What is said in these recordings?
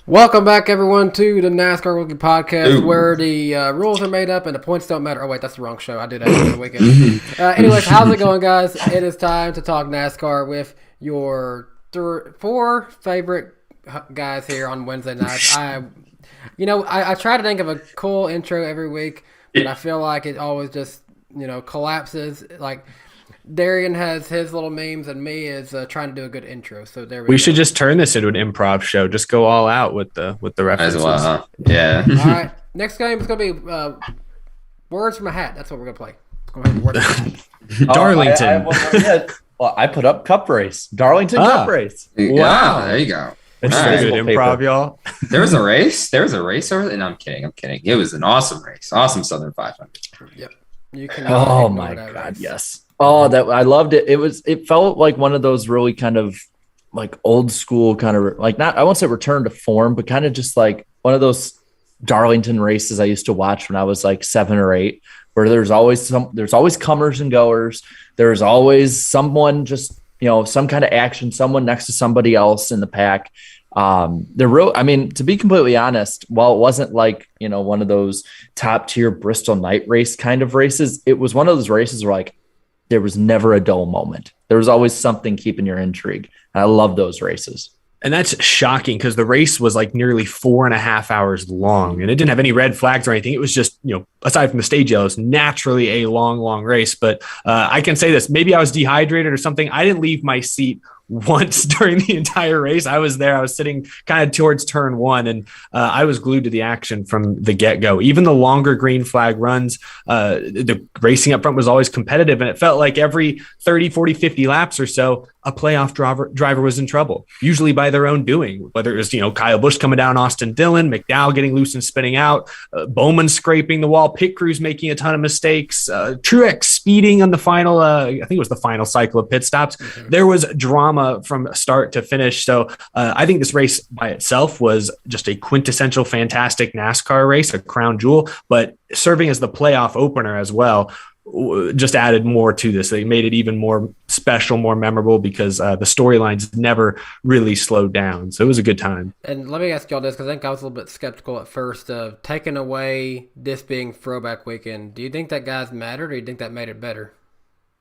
Welcome back, everyone, to the NASCAR Weekly Podcast, where the rules are made up and the points don't matter. Oh, wait, that's the wrong show. I did that over the weekend. Anyways, how's it going, guys? It is time to talk NASCAR with your 4 favorite guys here on Wednesday nights. I try to think of a cool intro every week, but I feel like it always just, collapses. Like, Darian has his little memes, and me is trying to do a good intro. So there we go. We should just turn this into an improv show. Just go all out with the references. As well, huh? Yeah. All right. Next game is going to be words from a hat. That's what we're going to play. Go ahead and word it. Darlington. I put up Cup Race. Darlington Cup Race. Wow. There you go. It's good improv, y'all. There was a race. Over there. No, I'm kidding. It was an awesome race. Awesome Southern 500. Yep. You can. Oh my God! Yes. Oh, I loved it. It felt like one of those really kind of like old school kind of like I won't say return to form, but kind of just like one of those Darlington races I used to watch when I was like 7 or 8, where there's always comers and goers. There's always someone just, some kind of action, someone next to somebody else in the pack. To be completely honest, while it wasn't like, one of those top tier Bristol night race kind of races, it was one of those races where like, there was never a dull moment. There was always something keeping your intrigue. And I love those races. And that's shocking because the race was like nearly 4.5 hours long and it didn't have any red flags or anything. It was just, aside from the stage yellows, naturally a long race. But I can say this, maybe I was dehydrated or something. I didn't leave my seat once during the entire race. I was there. I was sitting kind of towards turn 1 and I was glued to the action from the get-go. Even the longer green flag runs, the racing up front was always competitive, and it felt like every 30, 40, 50 laps or so, a playoff driver was in trouble, usually by their own doing, whether it was, Kyle Busch coming down Austin Dillon, McDowell getting loose and spinning out, Bowman scraping the wall, pit crews making a ton of mistakes, Truex speeding on the final, I think it was the final cycle of pit stops. Mm-hmm. There was drama from start to finish. So I think this race by itself was just a quintessential fantastic NASCAR race, a crown jewel, but serving as the playoff opener as well just added more to this. They made it even more special, more memorable because the storylines never really slowed down. So it was a good time. And let me ask y'all this, because I think I was a little bit skeptical at first of taking away this being throwback weekend. Do you think that guys mattered, or do you think that made it better?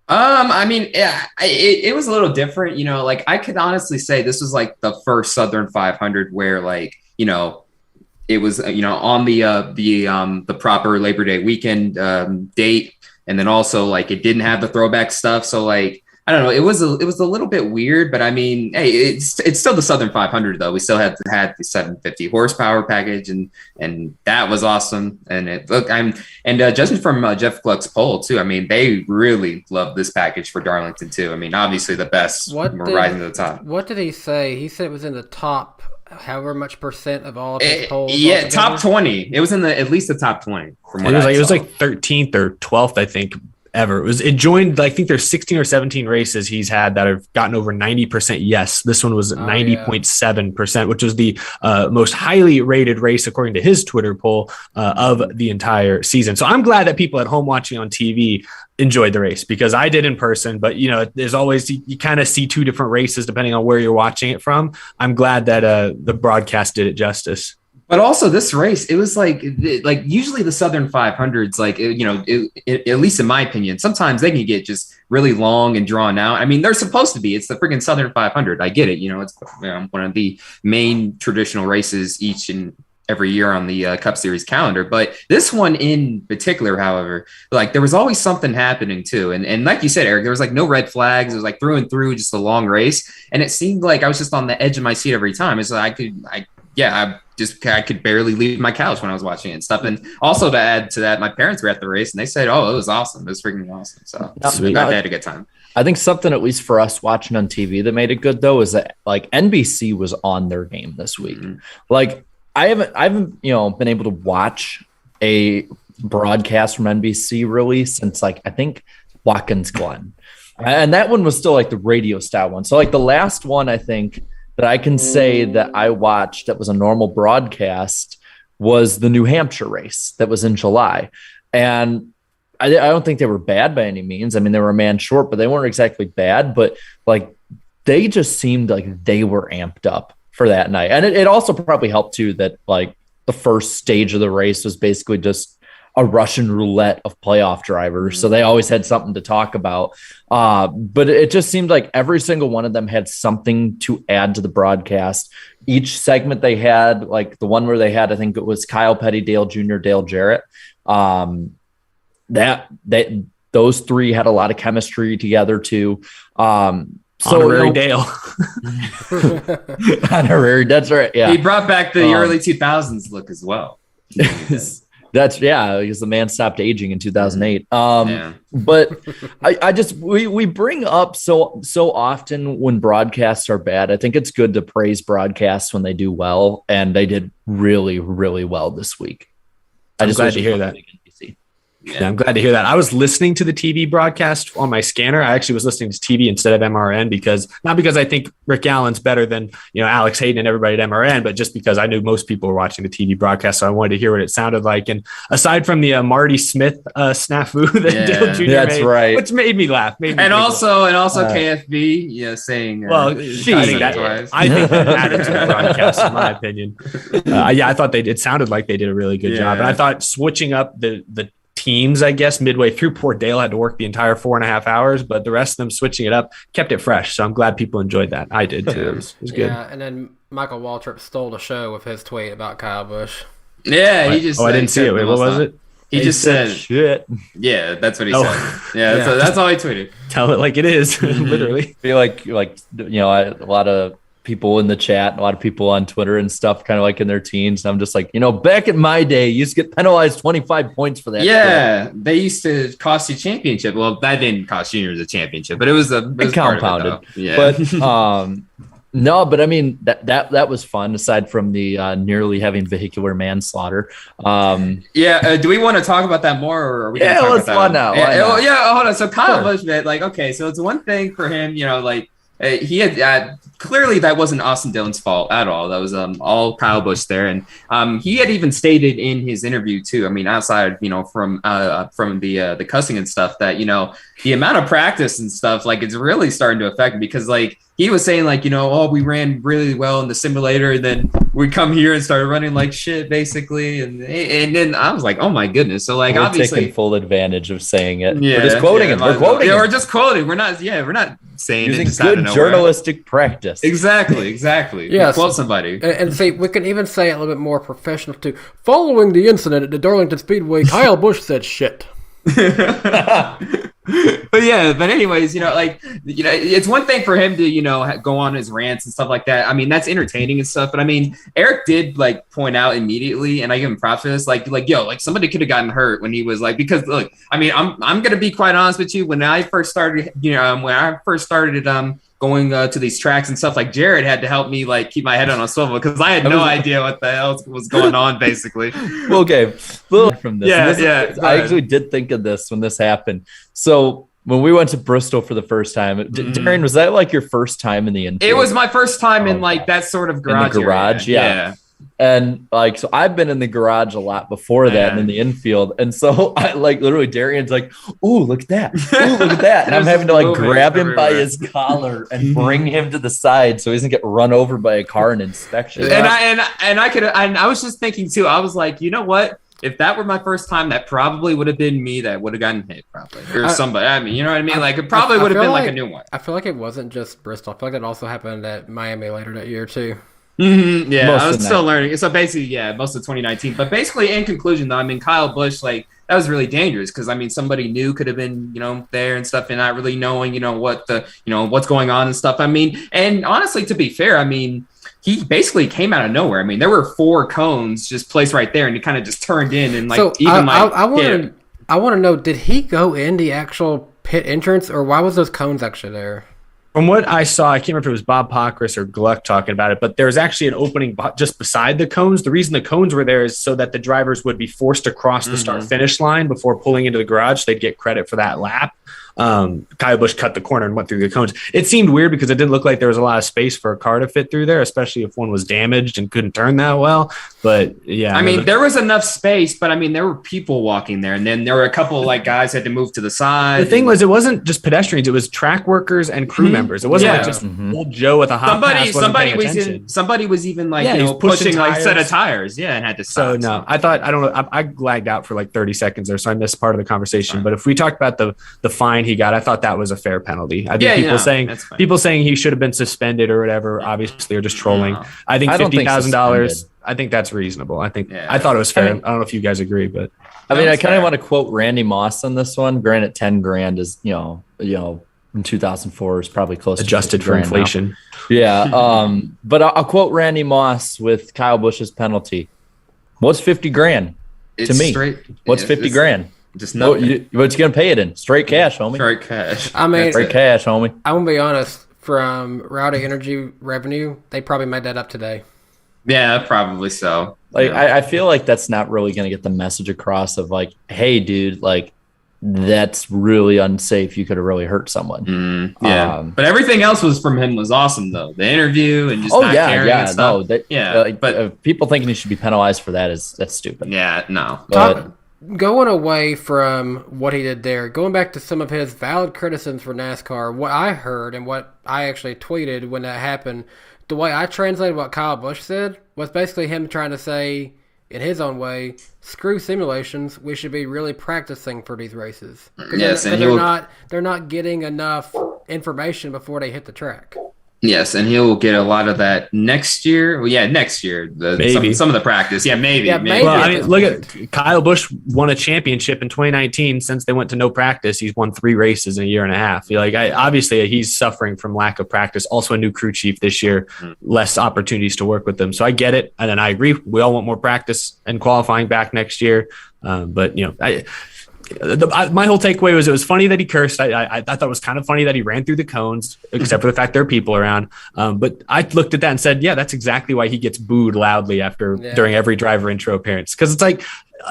It was a little different, like I could honestly say this was like the first Southern 500 where like, it was, on the proper Labor Day weekend date. And then also like it didn't have the throwback stuff. So like, I don't know, it was a little bit weird, but I mean, hey, it's still the Southern 500 though. We still had the 750 horsepower package and that was awesome. And judging from Jeff Gluck's poll too, I mean, they really love this package for Darlington too. I mean, obviously the best rising to the top. What did he say? He said it was in the top however much percent of all of his polls. Yeah, top 20. It was in at least the top 20. From what it was like 13th or 12th, I think, ever. It joined, I think there's 16 or 17 races he's had that have gotten over 90% yes. This one was 90.7%, which was the most highly rated race according to his Twitter poll of the entire season. So I'm glad that people at home watching on TV enjoyed the race, because I did in person, but there's always, you kind of see 2 different races depending on where you're watching it from. I'm glad that the broadcast did it justice. But also this race, it was like usually the Southern 500s, like, at least in my opinion, sometimes they can get just really long and drawn out. I mean, they're supposed to be. It's the freaking Southern 500. I get it. It's one of the main traditional races each and every year on the Cup Series calendar. But this one in particular, however, like there was always something happening too. And like you said, Eric, there was like no red flags. It was like through and through just a long race. And it seemed like I was just on the edge of my seat every time. It's like I could barely leave my couch when I was watching it and stuff. And also to add to that, my parents were at the race and they said, "Oh, it was awesome. It was freaking awesome." So they had a good time. I think something, at least for us watching on TV, that made it good though, is that like NBC was on their game this week. Mm-hmm. Like I haven't been able to watch a broadcast from NBC really since like I think Watkins Glen, and that one was still like the radio style one. So like the last one I think that I can say that I watched that was a normal broadcast was the New Hampshire race that was in July. And I don't think they were bad by any means. I mean, they were a man short, but they weren't exactly bad. But like they just seemed like they were amped up for that night. And it also probably helped too that like the first stage of the race was basically just a Russian roulette of playoff drivers. So they always had something to talk about. But it just seemed like every single one of them had something to add to the broadcast. Each segment they had, like the one where they had, I think it was Kyle Petty, Dale Jr., Dale Jarrett. Those three had a lot of chemistry together too. Honorary Dale. Honorary, that's right. Yeah. He brought back the early 2000s look as well. That's because the man stopped aging in 2008. But we bring up so often when broadcasts are bad. I think it's good to praise broadcasts when they do well, and they did really, really well this week. I'm glad to hear that. Yeah, I'm glad to hear that. I was listening to the TV broadcast on my scanner. I actually was listening to TV instead of MRN not because I think Rick Allen's better than, Alex Hayden and everybody at MRN, but just because I knew most people were watching the TV broadcast. So I wanted to hear what it sounded like. And aside from the Marty Smith snafu that Dale Jr. That's made, right, which made me laugh. And also KFB, saying, I think that added to the broadcast, in my opinion. I thought it sounded like they did a really good job. And I thought switching up the teams, I guess, midway through, poor Dale had to work the entire 4.5 hours, but the rest of them switching it up kept it fresh. So I'm glad people enjoyed that. I did too. It was good. Yeah, and then Michael Waltrip stole the show with his tweet about Kyle Busch. Yeah, he just. I didn't see it. Wait, what was it? He just said shit. Yeah, that's what he said. Yeah, that's all he tweeted. Tell it like it is, literally. I feel like a lot of people in the chat, a lot of people on Twitter and stuff, kind of like in their teens. I'm just like, back in my day, you used to get penalized 25 points for that. Yeah, they used to cost you championship. Well, that didn't cost juniors a championship, but it was compounded. Yeah, but no, but I mean that was fun. Aside from the nearly having vehicular manslaughter. Do we want to talk about that more? Or are we let's run now. Hold on. So Kyle Busch, so it's one thing for him, he had clearly that wasn't Austin Dillon's fault at all. That was all Kyle Busch there, and he had even stated in his interview too. I mean, outside from the cussing and stuff, that the amount of practice and stuff, like, it's really starting to affect him, because like he was saying, like, we ran really well in the simulator, and then we come here and started running like shit, basically, and then I was like, oh my goodness. So like, we're obviously taking full advantage of saying it. Yeah, we're just quoting him. We're quoting him. We're just quoting. We're not saying using it good journalistic practice. Exactly. Yes. Quote somebody. And see, we can even say it a little bit more professional too. Following the incident at the Darlington Speedway, Kyle Busch said shit. But anyways, it's one thing for him to, go on his rants and stuff like that. I mean, that's entertaining and stuff. But I mean, Eric did like point out immediately, and I give him props for this, like somebody could have gotten hurt when he was like, because look, I mean, I'm going to be quite honest with you. When I first started, going to these tracks and stuff, like, Jared had to help me like keep my head on a swivel, because I had no idea what the hell was going on, basically. Okay, from this. I actually did think of this when this happened. So when we went to Bristol for the first time, Darren, was that like your first time in the infield? It was my first time in like that sort of garage. In the garage, yeah. And like, so I've been in the garage a lot before that, and in the infield. And so I like literally Darian's like, ooh, look at that. Ooh, look at that. And I'm having to like grab him by his collar and bring him to the side so he doesn't get run over by a car in inspection. And I was just thinking too, I was like, you know what? If that were my first time, that probably would have been me that would have gotten hit, probably, or somebody. I mean, you know what I mean? Like, it probably would have been like a new one. I feel like it wasn't just Bristol. I feel like it also happened at Miami later that year too. Mm-hmm. Yeah, I was still learning. So basically, most of 2019. But basically, in conclusion, though, I mean, Kyle Busch, like, that was really dangerous, because I mean, somebody new could have been, there and stuff, and not really knowing, what what's going on and stuff. I mean, and honestly, to be fair, I mean, he basically came out of nowhere. I mean, there were 4 cones just placed right there, and he kind of just turned in and like, so I want to know, did he go in the actual pit entrance, or why was those cones actually there? From what I saw, I can't remember if it was Bob Pockris or Gluck talking about it, but there's actually an opening just beside the cones. The reason the cones were there is so that the drivers would be forced to cross the start-finish line before pulling into the garage. So they'd get credit for that lap. Kyle Busch cut the corner and went through the cones. It seemed weird because it didn't look like there was a lot of space for a car to fit through there, especially if one was damaged and couldn't turn that well. But yeah, I mean, there was enough space, but I mean, there were people walking there, and then there were a couple of like guys had to move to the side. The thing was, it wasn't just pedestrians; it was track workers and crew members. It wasn't like just old Joe with a hot pass. Somebody was even like pushing like set of tires, and had to stop. So no, I lagged out for like 30 seconds there, so I missed part of the conversation. But if we talk about the fine he got, I thought that was a fair penalty. I think people saying he should have been suspended or whatever, obviously, are just trolling. No. I think $50,000. I think that's reasonable. I thought it was fair. I don't know if you guys agree, but I mean, I kind of want to quote Randy Moss on this one. Granted, $10,000 is in 2004 is probably close adjusted for inflation. Now. Yeah, but I'll quote Randy Moss with Kyle Busch's penalty. What's $50,000 to me? What's $50,000? Just no. What you gonna pay it in? Straight cash, homie. Straight cash. I mean, straight cash, homie. I'm gonna be honest. From Rowdy Energy revenue, they probably made that up today. Yeah, probably so. Like, I feel like that's not really gonna get the message across of like, hey, dude, like that's really unsafe. You could have really hurt someone. But everything else from him was awesome though. The interview and just not caring and stuff. But people thinking he should be penalized for that's stupid. Yeah, no. Going away from what he did there, going back to some of his valid criticisms for NASCAR, what I heard and what I actually tweeted when that happened, the way I translated what Kyle Busch said was basically him trying to say, in his own way, screw simulations. We should be really practicing for these races. Yes, they're not getting enough information before they hit the track. Yes, and he'll get a lot of that next year. Well, yeah, next year. Some of the practice. Yeah, maybe. Well, I mean, look at Kyle Busch won a championship in 2019. Since they went to no practice, he's won 3 races in a year and a half. Obviously, he's suffering from lack of practice. Also, a new crew chief this year, less opportunities to work with them. So I get it, and then I agree. We all want more practice and qualifying back next year. But my whole takeaway was it was funny that he cursed. I thought it was kind of funny that he ran through the cones, except for the fact there are people around. But I looked at that and said, yeah, that's exactly why he gets booed loudly during every driver intro appearance. Because it's like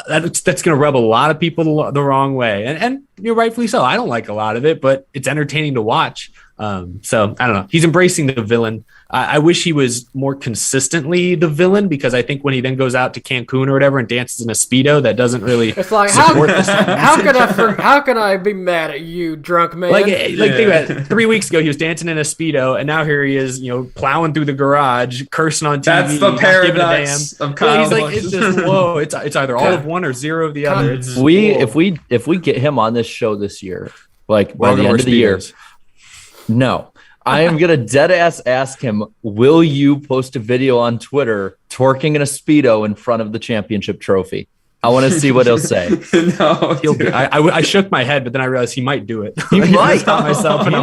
that's going to rub a lot of people the wrong way. And rightfully so. I don't like a lot of it, but it's entertaining to watch. So I don't know. He's embracing the villain. I wish he was more consistently the villain, because I think when he then goes out to Cancun or whatever and dances in a Speedo, that doesn't really support how can I be mad at you, drunk man? Think about it. 3 weeks ago he was dancing in a Speedo, and now here he is, plowing through the garage, cursing on TV. That's the paradox of Kyle Busch. It's just whoa. It's either all of one or zero of the other. If we get him on this show this year, like by the end of the year, no. I am going to dead ass ask him, will you post a video on Twitter twerking in a Speedo in front of the championship trophy? I want to see what he'll say. No, I shook my head, but then I realized he might do it. He might. Stop myself, and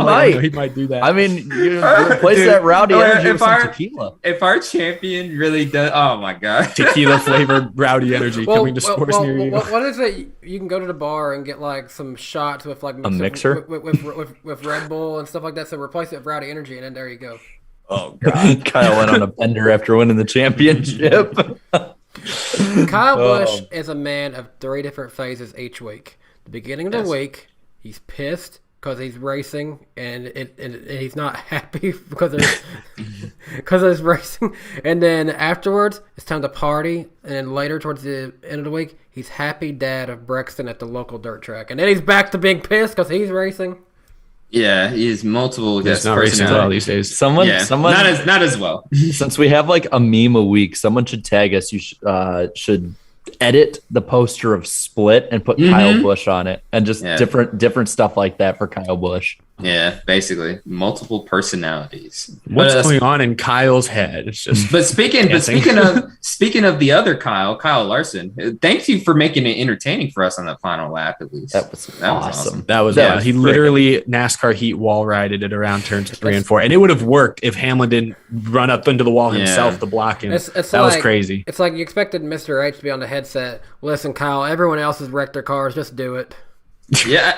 he might do that. I mean, replace that rowdy energy with some tequila. If our champion really does, oh my god, tequila flavored rowdy energy coming to sports near you. What is it? You can go to the bar and get like some shots with like a mixer with Red Bull and stuff like that. So replace it with rowdy energy, and then there you go. Oh god, Kyle went on a bender after winning the championship. Kyle Busch is a man of 3 different phases each week. The beginning of the week, he's pissed because he's racing, and he's not happy because he's racing. And then afterwards, it's time to party. And then later, towards the end of the week, he's happy dad of Brexton at the local dirt track. And then he's back to being pissed because he's racing. Yeah, he has multiple guest personalities these days. Someone not as well. Since we have like a meme a week, someone should tag us. You should edit the poster of Split and put Kyle Busch on it, and just different stuff like that for Kyle Busch. Yeah, basically multiple personalities. What's going on in Kyle's head? It's just. But speaking of the other Kyle Larson, thank you for making it entertaining for us on the final lap. At least that was awesome. That was he literally NASCAR heat wall rided it around turns 3 and 4, and it would have worked if Hamlin didn't run up into the wall himself to block him. That was crazy. It's like you expected Mr. H to be on the headset. Listen, Kyle, everyone else has wrecked their cars. Just do it. Yeah,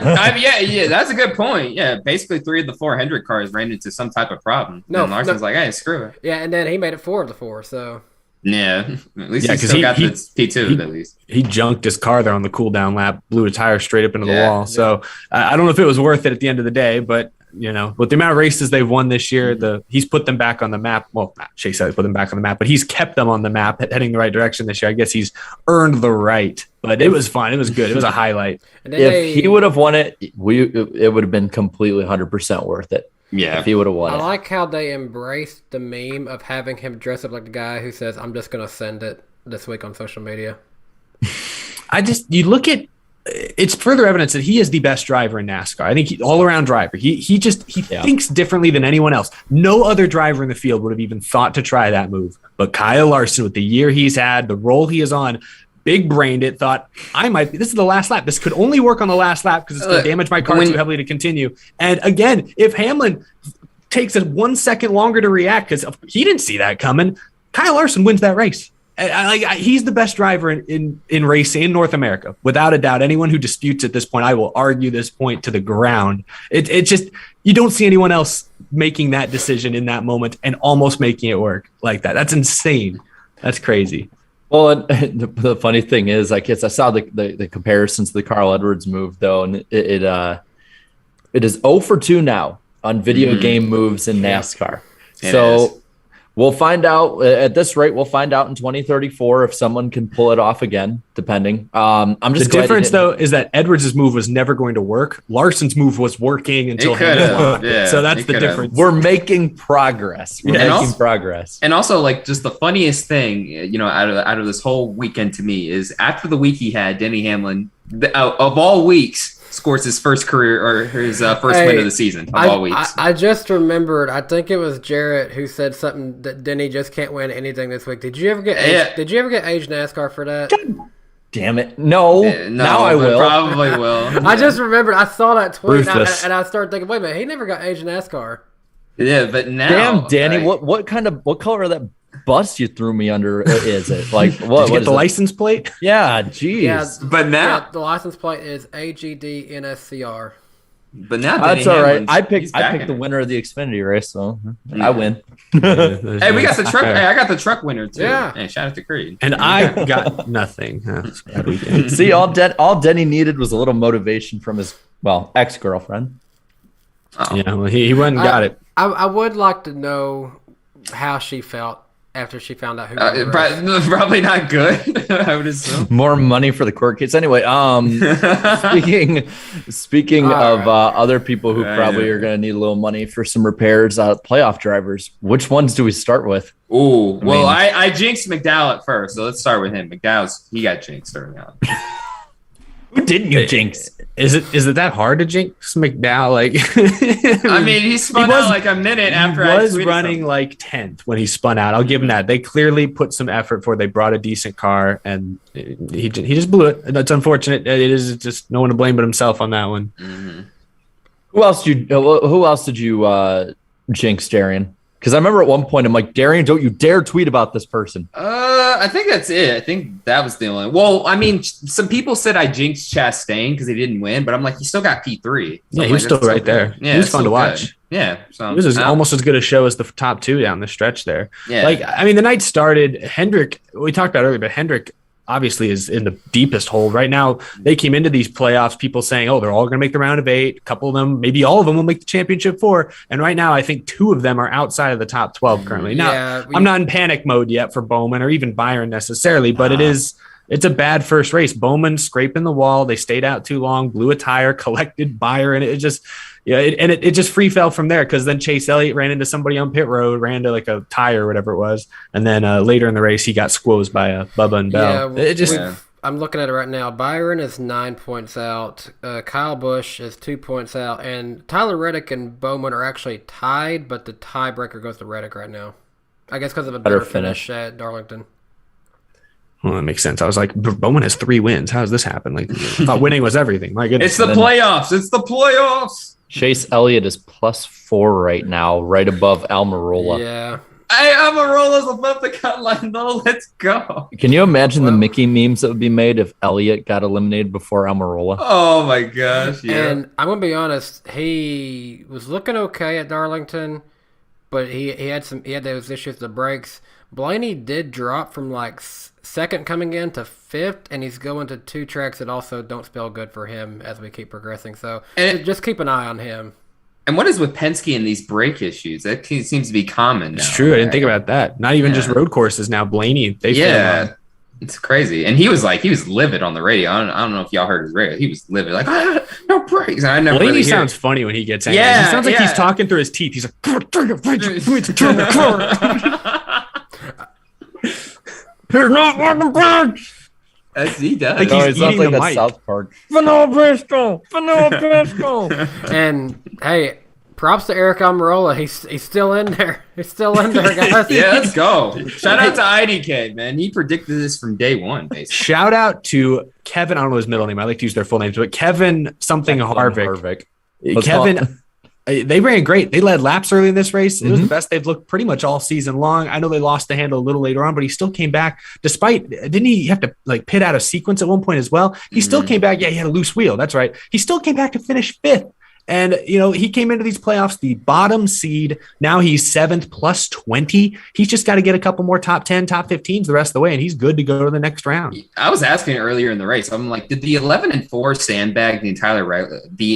that's a good point. Yeah, basically 3 of the 4 Hendrick cars ran into some type of problem. And Larson's like, hey, screw it. Yeah, and then he made it 4 of the 4. So Yeah, at least he still got the P2 at least. He junked his car there on the cool down lap, blew a tire straight up into the wall. So I don't know if it was worth it at the end of the day, but with the amount of races they've won this year, he's put them back on the map. Well, Chase said put them back on the map, but he's kept them on the map, heading the right direction this year. I guess he's earned the right. But it was fun. It was good. It was a highlight. If he would have won it, it would have been completely 100% worth it. Yeah, if he would have won. I like how they embraced the meme of having him dress up like the guy who says, "I'm just gonna send it" this week on social media. You look at it's further evidence that he is the best driver in NASCAR. I think all around driver. He thinks differently than anyone else. No other driver in the field would have even thought to try that move. But Kyle Larson, with the year he's had, the role he is on, big brained it, thought this is the last lap. This could only work on the last lap because it's going to damage my car too heavily to continue. And again, if Hamlin takes it 1 second longer to react because he didn't see that coming, Kyle Larson wins that race. He's the best driver in racing in North America, without a doubt. Anyone who disputes at this point, I will argue this point to the ground. It just, you don't see anyone else making that decision in that moment and almost making it work like that. That's insane. That's crazy. Well, and the funny thing is, I saw the comparisons to the Carl Edwards move, though, and it is 0 for 2 now on video game moves in NASCAR. So we'll find out at this rate. We'll find out in 2034 if someone can pull it off again, depending. I'm just the difference though is that Edwards' move was never going to work. Larson's move was working until he blocked it. So that's the difference. We're making progress. Progress. And also, like, just the funniest thing, out of this whole weekend to me is after the week he had, Denny Hamlin, of all weeks, scores his first career or his first win of the season of all weeks. I just remembered. I think it was Jarrett who said something that Denny just can't win anything this week. Did you ever get age NASCAR for that? Damn it! No, now I will. Probably will. I just remembered. I saw that tweet and I started thinking, wait a minute, he never got age NASCAR. Yeah, but now, damn, Danny, what color of that bus you threw me under is it? Like, what? Did you get the license plate? Yeah, geez. Yeah, but now the license plate is AGD-NSCR. But now that's all right. I picked the winner of the Xfinity race, so I win. Hey, we got the truck. Hey, I got the truck winner too. Yeah. Hey, shout out to Creed. And I got nothing. See, all Denny needed was a little motivation from his ex-girlfriend. Oh. Yeah, well, he went and got it. I would like to know how she felt after she found out who probably not good. I would assume more money for the court case. Anyway, speaking of other people who probably are going to need a little money for some repairs, playoff drivers. Which ones do we start with? Ooh, I jinxed McDowell at first, so let's start with him. He got jinxed early on. Who didn't you jinx? Is it that hard to jinx McDowell? I mean, he spun out like a minute after I was running like 10th when he spun out. I'll give him that. They clearly put some effort before they brought a decent car, and he just blew it. That's unfortunate. It is just no one to blame but himself on that one. Mm-hmm. Who else did you jinx, Darian? Because I remember at one point I'm like, Darian, don't you dare tweet about this person. I think that's it. I think that was the only. Well, I mean, some people said I jinxed Chastain because he didn't win, but I'm like, he still got P3. So he was still right there. Yeah, he was fun to watch. Yeah, so it was almost as good a show as the top two down the stretch there. Yeah, like I mean, the night started. Hendrick, we talked about earlier, but Hendrick obviously is in the deepest hole right now. They came into these playoffs, people saying, "Oh, they're all going to make the round of 8. A couple of them, maybe all of them, will make the championship 4." And right now, I think 2 of them are outside of the top 12 currently. Now, I'm not in panic mode yet for Bowman or even Byron necessarily, but it's a bad first race. Bowman scraping the wall. They stayed out too long, blew a tire, collected Byron. It just. Yeah, it just free fell from there because then Chase Elliott ran into somebody on pit road, ran to like a tire or whatever it was, and then later in the race he got squozed by Bubba and Bell. I'm looking at it right now. Byron is 9 points out. Kyle Busch is 2 points out, and Tyler Reddick and Bowman are actually tied, but the tiebreaker goes to Reddick right now. I guess because of a better finish at Darlington. Well, that makes sense. I was like, Bowman has 3 wins. How does this happen? Like, I thought winning was everything. My goodness. It's the playoffs. It's the playoffs. Chase Elliott is +4 right now, right above Almirola. Yeah. Hey, Almirola's above the cut line, though. Let's go. Can you imagine the Mickey memes that would be made if Elliott got eliminated before Almirola? Oh, my gosh. Yeah. And I'm going to be honest, he was looking okay at Darlington, but he had those issues with the brakes. Blaney did drop from like second coming in to fifth, and he's going to 2 tracks that also don't spell good for him as we keep progressing. So just keep an eye on him. And what is with Penske and these brake issues? That seems to be common now. It's true. I didn't think about that. Not even just road courses now. Blaney, it's crazy. And he was livid on the radio. I don't know if y'all heard his radio. He was livid, like, no brakes. And I never Blaney really sounds funny when he gets angry. Yeah, he sounds like he's talking through his teeth. He's like, He's not working brakes. He does. Like he's sounds like that South Park. Vanilla Bristol. And hey, props to Eric Almirola. He's still in there. He's still in there, guys. Yeah, let's go. Shout out to IDK, man. He predicted this from day one, basically. Shout out to Kevin. I don't know his middle name. I like to use their full names, but Kevin something Harvick. Kevin. They ran great. They led laps early in this race. It was the best they've looked pretty much all season long. I know they lost the handle a little later on, but he still came back despite, didn't he have to like pit out of sequence at one point as well? He still came back. Yeah, he had a loose wheel. That's right. He still came back to finish 5th. And, he came into these playoffs, the bottom seed. Now he's 7th plus 20. He's just got to get a couple more top 10, top 15s the rest of the way, and he's good to go to the next round. I was asking earlier in the race, I'm like, did the 11-4 sandbag the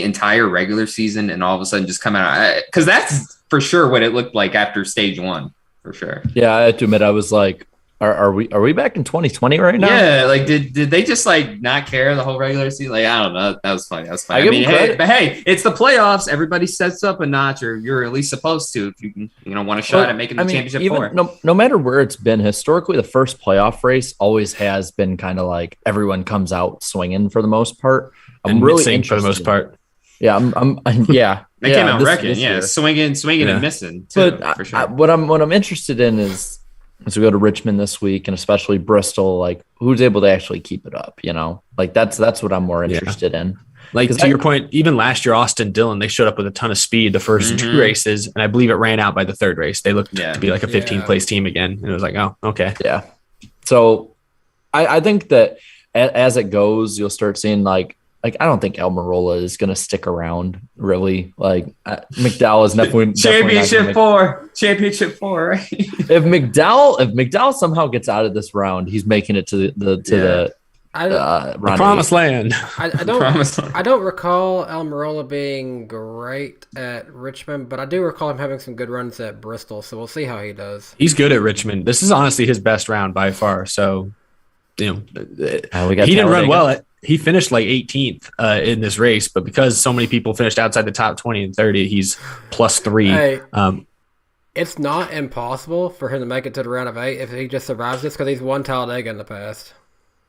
entire regular season and all of a sudden just come out? Because that's for sure what it looked like after stage 1, for sure. Yeah, I have to admit, I was like, Are we back in 2020 right now? Yeah, like did they just like not care the whole regular season? Like, I don't know. That was funny. I mean, hey, it's the playoffs. Everybody sets up a notch, or you're at least supposed to if you can, want a shot at making the championship four. No matter where it's been historically, the first playoff race always has been kind of like everyone comes out swinging for the most part. I'm really interested for the most part. Yeah, They came out wrecking. Yeah, swinging and missing. Too, but for sure. What I'm interested in is. As we go to Richmond this week, and especially Bristol, like who's able to actually keep it up, like that's what I'm more interested in. Like to your point, even last year, Austin Dillon, they showed up with a ton of speed the first 2 races, and I believe it ran out by the 3rd race. They looked to be like a 15th place team again, and it was like, oh, okay, yeah. So I think that as it goes, you'll start seeing like I don't think Almirola is going to stick around really. Like McDowell is definitely championship four. Right? If McDowell somehow gets out of this round, he's making it to the promised land. I don't recall Almirola being great at Richmond, but I do recall him having some good runs at Bristol. So we'll see how he does. He's good at Richmond. This is honestly his best round by far. So he didn't run well. He finished like 18th in this race, but because so many people finished outside the top 20 and 30, he's plus 3. Hey, it's not impossible for him to make it to the round of 8 if he just survives this because he's won Talladega in the past.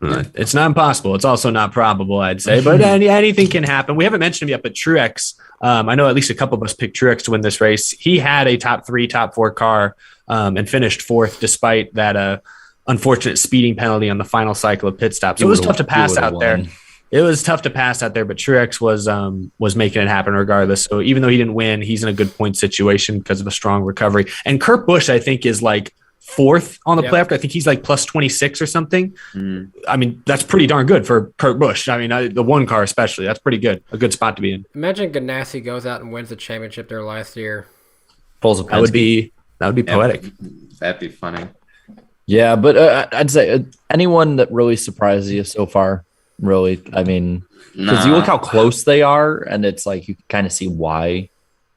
It's not impossible. It's also not probable, I'd say, but anything can happen. We haven't mentioned him yet, but Truex, I know at least a couple of us picked Truex to win this race. He had a top 3, top 4 car and finished 4th despite that unfortunate speeding penalty on the final cycle of pit stops. So it was tough to pass out there. It was tough to pass out there, but Truex was making it happen regardless. So even though he didn't win, he's in a good point situation because of a strong recovery. And Kurt Busch, I think, is like 4th on the playoff. I think he's like plus 26 or something. I mean, that's pretty darn good for Kurt Busch. I mean, the one car especially, that's pretty good. A good spot to be in. Imagine Ganassi goes out and wins the championship there last year. Pulls a Penske. That would be poetic. That'd be funny. Yeah, but I'd say anyone that really surprises you so far, really, I mean, because you look how close they are, and it's like you kind of see why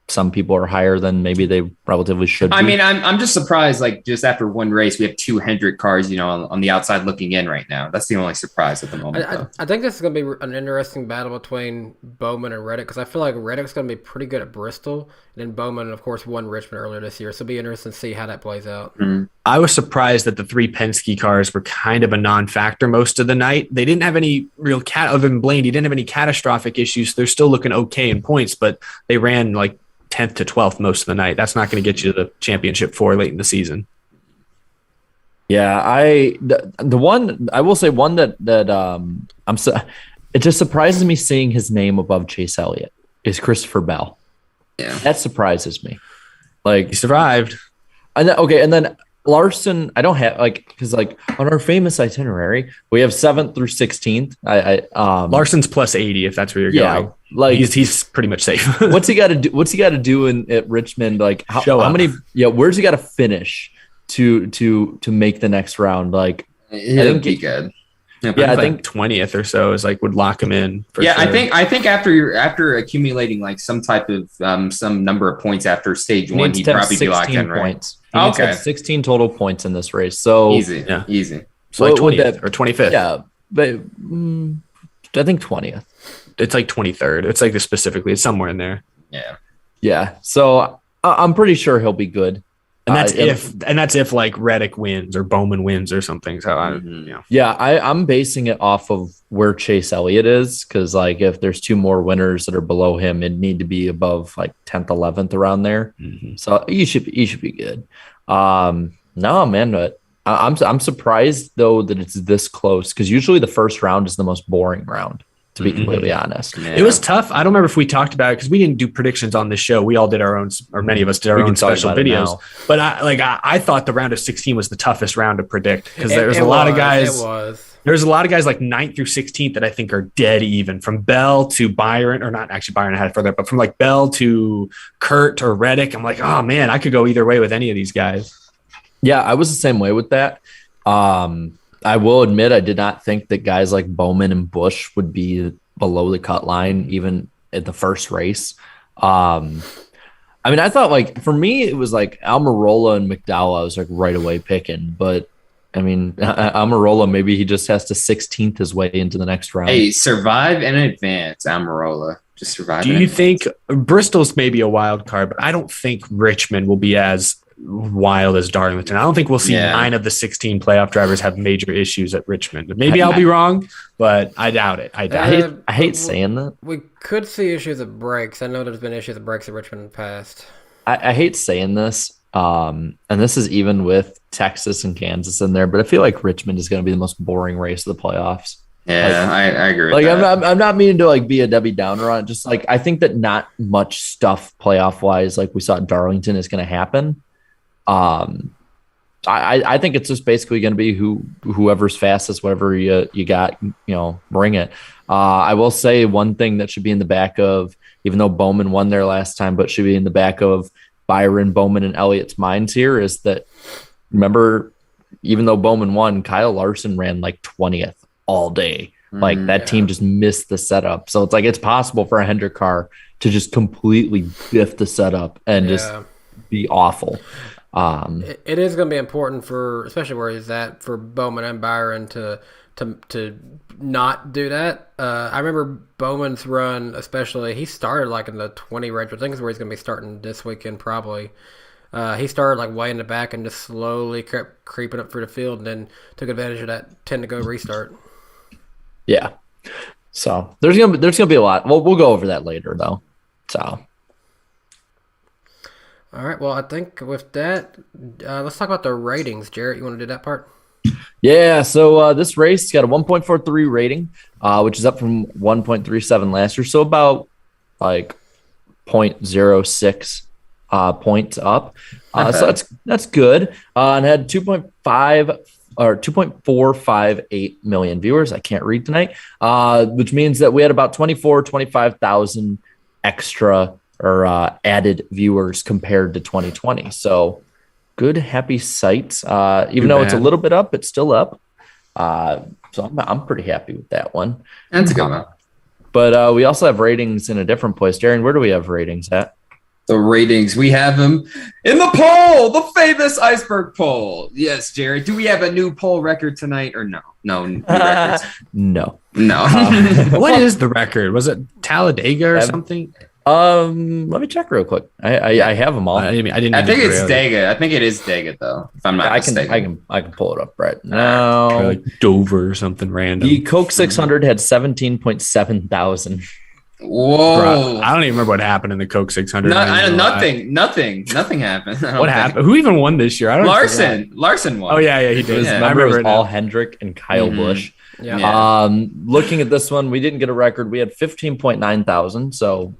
some people are higher than maybe they relatively should be. I mean, I'm just surprised, like, just after one race, we have 2 Hendrick cars, on the outside looking in right now. That's the only surprise at the moment. I think this is going to be an interesting battle between Bowman and Reddick, because I feel like Reddick's going to be pretty good at Bristol, and then Bowman, of course, won Richmond earlier this year, so it'll be interesting to see how that plays out. I was surprised that the 3 Penske cars were kind of a non-factor most of the night. They didn't have any real other than Blaney, he didn't have any catastrophic issues. So they're still looking okay in points, but they ran like 10th to 12th most of the night. That's not going to get you to the championship 4 late in the season. Yeah, the one I will say one that it just surprises me seeing his name above Chase Elliott is Christopher Bell. Yeah, that surprises me. Like he survived. And then Larson, I don't have because on our famous itinerary we have 7th through 16th. Larson's plus 80 if that's where you're going. Like he's pretty much safe. What's he got to do? What's he got to do at Richmond? Like how many? Yeah, where's he got to finish to make the next round. Like, It'll be good. I think 20th or so is like would lock him in. For sure. I think after accumulating like some type of some number of points after stage one, he'd probably be locked in, right? Points. He needs to have 16 total points in this race. So easy. So like 20th or 25th. Yeah, but I think 20th. It's like 23rd. It's like specifically. It's somewhere in there. Yeah. So I'm pretty sure he'll be good. And that's if like Reddick wins or Bowman wins or something. So I'm basing it off of where Chase Elliott is, because like if there's two more winners that are below him, it'd need to be above like 10th, 11th around there. So you should be good. No, man, but I'm surprised though that it's this close, because usually the first round is the most boring round, to be completely honest. Yeah. It was tough. I don't remember if we talked about it because we didn't do predictions on this show. We all did our own, or many of us did our own special videos. But I thought the round of 16 was the toughest round to predict, because there's a lot of guys. There's a lot of guys like 9th through 16th that I think are dead even, from Bell to Byron, or not actually Byron had it further, but from like Bell to Kurt or Reddick. I'm like, oh man, I could go either way with any of these guys. Yeah, I was the same way with that. I will admit I did not think that guys like Bowman and Busch would be below the cut line even at the first race. I mean, I thought like for me it was like Almirola and McDowell I was like right away picking, but I mean Almirola, maybe he just has to 16th his way into the next round. Hey, survive and advance, Almirola. Just survive. Do you think Bristol's maybe a wild card, but I don't think Richmond will be as wild as Darlington. I don't think we'll see 9 of the 16 playoff drivers have major issues at Richmond. Maybe I'll be wrong, but I doubt it. I hate saying that. We could see issues of brakes. I know there's been issues of brakes at Richmond in the past. I hate saying this, and this is even with Texas and Kansas in there, but I feel like Richmond is going to be the most boring race of the playoffs. Yeah, I agree with that. I'm not meaning to like be a Debbie Downer on it. Just like I think that not much stuff playoff wise, like we saw at Darlington, is going to happen. I think it's just basically going to be whoever's fastest, whatever you got, bring it. I will say one thing that should be in the back of, even though Bowman won there last time, but should be in the back of Byron, Bowman, and Elliott's minds here is that, remember, even though Bowman won, Kyle Larson ran like 20th all day. Like that team just missed the setup. So it's like, it's possible for a Hendrick car to just completely biff the setup and just be awful. It is going to be important for, especially where he's at, for Bowman and Byron to not do that. I remember Bowman's run, especially, he started like in the 20 range. I think is where he's going to be starting this weekend probably. He started like way in the back and just slowly kept creeping up through the field, and then took advantage of that 10 to go restart. Yeah. So there's gonna be a lot. We'll go over that later though. So. All right. Well, I think with that, let's talk about the ratings. Jarrett, you want to do that part? Yeah. So this race got a 1.43 rating, which is up from 1.37 last year. So about like 0.06 points up. So that's good. And had 2.458 million viewers. I can't read tonight, which means that we had about 25,000 extra or added viewers compared to 2020. So good, happy sight. Even though it's a little bit up, it's still up. So I'm pretty happy with that one. That's a good one. But we also have ratings in a different place. Darren, where do we have ratings at? The ratings, we have them in the poll, the famous iceberg poll. Yes, Jared. Do we have a new poll record tonight or no? No new records. No. What is the record? Was it Talladega or something? Let me check real quick. I have them all. I think it's Dega. I think it is Dega though. If I'm not mistaken. I can pull it up right now. Like Dover or something random. The Coke 600 had 17.7 thousand. Whoa! I don't even remember what happened in the Coke 600. Nothing happened. What happened? Who even won this year? Larson won. Oh yeah, he did. I remember it was Paul Hendrick and Kyle Busch. Yeah. Looking at this one, we didn't get a record. We had 15.9 thousand, so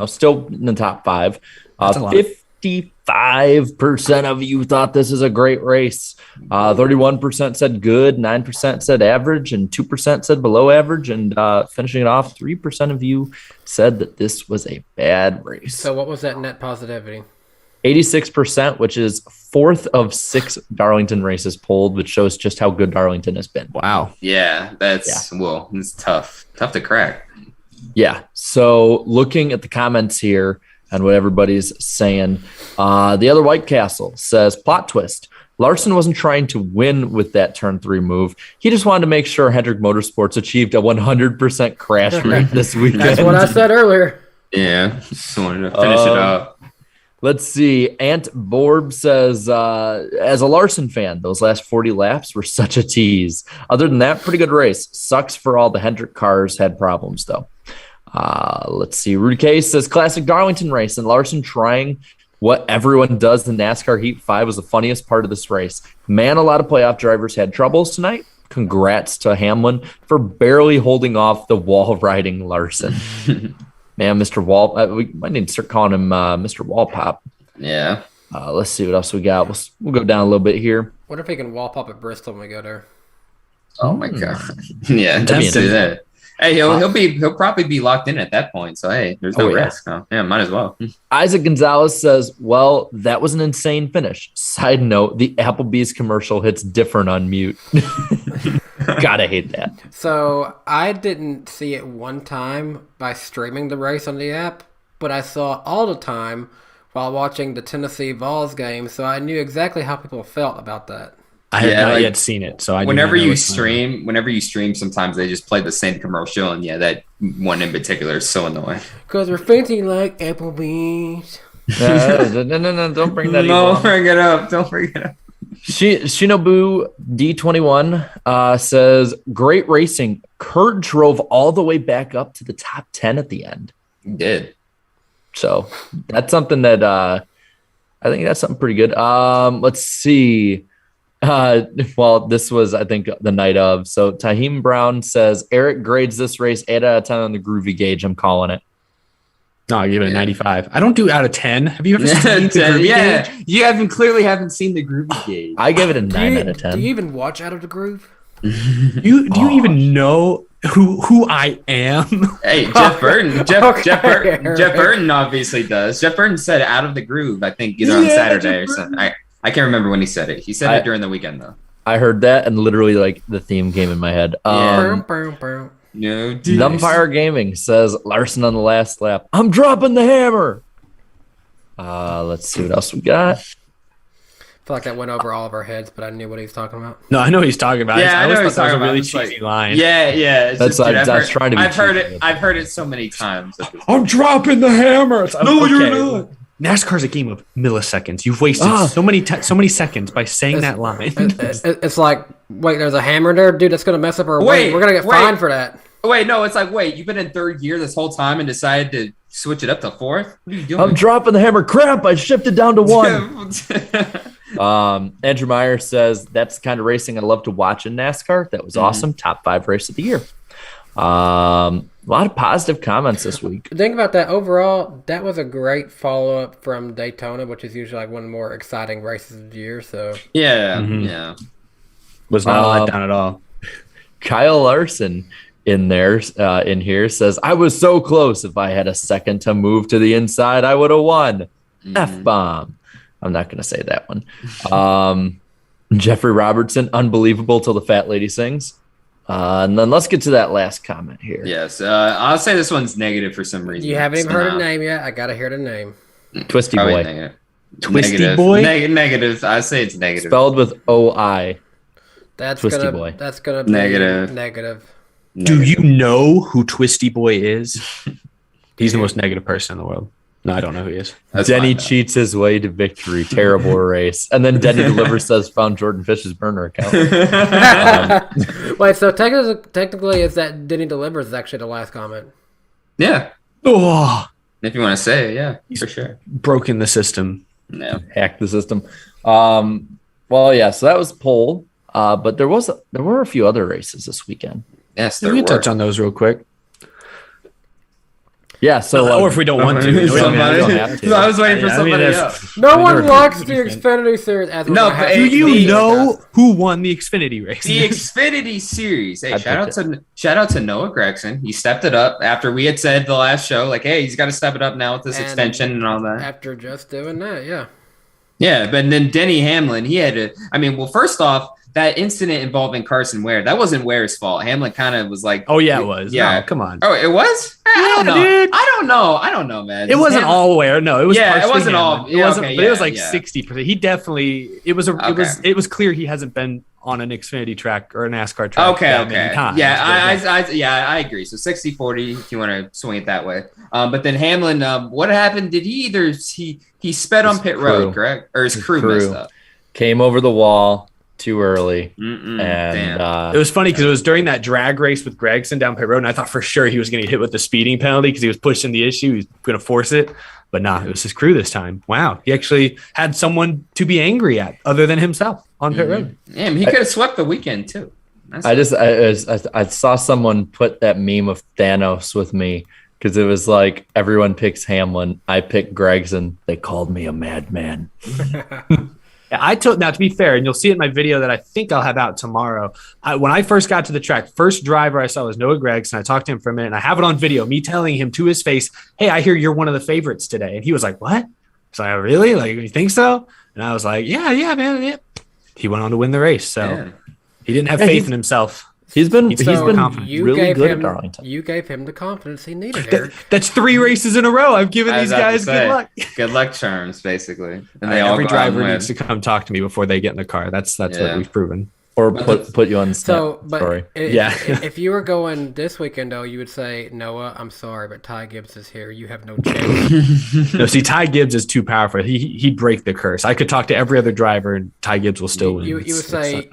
still in the top 5. 55% of you thought this is a great race. 31% said good, 9% said average, and 2% said below average. And finishing it off, 3% of you said that this was a bad race. So what was that net positivity? 86%, which is 4th of 6 Darlington races polled, which shows just how good Darlington has been. Wow. Yeah, well, it's tough to crack. Yeah. So looking at the comments here and what everybody's saying, the other White Castle says, plot twist. Larson wasn't trying to win with that turn 3 move. He just wanted to make sure Hendrick Motorsports achieved a 100% crash rate this weekend. That's what I said earlier. Yeah, just wanted to finish it up. Let's see. Ant Borb says, as a Larson fan, those last 40 laps were such a tease. Other than that, pretty good race. Sucks for all the Hendrick cars had problems, though. Let's see. Rudy K says, classic Darlington race, and Larson trying what everyone does in NASCAR Heat 5 was the funniest part of this race. Man, a lot of playoff drivers had troubles tonight. Congrats to Hamlin for barely holding off the wall riding Larson. Man, Mr. Wall, we might need to start calling him Mr. Wall Pop. Yeah. Let's see what else we got. We'll go down a little bit here. What if he can wall pop at Bristol when we go there? Oh my god. Yeah, just do that. Hey, he'll probably be locked in at that point. So hey, there's no risk. Oh, yeah, might as well. Isaac Gonzalez says, well, that was an insane finish. Side note, the Applebee's commercial hits different on mute. Gotta hate that. So I didn't see it one time by streaming the race on the app, but I saw it all the time while watching the Tennessee Vols game, so I knew exactly how people felt about that. I have not yet seen it, so I whenever you stream, sometimes they just play the same commercial, and that one in particular is so annoying. Because we're fancy like Applebee's. No, don't bring that. Don't bring it up. Shinobu D21 says, great racing. Kurt drove all the way back up to the top 10 at the end. He did. So that's something that I think that's something pretty good. Let's see. Well, this was, I think, the night of. So Tahim Brown says, Eric grades this race 8 out of 10 on the groovy gauge. I'm calling it. No, I give it a 95. I don't do out of 10. Have you ever seen the groovy gauge? You clearly haven't seen the groovy gauge. I give it a 9 out of 10. Do you even watch Out of the Groove? Do you even know who I am? Hey, Jeff Burton. Jeff Burton obviously does. Jeff Burton said Out of the Groove, I think, on Saturday or something. I can't remember when he said it. He said it during the weekend, though. I heard that, and literally, like, the theme came in my head. No, Dumpire Gaming says, Larson on the last lap. I'm dropping the hammer. Let's see what else we got. I feel like that went over all of our heads, but I knew what he was talking about. No, I know what he's talking about. Yeah, I know always thought that was a really about. cheesy line. Yeah. That's what I was trying to be. I've heard it so many times. I'm dropping the hammer. No, you're not. NASCAR is a game of milliseconds. You've wasted so many seconds by saying that line. It's like, wait, there's a hammer there, dude. That's gonna mess up our weight. We're gonna get fined for that. Wait, no, it's like, you've been in third gear this whole time and decided to switch it up to fourth. What are you doing? I'm dropping the hammer. Crap! I shifted down to 1. Andrew Meyer says that's the kind of racing I love to watch in NASCAR. That was awesome. Top 5 race of the year. A lot of positive comments this week. Think about that. Overall, that was a great follow-up from Daytona, which is usually like one of the more exciting races of the year. So yeah. Was not a letdown at all. Kyle Larson in here says, I was so close. If I had a second to move to the inside, I would have won. F-bomb. I'm not going to say that one. Jeffrey Robertson, unbelievable till the fat lady sings. And then let's get to that last comment here. Yes, I'll say this one's negative for some reason. You haven't even heard a name yet. I gotta hear the name. Twisty Boy. Negative. Twisty Boy? Negative. I say it's negative. Spelled with O-I. That's Twisty gonna, Boy. That's gonna be negative. Do you know who Twisty Boy is? He's the most negative person in the world. No, I don't know who he is. Denny cheats his way to victory. Terrible race. And then Denny delivers says found Jordan Fish's burner account. Wait, so technically is that Denny delivers is actually the last comment? Yeah. Oh, if you want to say it, yeah, for sure. Broken the system. Yeah. Hacked the system. Well, yeah, so that was poll. But there were a few other races this weekend. Yes, we can touch on those real quick. Yeah, so or if we don't want to, we don't have to. So I was waiting for somebody else. No one likes the Xfinity Series. As No, but do you know who won the Xfinity race? The Xfinity Series. Hey, shout out to Noah Gregson. He stepped it up after we had said the last show, like, hey, he's got to step it up now with this extension and all that. After just doing that, yeah. Yeah, but then Denny Hamlin, he had to. I mean, well, first off, that incident involving Carson Ware, that wasn't Ware's fault. Hamlin kind of was like, oh yeah, it was. Yeah, no, come on. Oh, it was. I don't know. Dude. I don't know, man. It wasn't all Ware. No, it was. Yeah, it wasn't Hamlin. all. It wasn't. Okay, but it was like 60%. He definitely. It was It was clear he hasn't been on an Xfinity track or a NASCAR track. Okay. Times, I agree. So 60-40, if you want to swing it that way. But then Hamlin, what happened? Did he sped on pit road, correct? Or his crew messed up? Came over the wall too early. It was funny because it was during that drag race with Gregson down pit road, and I thought for sure he was going to get hit with the speeding penalty because he was pushing the issue. He was going to force it. But nah, it was his crew this time. Wow. He actually had someone to be angry at other than himself on pit road. Yeah, he could have swept the weekend too. I saw someone put that meme of Thanos with me because it was like everyone picks Hamlin. I picked Gregson. They called me a madman. Now, to be fair, and you'll see it in my video that I think I'll have out tomorrow. When I first got to the track, first driver I saw was Noah Gregson. I talked to him for a minute, and I have it on video, me telling him to his face, hey, I hear you're one of the favorites today. And he was like, what? So I really? Like, you think so? And I was like, yeah, man. Yeah. He went on to win the race. So he didn't have faith in himself. He's been confident. really good at Darlington. You gave him the confidence he needed, Eric. That's 3 races in a row. I've given these guys good luck. Good luck charms, basically. And every driver needs to come talk to me before they get in the car. That's what we've proven. Or put you on the story. If you were going this weekend, though, you would say, Noah, I'm sorry, but Ty Gibbs is here. You have no chance. No, see, Ty Gibbs is too powerful. He'd break the curse. I could talk to every other driver, and Ty Gibbs will still win. You would say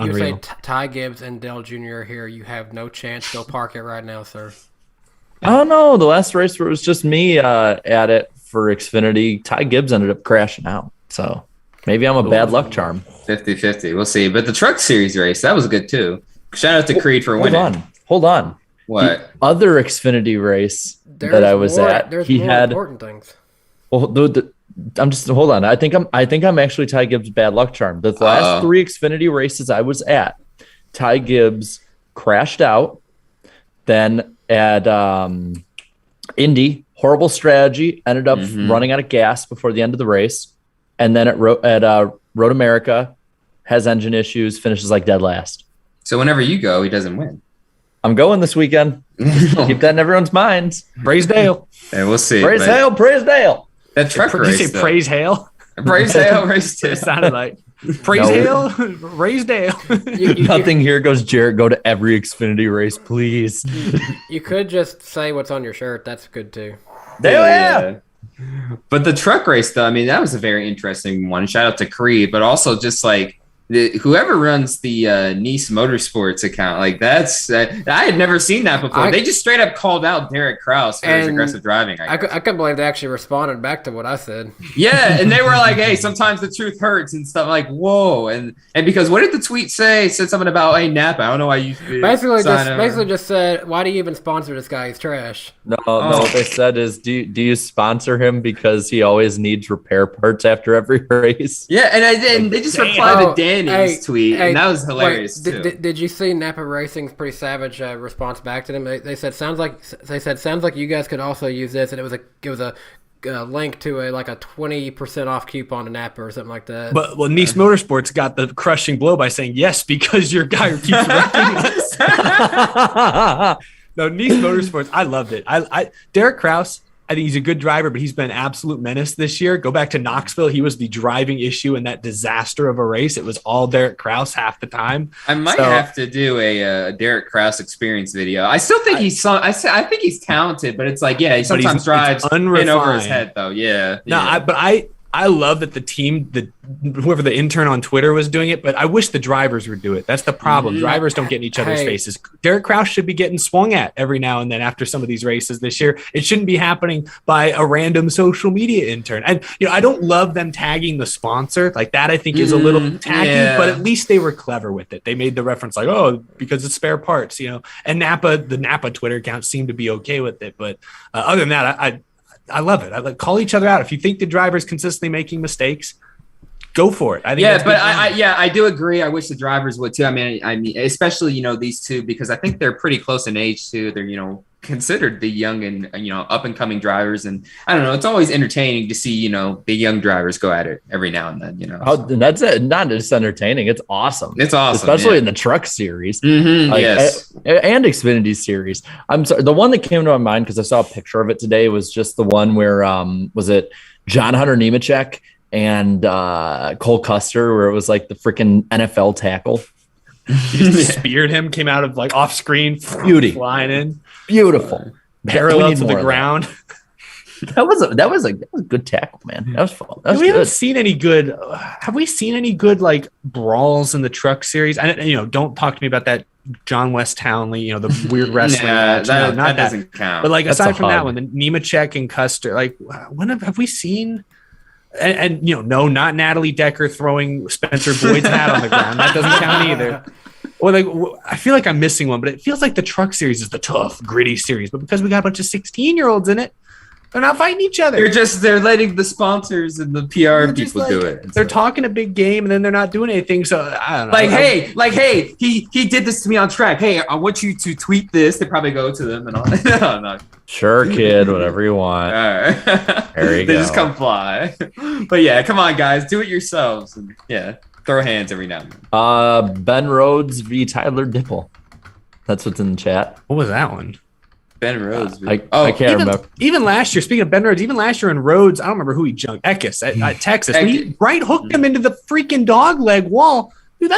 Ty Gibbs and Dale Jr. are here. You have no chance. Go park it right now, sir. I don't know. The last race where it was just me at it for Xfinity, Ty Gibbs ended up crashing out. So maybe I'm a bad luck charm. 50-50. We'll see. But the Truck Series race, that was good too. Shout out to Creed for winning. Hold on. What? The other Xfinity race that I was at, he had important things. Well, I'm just hold on. I think I'm actually Ty Gibbs' bad luck charm. The last 3 Xfinity races I was at, Ty Gibbs crashed out. Then at Indy, horrible strategy, ended up running out of gas before the end of the race. And then at Road America, has engine issues, finishes like dead last. So whenever you go, he doesn't win. I'm going this weekend. Keep that in everyone's minds. Praise Dale. And we'll see. Praise Dale. That truck race. Did you say praise Hail? Praise Dale. Race It sounded like praise Hail. Praise Dale. Nothing here goes, Jarrett, go to every Xfinity race, please. You could just say what's on your shirt. That's good too. Yeah. But the truck race, though, I mean, that was a very interesting one. Shout out to Creed, but also just like whoever runs the Nice Motorsports account, like that's I had never seen that before. They just straight up called out Derek Kraus for his aggressive driving. I couldn't believe they actually responded back to what I said. Yeah, and they were like, "Hey, sometimes the truth hurts" and stuff. Like, whoa, and because what did the tweet say? It said something about, "Hey, Napa, I don't know why you basically just said, why do you even sponsor this guy? He's trash." No. What they said is, do you sponsor him because he always needs repair parts after every race? Yeah, and they just replied to Danny's tweet, and that was hilarious too. Did you see Napa Racing's pretty savage response back to them? They said sounds like you guys could also use this, and it was a link to a 20% off coupon to Napa or something like that. But Nice Motorsports got the crushing blow by saying yes because your guy keeps wrecking us. No, Nice Motorsports, I loved it. Derek Kraus, I think he's a good driver, but he's been an absolute menace this year. Go back to Knoxville. He was the driving issue in that disaster of a race. It was all Derek Kraus half the time. I might have to do a Derek Kraus experience video. I still think I think he's talented, but it's like, he sometimes drives in over his head though. Yeah. No, but I love that the team, whoever the intern on Twitter was doing it, but I wish the drivers would do it. That's the problem. Drivers don't get in each other's faces. Derek Kraus should be getting swung at every now and then after some of these races this year. It shouldn't be happening by a random social media intern. And I don't love them tagging the sponsor like that. I think is a little tacky, but at least they were clever with it. They made the reference like, oh, because it's spare parts, And the Napa Twitter account seemed to be okay with it. But other than that, I love it. Call each other out. If you think the driver's consistently making mistakes, go for it. I think I do agree. I wish the drivers would too. I mean, especially these two, because I think they're pretty close in age too. They're considered the young and up and coming drivers, and I don't know. It's always entertaining to see the young drivers go at it every now and then. Oh, that's it. Not just entertaining. It's awesome. It's awesome, especially in the truck series. Yes, and Xfinity series. I'm sorry. The one that came to my mind because I saw a picture of it today was just the one where was it John Hunter Nemechek and Cole Custer, where it was like the freaking NFL tackle. He just speared him, came out of like off screen, beauty, flying in, beautiful, parallel to the ground. That was a good tackle, man. That was fun. We haven't seen any good. Have we seen any good like brawls in the truck series? Don't talk to me about that John West Townley. The weird wrestling match. That doesn't count. But like aside from that one, the Nemechek and Custer. Like when have we seen? And no, not Natalie Decker throwing Spencer Boyd's hat on the ground. That doesn't count either. Or like, I feel like I'm missing one, but it feels like the truck series is the tough, gritty series. But because we got a bunch of 16-year-olds in it, they're not fighting each other. They're letting the sponsors and the PR people do it. They're talking a big game and then they're not doing anything. So I don't know. Hey, he did this to me on track. Hey, I want you to tweet this. They probably go to them and all. No. Sure, kid, whatever you want. All right. There you go. They just come fly. But yeah, come on, guys, do it yourselves. And throw hands every now and then. Ben Rhodes v. Tyler Dipple. That's what's in the chat. What was that one? Ben Rhodes. I can't remember. Even last year, speaking of Ben Rhodes, even last year in Rhodes, I don't remember who he junked. Eckes at Texas. He right hooked him into the freaking dog leg wall. Dude, you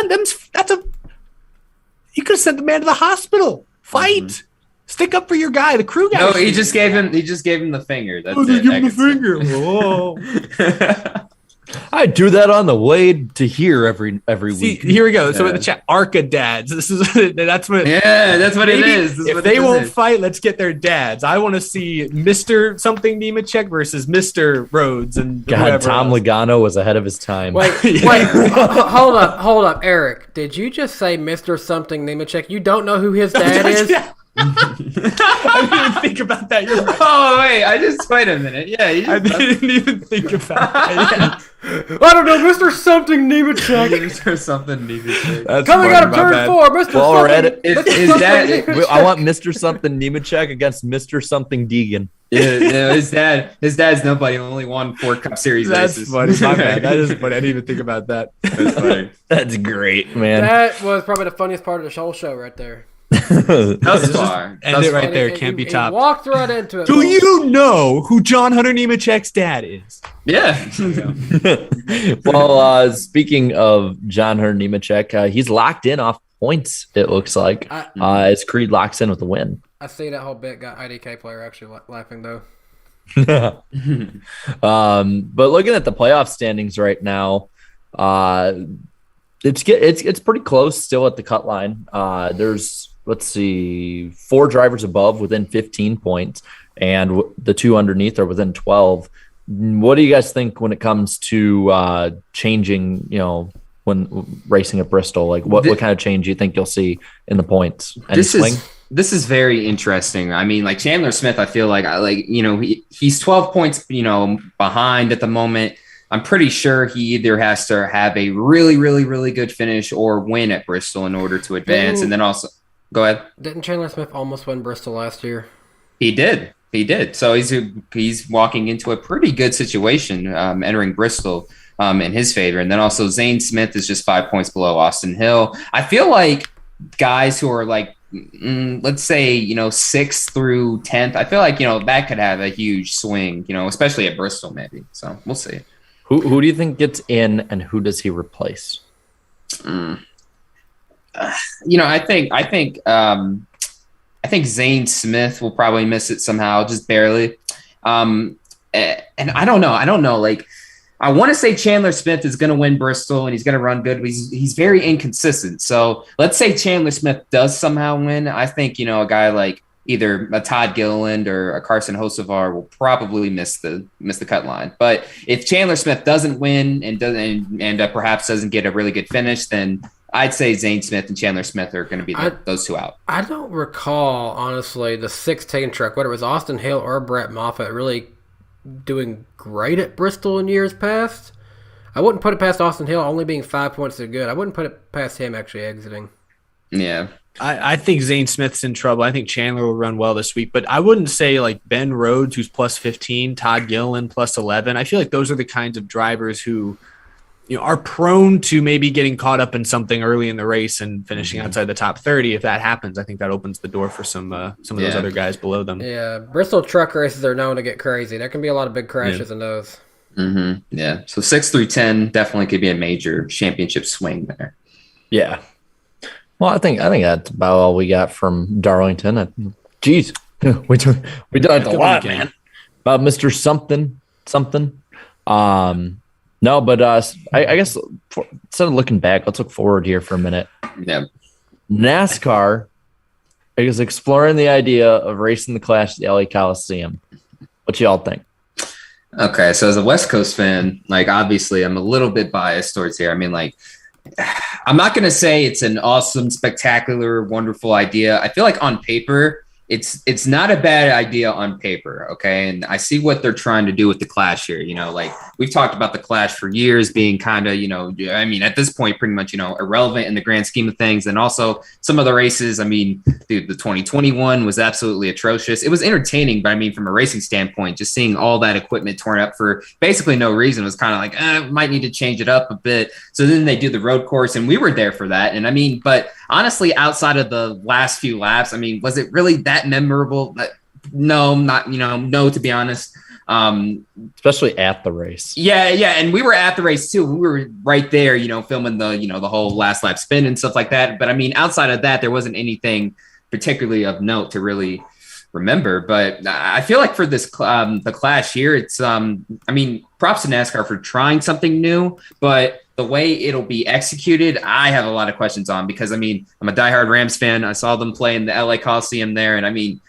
could have sent the man to the hospital. Fight. Mm-hmm. Stick up for your guy, the crew guy. No, he just gave him the finger. That's it. Give him the finger. Whoa. I do that on the way to here every week. Here we go. So in the chat, ARCA dads. That's what it is. If they won't fight, let's get their dads. I want to see Mr. something Nemechek versus Mr. Rhodes and God. Tom Logano was ahead of his time. Wait, hold up, Eric. Did you just say Mr. something Nemechek? You don't know who his dad is? I didn't even think about that. You're right. Oh wait, wait a minute. Yeah, I didn't even think about that. I don't know, Mr. Something Nemechek. Mr. Something Nemechek. Coming out of turn 4, Mr. Something. I want Mr. Something Nemechek against Mr. Something Deegan. Yeah, his dad's nobody. Only won 4 Cup Series races. That's funny. My bad. That is funny. I didn't even think about that. That's funny. That's great, man. That was probably the funniest part of the whole show right there. Thus far. End it right there. Can't be topped. Walked right into it. Do you know who John Hunter Nemechek's dad is? Yeah. Well, speaking of John Hunter Nemechek, he's locked in off points, it looks like, as Creed locks in with the win. I see that whole bit got IDK player actually laughing, though. But looking at the playoff standings right now, it's pretty close still at the cut line. There's, let's see, 4 drivers above within 15 points, and the 2 underneath are within 12. What do you guys think when it comes to changing, when racing at Bristol? Like, what kind of change do you think you'll see in the points? This is very interesting. I mean, like Chandler Smith, I feel like he's 12 points, behind at the moment. I'm pretty sure he either has to have a really, really, really good finish or win at Bristol in order to advance. And then also, go ahead. Didn't Chandler Smith almost win Bristol last year? He did. So he's walking into a pretty good situation, entering Bristol in his favor. And then also Zane Smith is just 5 points below Austin Hill. I feel like guys who are like, let's say, 6th through 10th, I feel like, that could have a huge swing, especially at Bristol maybe. So we'll see. Who do you think gets in, and who does he replace? I think Zane Smith will probably miss it somehow, just barely. And I don't know. Like, I want to say Chandler Smith is going to win Bristol and he's going to run good, but he's very inconsistent. So let's say Chandler Smith does somehow win. I think, a guy like either a Todd Gilliland or a Carson Hocevar will probably miss the cut line. But if Chandler Smith doesn't win and perhaps doesn't get a really good finish, then I'd say Zane Smith and Chandler Smith are going to be those two out. I don't recall, honestly, the 16 truck, whether it was Austin Hill or Brett Moffitt, really doing great at Bristol in years past. I wouldn't put it past Austin Hill only being 5 points so good. I wouldn't put it past him actually exiting. Yeah. I think Zane Smith's in trouble. I think Chandler will run well this week, but I wouldn't say like Ben Rhodes, who's plus 15, Todd Gilliland plus 11. I feel like those are the kinds of drivers who are prone to maybe getting caught up in something early in the race and finishing outside the top 30. If that happens, I think that opens the door for some of those other guys below them. Yeah, Bristol truck races are known to get crazy. There can be a lot of big crashes in those. Mm-hmm. Yeah, so 6 through 10 definitely could be a major championship swing there. Yeah. Well, I think that's about all we got from Darlington. Geez, we done a lot, man. About Mr. Something. No, but I guess instead of looking back, let's look forward here for a minute. Yeah. NASCAR is exploring the idea of racing the Clash at the LA Coliseum. What y'all think? Okay, so as a West Coast fan, obviously I'm a little bit biased towards here. I mean, I'm not going to say it's an awesome, spectacular, wonderful idea. I feel like on paper, it's not a bad idea on paper, okay? And I see what they're trying to do with the Clash here. We've talked about the Clash for years being kind of, at this point, pretty much, irrelevant in the grand scheme of things. And also some of the races, dude, the 2021 was absolutely atrocious. It was entertaining, but from a racing standpoint, just seeing all that equipment torn up for basically no reason was kind of like, might need to change it up a bit. So then they do the road course and we were there for that. And but honestly, outside of the last few laps, was it really that memorable? No, not, no, to be honest. Especially at the race. Yeah. And we were at the race too. We were right there, filming the whole last lap spin and stuff like that. But outside of that, there wasn't anything particularly of note to really remember. But I feel like for this, the Clash here, it's, props to NASCAR for trying something new, but the way it'll be executed, I have a lot of questions on because, I'm a diehard Rams fan. I saw them play in the LA Coliseum there. And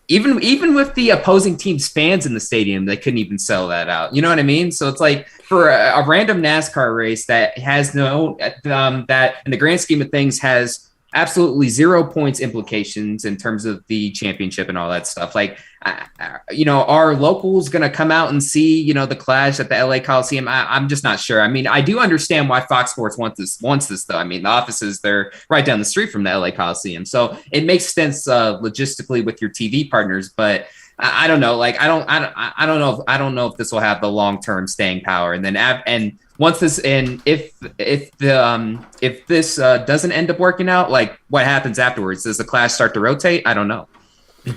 even with the opposing team's fans in the stadium, they couldn't even sell that out. You know what I mean? So it's like for a random NASCAR race that has that in the grand scheme of things has absolutely 0 points implications in terms of the championship and all that stuff. Are locals going to come out and see, the Clash at the LA Coliseum? I'm just not sure. I do understand why Fox Sports wants this though. The offices, they're right down the street from the LA Coliseum. So it makes sense logistically with your TV partners, but I don't know. I don't know if this will have the long-term staying power. And then, once this if this doesn't end up working out, what happens afterwards? Does the Clash start to rotate? I don't know.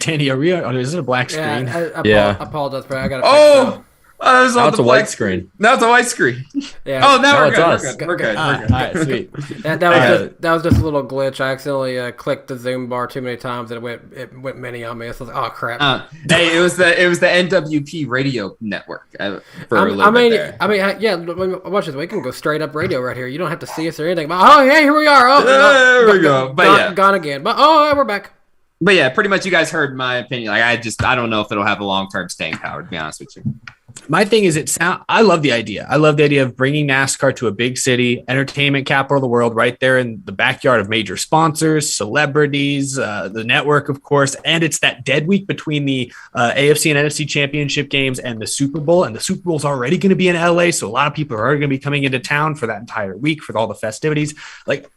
Danny, is it a black screen? I apologize, but I got to now it's a white screen. Now it's a white screen. Yeah. Oh, now we're good. We're good. All right, sweet. That was just a little glitch. I accidentally clicked the Zoom bar too many times, and it went mini on me. So I was like, oh crap. Hey, it was the NWP radio network for a little bit there. Watch this. We can go straight up radio right here. You don't have to see us or anything. But, hey, here we are. Oh, there we go. But gone again. But we're back. But yeah, pretty much you guys heard my opinion. I don't know if it'll have a long-term staying power, to be honest with you. My thing is I love the idea. I love the idea of bringing NASCAR to a big city, entertainment capital of the world, right there in the backyard of major sponsors, celebrities, the network, of course. And it's that dead week between the AFC and NFC championship games and the Super Bowl. And the Super Bowl is already going to be in LA. So a lot of people are going to be coming into town for that entire week for all the festivities.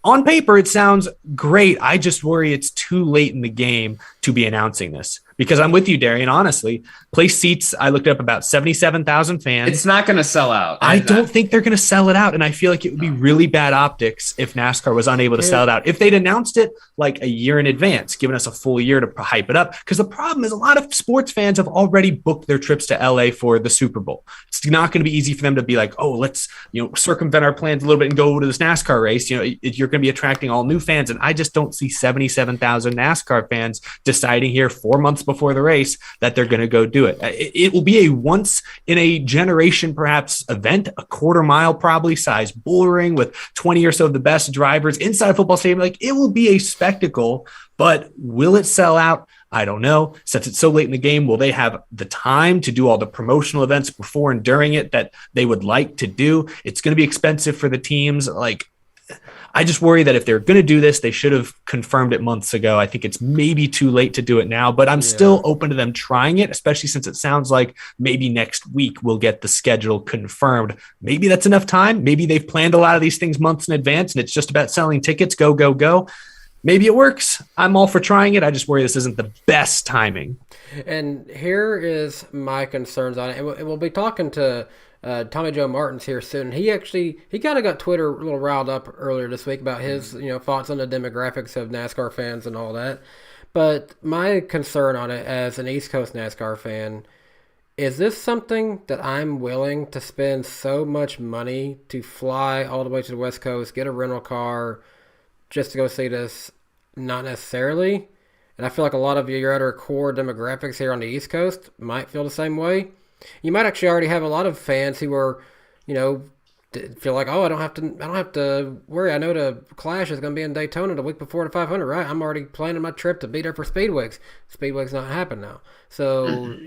On paper, it sounds great. I just worry it's too late in the game to be announcing this. Because I'm with you, Darian, honestly. Place seats, I looked up about 77,000 fans. It's not going to sell out. I don't think they're going to sell it out. And I feel like it would be really bad optics if NASCAR was unable to sell it out. If they'd announced it a year in advance, given us a full year to hype it up. Because the problem is a lot of sports fans have already booked their trips to LA for the Super Bowl. It's not going to be easy for them to be like, oh, let's circumvent our plans a little bit and go to this NASCAR race. You're going to be attracting all new fans. And I just don't see 77,000 NASCAR fans deciding here 4 months before the race that they're going to go do it. It will be a once in a generation, perhaps, event, a quarter mile probably size bull ring with 20 or so of the best drivers inside a football stadium. Like, it will be a spectacle, but will it sell out? I don't know. Since it's so late in the game, will they have the time to do all the promotional events before and during it that they would like to do? It's going to be expensive for the teams. Like, I just worry that if they're going to do this, they should have confirmed it months ago. I think it's maybe too late to do it now, but I'm still open to them trying it, especially since it sounds like maybe next week we'll get the schedule confirmed. Maybe that's enough time. Maybe they've planned a lot of these things months in advance and it's just about selling tickets. Go, go, go. Maybe it works. I'm all for trying it. I just worry this isn't the best timing. And here is my concerns on it. And we'll be talking to Tommy Joe Martins here soon. He kind of got Twitter a little riled up earlier this week about his thoughts on the demographics of NASCAR fans and all that. But my concern on it as an East Coast NASCAR fan, is this something that I'm willing to spend so much money to fly all the way to the West Coast, get a rental car, just to go see this? Not necessarily. And I feel like a lot of your other core demographics here on the East Coast might feel the same way. You might actually already have a lot of fans who are, feel like, I don't have to worry. I know the Clash is going to be in Daytona the week before the 500, right? I'm already planning my trip to be there for Speedweeks. Speedweeks not happen now. So,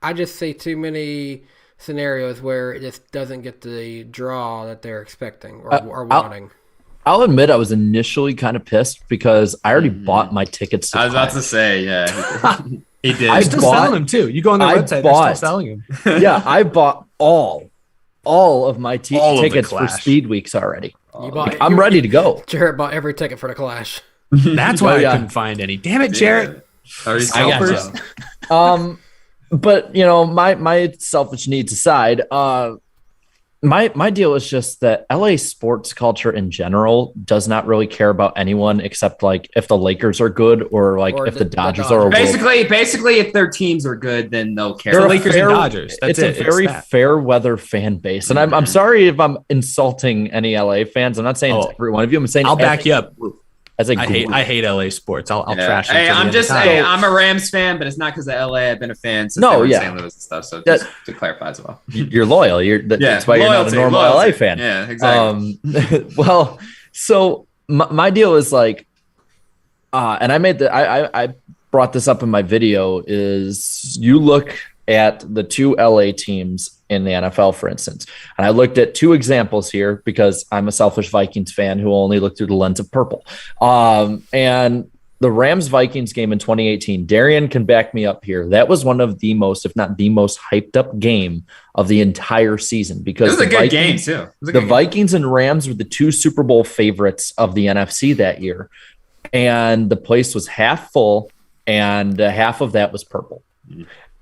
I just see too many scenarios where it just doesn't get the draw that they're expecting or wanting. I'll admit I was initially kind of pissed because I already bought my tickets to I was about to say, yeah. He did. They're still selling them too. You go on their website, they're still selling them. Yeah, I bought all of my tickets for Speedweeks already. I'm ready to go. Jarrett bought every ticket for the Clash. That's why I couldn't find any. Damn it, Jarrett. I got but my selfish needs aside, my deal is just that LA sports culture in general does not really care about anyone except like if the Lakers are good or if the Dodgers are. Basically, if their teams are good, then they'll care. The Lakers and Dodgers. It's a very fair weather fan base, and I'm sorry if I'm insulting any LA fans. I'm not saying it's every one of you. I'm saying I'll back you up. As a I hate LA sports. I'll trash it. I'm a Rams fan, but it's not because of LA. I've been a fan since they were in St. Louis and stuff. So just to clarify as well, you're loyal. That's why you're not a normal LA fan. Yeah, exactly. Well, so my deal is and I brought this up in my video. Is you look at the two LA teams in the NFL, for instance. And I looked at two examples here because I'm a selfish Vikings fan who only looked through the lens of purple. And the Rams-Vikings game in 2018, Darian can back me up here. That was one of the most, if not the most hyped up game of the entire season because it was a good game too. The Vikings and Rams were the two Super Bowl favorites of the NFC that year. And the place was half full and half of that was purple.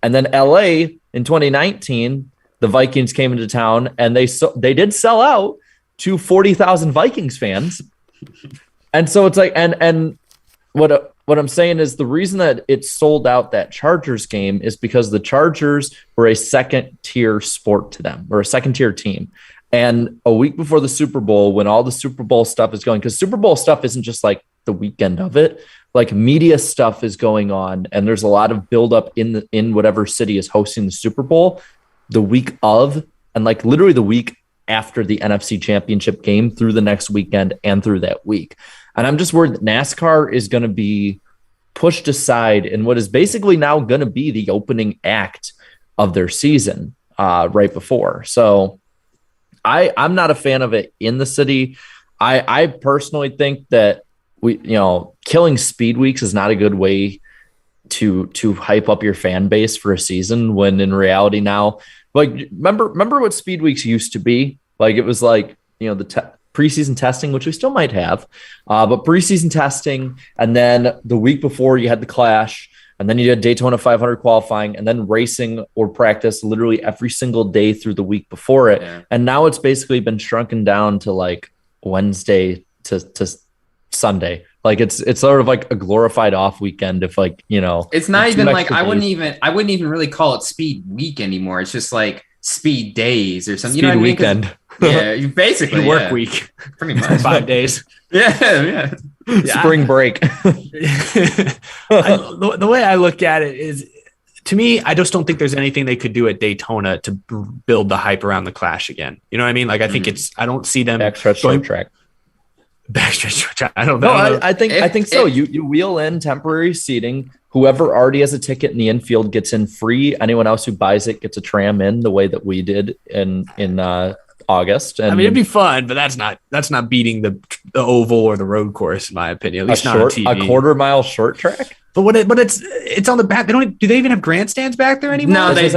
And then LA in 2019, the Vikings came into town and they did sell out to 40,000 Vikings fans. And so it's and what I'm saying is the reason that it sold out that Chargers game is because the Chargers were a second tier sport to them, or a second tier team. And a week before the Super Bowl, when all the Super Bowl stuff is going, because Super Bowl stuff isn't just like the weekend of it, like media stuff is going on, and there's a lot of buildup in whatever city is hosting the Super Bowl the week of, and like literally the week after the NFC Championship game through the next weekend and through that week. And I'm just worried that NASCAR is going to be pushed aside in what is basically now going to be the opening act of their season right before. So I'm not a fan of it in the city. I personally think that killing Speedweeks is not a good way to hype up your fan base for a season when in reality now, remember what Speedweeks used to be? Like, it was like, the preseason testing, which we still might have, but preseason testing. And then the week before you had the Clash, and then you had Daytona 500 qualifying, and then racing or practice literally every single day through the week before it. Yeah. And now it's basically been shrunken down to like Wednesday to Sunday. Like it's sort of like a glorified off weekend. If it's not even like I wouldn't even really call it Speed Week anymore. It's just like Speed Days or something. Speed weekend. Yeah, you basically work week, pretty much 5 days. Yeah. Spring break. The way I look at it is, to me, I just don't think there's anything they could do at Daytona to build the hype around the Clash again. You know what I mean? Like, I think I don't see them backstretch short track. Backstretch short track. I don't know. No, I think so. You wheel in temporary seating. Whoever already has a ticket in the infield gets in free. Anyone else who buys it gets a tram in, the way that we did in August. And I mean, it'd be fun, but that's not beating the oval or the road course, in my opinion. At least not on TV. A quarter-mile short track. But it's on the back. Do they even have grandstands back there anymore? No, they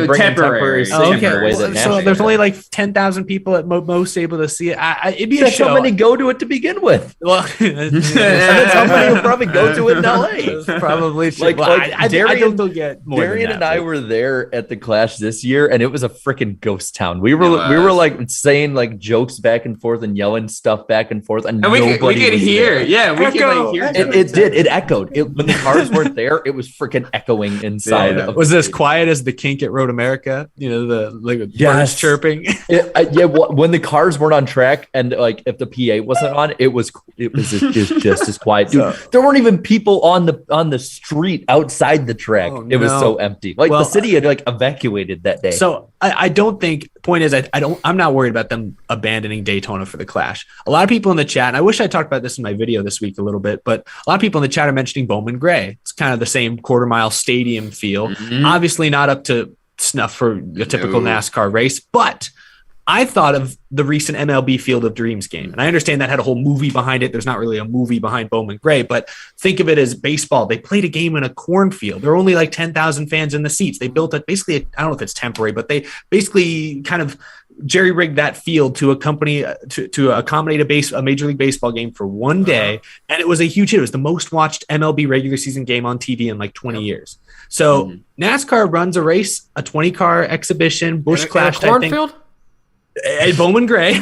bring temporary. Okay, so there's only like 10,000 people at most able to see it. It'd be a show. So many go to it to begin with. Well, that's how many will probably go to it in LA. Probably true. I don't think get more. Darian and I were there at the Clash this year, and it was a freaking ghost town. We were like saying like jokes back and forth and yelling stuff back and forth, and we could hear. There. Yeah, we could like hear. It did. It echoed. When the cars weren't there, it was freaking echoing inside. Yeah. Was this quiet as the kink at Road America? You know, the birds chirping. When the cars weren't on track, and like if the PA wasn't on, it was just as quiet. Dude, there weren't even people on the street outside the track. It was so empty. Like the city had like evacuated that day. So I don't think. Point is, I'm not worried about them abandoning Daytona for the Clash. A lot of people in the chat, and I wish I talked about this in my video this week a little bit, but a lot of people in the chat are mentioning Bowman Gray. It's kind of the same quarter-mile stadium feel. Mm-hmm. Obviously not up to snuff for a typical NASCAR race, but I thought of the recent MLB Field of Dreams game. And I understand that had a whole movie behind it. There's not really a movie behind Bowman Gray, but think of it as baseball. They played a game in a cornfield. There were only like 10,000 fans in the seats. They built I don't know if it's temporary, but they basically kind of jerry-rigged that field to accommodate a Major League Baseball game for one day. And it was a huge hit. It was the most watched MLB regular season game on TV in like 20 years. So NASCAR runs a race, a 20-car exhibition, Busch Clash, I think. At Bowman Gray,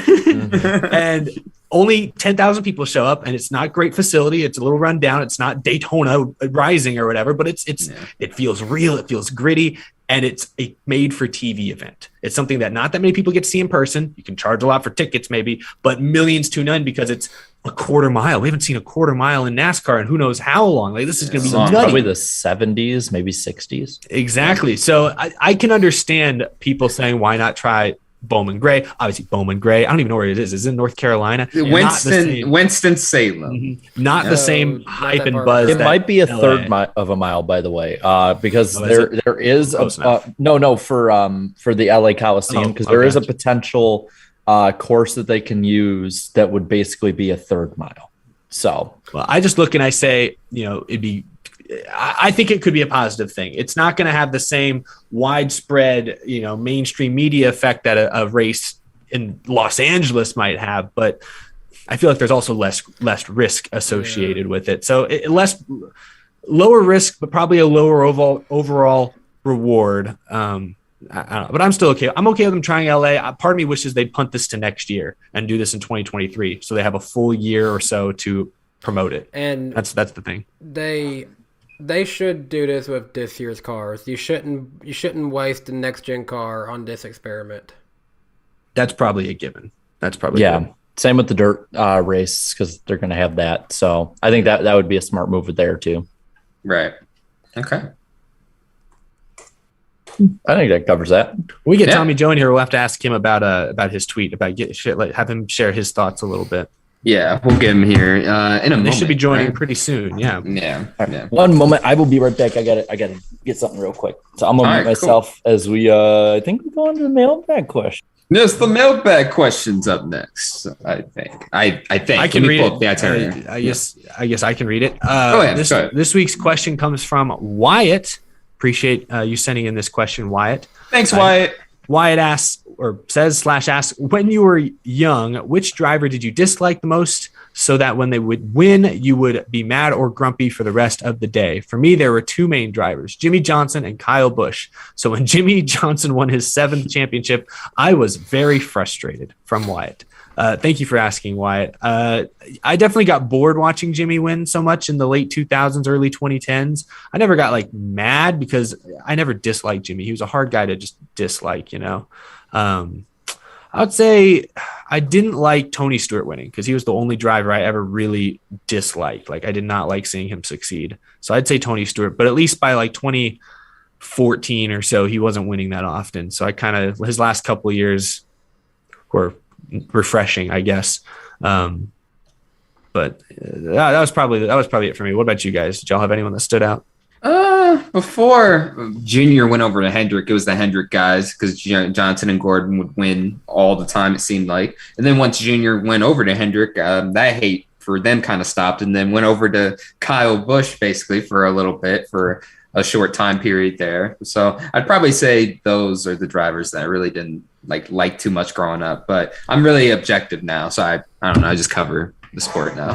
and only 10,000 people show up, and it's not great facility. It's a little run down. It's not Daytona Rising or whatever, but it feels real. It feels gritty, and it's a made for TV event. It's something that not that many people get to see in person. You can charge a lot for tickets maybe, but millions tune in because it's a quarter mile. We haven't seen a quarter mile in NASCAR and who knows how long. Like, this is going to be nutty. Probably the 70s, maybe 60s. Exactly. So I can understand people saying, why not try Bowman Gray? Obviously Bowman Gray, I don't even know where it is. It's in North Carolina. Winston-Salem. Mm-hmm. Not the same hype and buzz. It might be a third of a mile, by the way, because there is for the LA Coliseum, because there is a potential course that they can use that would basically be a third mile. So I just look and I say, I think it could be a positive thing. It's not going to have the same widespread, mainstream media effect that a race in Los Angeles might have, but I feel like there's also less risk associated with it. So lower risk, but probably a lower overall reward. I don't know, but I'm still okay. I'm okay with them trying LA. Part of me wishes they'd punt this to next year and do this in 2023, so they have a full year or so to promote it. And that's the thing. They should do this with this year's cars. You shouldn't waste a next gen car on this experiment. That's probably a given. Given. Same with the dirt race, because they're going to have that. So I think that would be a smart move there too. Right. Okay. I think that covers that. We get Tommy Joe in here. We'll have to ask him about his tweet have him share his thoughts a little bit. Yeah, we'll get him here in a moment. They should be joining pretty soon. Yeah. Right. One moment. I will be right back. I gotta get something real quick. So I'm gonna mute myself as we I think we go on to the mailbag question. Yes, the mailbag question's up next. I think. I think I can read it. I guess I can read it. Go ahead. This week's question comes from Wyatt. Appreciate you sending in this question, Wyatt. Thanks, Wyatt. Wyatt asks, when you were young, which driver did you dislike the most so that when they would win, you would be mad or grumpy for the rest of the day? For me, there were two main drivers, Jimmy Johnson and Kyle Busch. So when Jimmy Johnson won his 7th championship, I was very frustrated. From Wyatt. Thank you for asking, Wyatt. I definitely got bored watching Jimmy win so much in the late 2000s, early 2010s. I never got mad because I never disliked Jimmy. He was a hard guy to just dislike, I would say I didn't like Tony Stewart winning because he was the only driver I ever really disliked. Like I did not like seeing him succeed. So I'd say Tony Stewart, but at least by like 2014 or so, he wasn't winning that often. So I kind of, his last couple of years were refreshing, I guess. But that was probably it for me. What about you guys? Did y'all have anyone that stood out? Before Junior went over to Hendrick, it was the Hendrick guys because Johnson and Gordon would win all the time, it seemed like. And then once Junior went over to Hendrick, that hate for them kind of stopped, and then went over to Kyle Busch basically for a little bit, for a short time period there. So I'd probably say those are the drivers that I really didn't like too much growing up. But I'm really objective now, so I don't know. I just cover the sport now,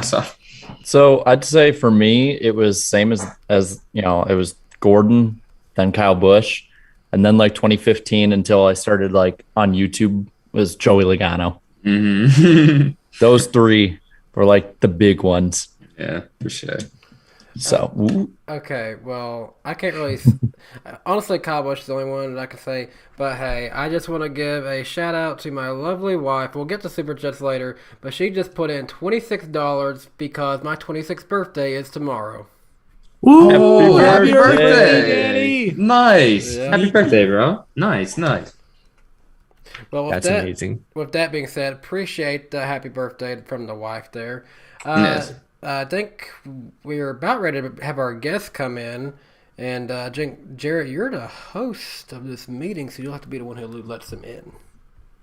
So I'd say for me, it was same as it was Gordon, then Kyle Busch, and then like 2015 until I started like on YouTube was Joey Logano. Mm-hmm. Those three were like the big ones. Yeah, for sure. So okay, well, I can't really honestly, Kyle Busch is the only one that I can say, but hey, I just want to give a shout out to my lovely wife. We'll get to Super Chats later, but she just put in $26 because my 26th birthday is tomorrow. Ooh, happy birthday, Danny! Nice. Yeah. Happy birthday, bro. Nice. Well, That's amazing. With that being said, appreciate the happy birthday from the wife there. Yes. I think we're about ready to have our guests come in. And Jarrett, you're the host of this meeting, so you'll have to be the one who lets them in.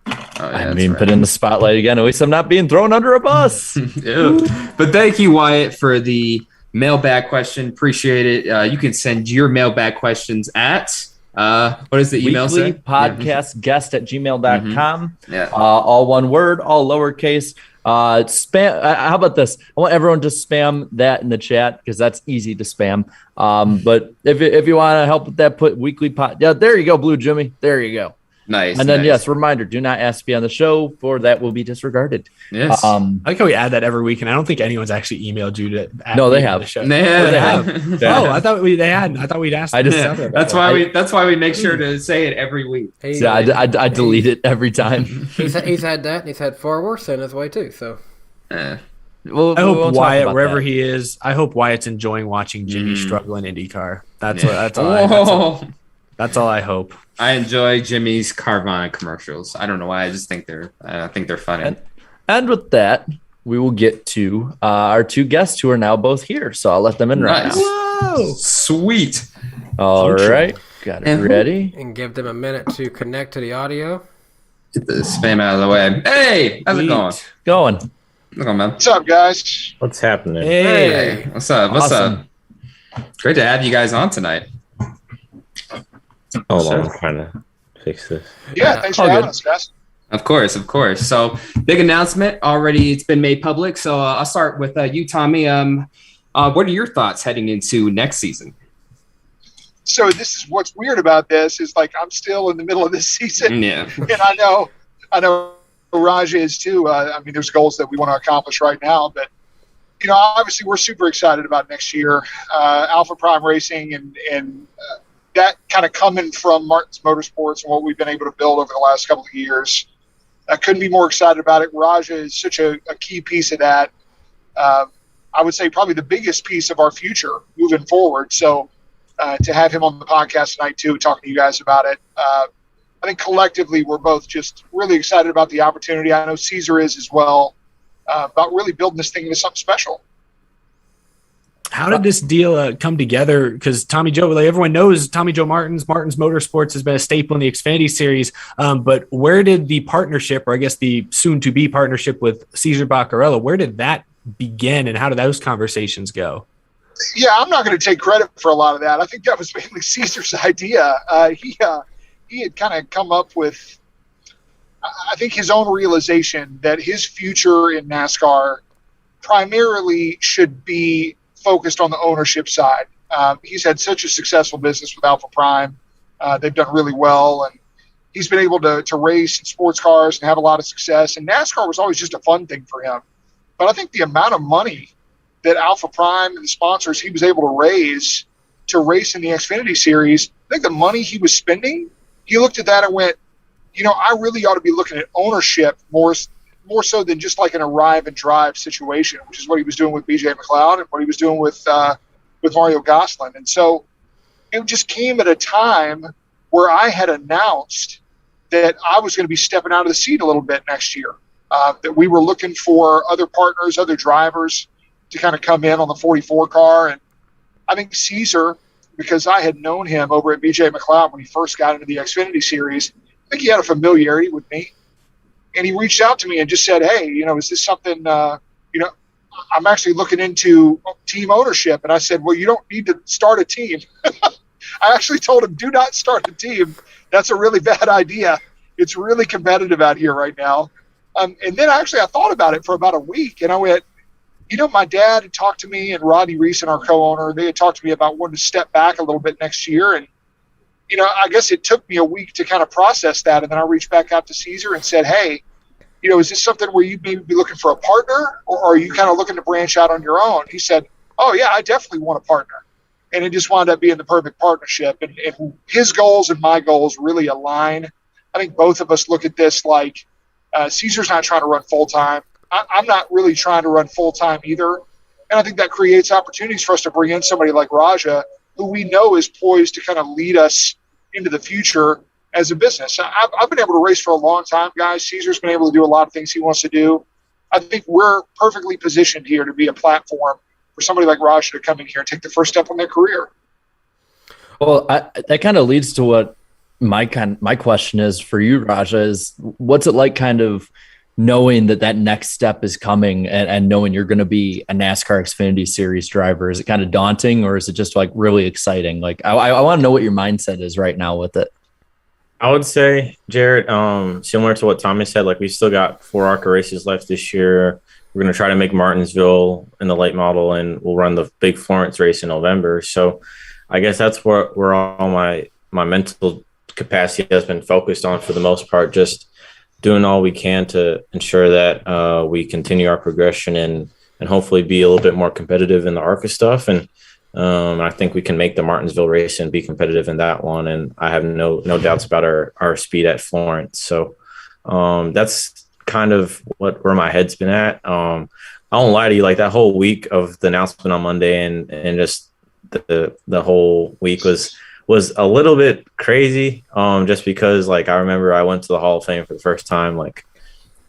I mean, put in the spotlight again. At least I'm not being thrown under a bus. But thank you, Wyatt, for the mailbag question. Appreciate it. You can send your mailbag questions at what is the email? Weekly podcast guest at gmail.com. Yeah. All one word, all lowercase. Spam. How about this? I want everyone to spam that in the chat because that's easy to spam. But if you want to help with that, put weekly pod. Yeah, there you go, Blue Jimmy. There you go. Nice. And then yes, reminder: do not ask to be on the show, for that will be disregarded. Yes. I like how we add that every week, and I don't think anyone's actually emailed you to. No, they have. The show. They have. Oh, I thought they had. I thought we'd asked. That's why we make sure to say it every week. I delete it every time. He's had that, and he's had far worse in his way too. So. I hope Wyatt, wherever he is, I hope Wyatt's enjoying watching Jimmy struggle in IndyCar. That's all I hope. I enjoy Jimmy's Carvana commercials. I don't know why. I just think they're funny. And with that, we will get to our two guests who are now both here. So I'll let them in right now. Whoa, sweet. All right, got it ready. And give them a minute to connect to the audio. Get the spam out of the way. Hey, how's it going? Going. Look on, man. What's up, guys? What's happening? Hey, what's up? Awesome. Great to have you guys on tonight. Hold on, I'm trying to fix this. Yeah, thanks for having us, guys. Of course. So, big announcement already. It's been made public. So, I'll start with you, Tommy. What are your thoughts heading into next season? So, this is what's weird about this is like I'm still in the middle of this season. Yeah, and I know Rajah is too. I mean, there's goals that we want to accomplish right now, but obviously we're super excited about next year. Alpha Prime Racing and that kind of coming from Martin's Motorsports and what we've been able to build over the last couple of years. I couldn't be more excited about it. Rajah is such a key piece of that. I would say probably the biggest piece of our future moving forward. So to have him on the podcast tonight too, talking to you guys about it, I think collectively we're both just really excited about the opportunity. I know Caesar is as well, about really building this thing into something special. How did this deal come together? Because Tommy Joe, everyone knows Tommy Joe Martin's Motorsports has been a staple in the Xfinity series. But where did the partnership, or I guess the soon-to-be partnership with Cesar Baccarella, where did that begin, and how did those conversations go? Yeah, I'm not going to take credit for a lot of that. I think that was mainly Caesar's idea. He had kind of come up with, I think, his own realization that his future in NASCAR primarily should be focused on the ownership side. He's had such a successful business with Alpha Prime. They've done really well, and he's been able to race in sports cars and have a lot of success. And NASCAR was always just a fun thing for him. But I think the amount of money that Alpha Prime and the sponsors he was able to raise to race in the Xfinity series, I think the money he was spending, he looked at that and went, I really ought to be looking at ownership more so than just like an arrive and drive situation, which is what he was doing with BJ McLeod and what he was doing with Mario Gosselin. And so it just came at a time where I had announced that I was going to be stepping out of the seat a little bit next year, that we were looking for other partners, other drivers to kind of come in on the 44 car. And I think Caesar, because I had known him over at BJ McLeod when he first got into the Xfinity series, I think he had a familiarity with me. And he reached out to me and just said, hey, is this something, I'm actually looking into team ownership. And I said, well, you don't need to start a team. I actually told him, do not start a team. That's a really bad idea. It's really competitive out here right now. And then I thought about it for about a week, and I went, my dad had talked to me, and Rodney Reese, our co-owner, they had talked to me about wanting to step back a little bit next year. And, I guess it took me a week to kind of process that. And then I reached back out to Caesar and said, hey, is this something where you maybe be looking for a partner, or are you kind of looking to branch out on your own? He said, oh, yeah, I definitely want a partner. And it just wound up being the perfect partnership. And his goals and my goals really align. I think both of us look at this like Caesar's not trying to run full-time. I'm not really trying to run full-time either. And I think that creates opportunities for us to bring in somebody like Rajah, who we know is poised to kind of lead us into the future as a business. I've been able to race for a long time, guys. Caesar's been able to do a lot of things he wants to do. I think we're perfectly positioned here to be a platform for somebody like Rajah to come in here and take the first step on their career. Well, that kind of leads to what my question is for you, Rajah, is what's it like kind of knowing that next step is coming and knowing you're going to be a NASCAR Xfinity Series driver? Is it kind of daunting, or is it just like really exciting? Like I want to know what your mindset is right now with it. I would say, Jared, similar to what Tommy said, like we still got 4 ARCA races left this year. We're going to try to make Martinsville in the late model, and we'll run the big Florence race in November. So I guess that's where all my mental capacity has been focused on for the most part, just doing all we can to ensure that we continue our progression and hopefully be a little bit more competitive in the ARCA stuff. And I think we can make the Martinsville race and be competitive in that one. And I have no doubts about our speed at Florence. So that's kind of where my head's been at. I won't lie to you, like that whole week of the announcement on Monday and just the whole week was a little bit crazy, just because like I remember I went to the Hall of Fame for the first time like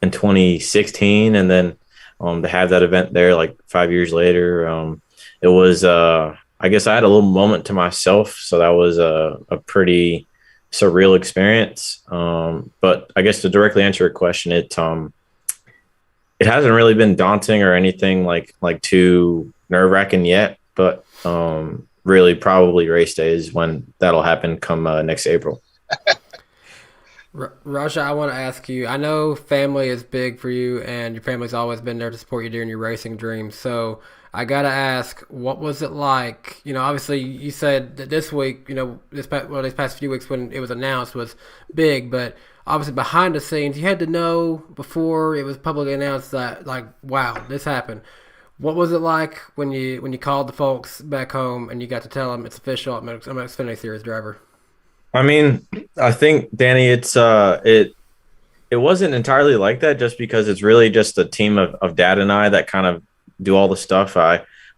in 2016, and then to have that event there like 5 years later, it was I guess I had a little moment to myself, so that was a pretty surreal experience. But I guess to directly answer your question, it hasn't really been daunting or anything like too nerve-wracking yet, but really probably race day is when that'll happen come next April. Rajah, I want to ask you, I know family is big for you and your family's always been there to support you during your racing dreams. So I got to ask, what was it like? Obviously you said that this week, these past few weeks when it was announced was big, but obviously behind the scenes, you had to know before it was publicly announced that like, wow, this happened. What was it like when you called the folks back home and you got to tell them it's official, I'm an Xfinity Series driver? I mean, I think, Danny, it's it wasn't entirely like that, just because it's really just a team of Dad and I that kind of do all the stuff.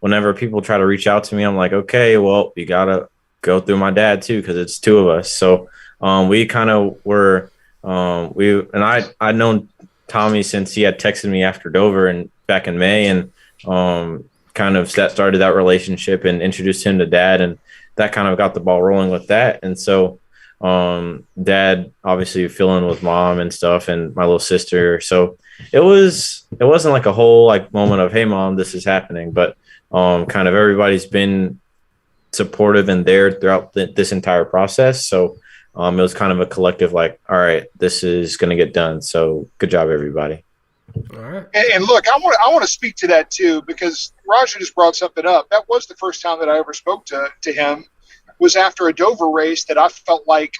Whenever people try to reach out to me, I'm like, okay, well, you gotta go through my dad too, because it's 2 of us. So we kind of were I'd known Tommy since he had texted me after Dover and back in May, and kind of that started that relationship and introduced him to Dad, and that kind of got the ball rolling with that. And so Dad obviously filling with Mom and stuff and my little sister. So it wasn't like a whole like moment of, hey Mom, this is happening, but kind of everybody's been supportive and there throughout this entire process. So it was kind of a collective like, all right, this is going to get done. So good job, everybody. All right. And look, I want to speak to that too, because Rajah just brought something up. That was the first time that I ever spoke to him, was after a Dover race that I felt like,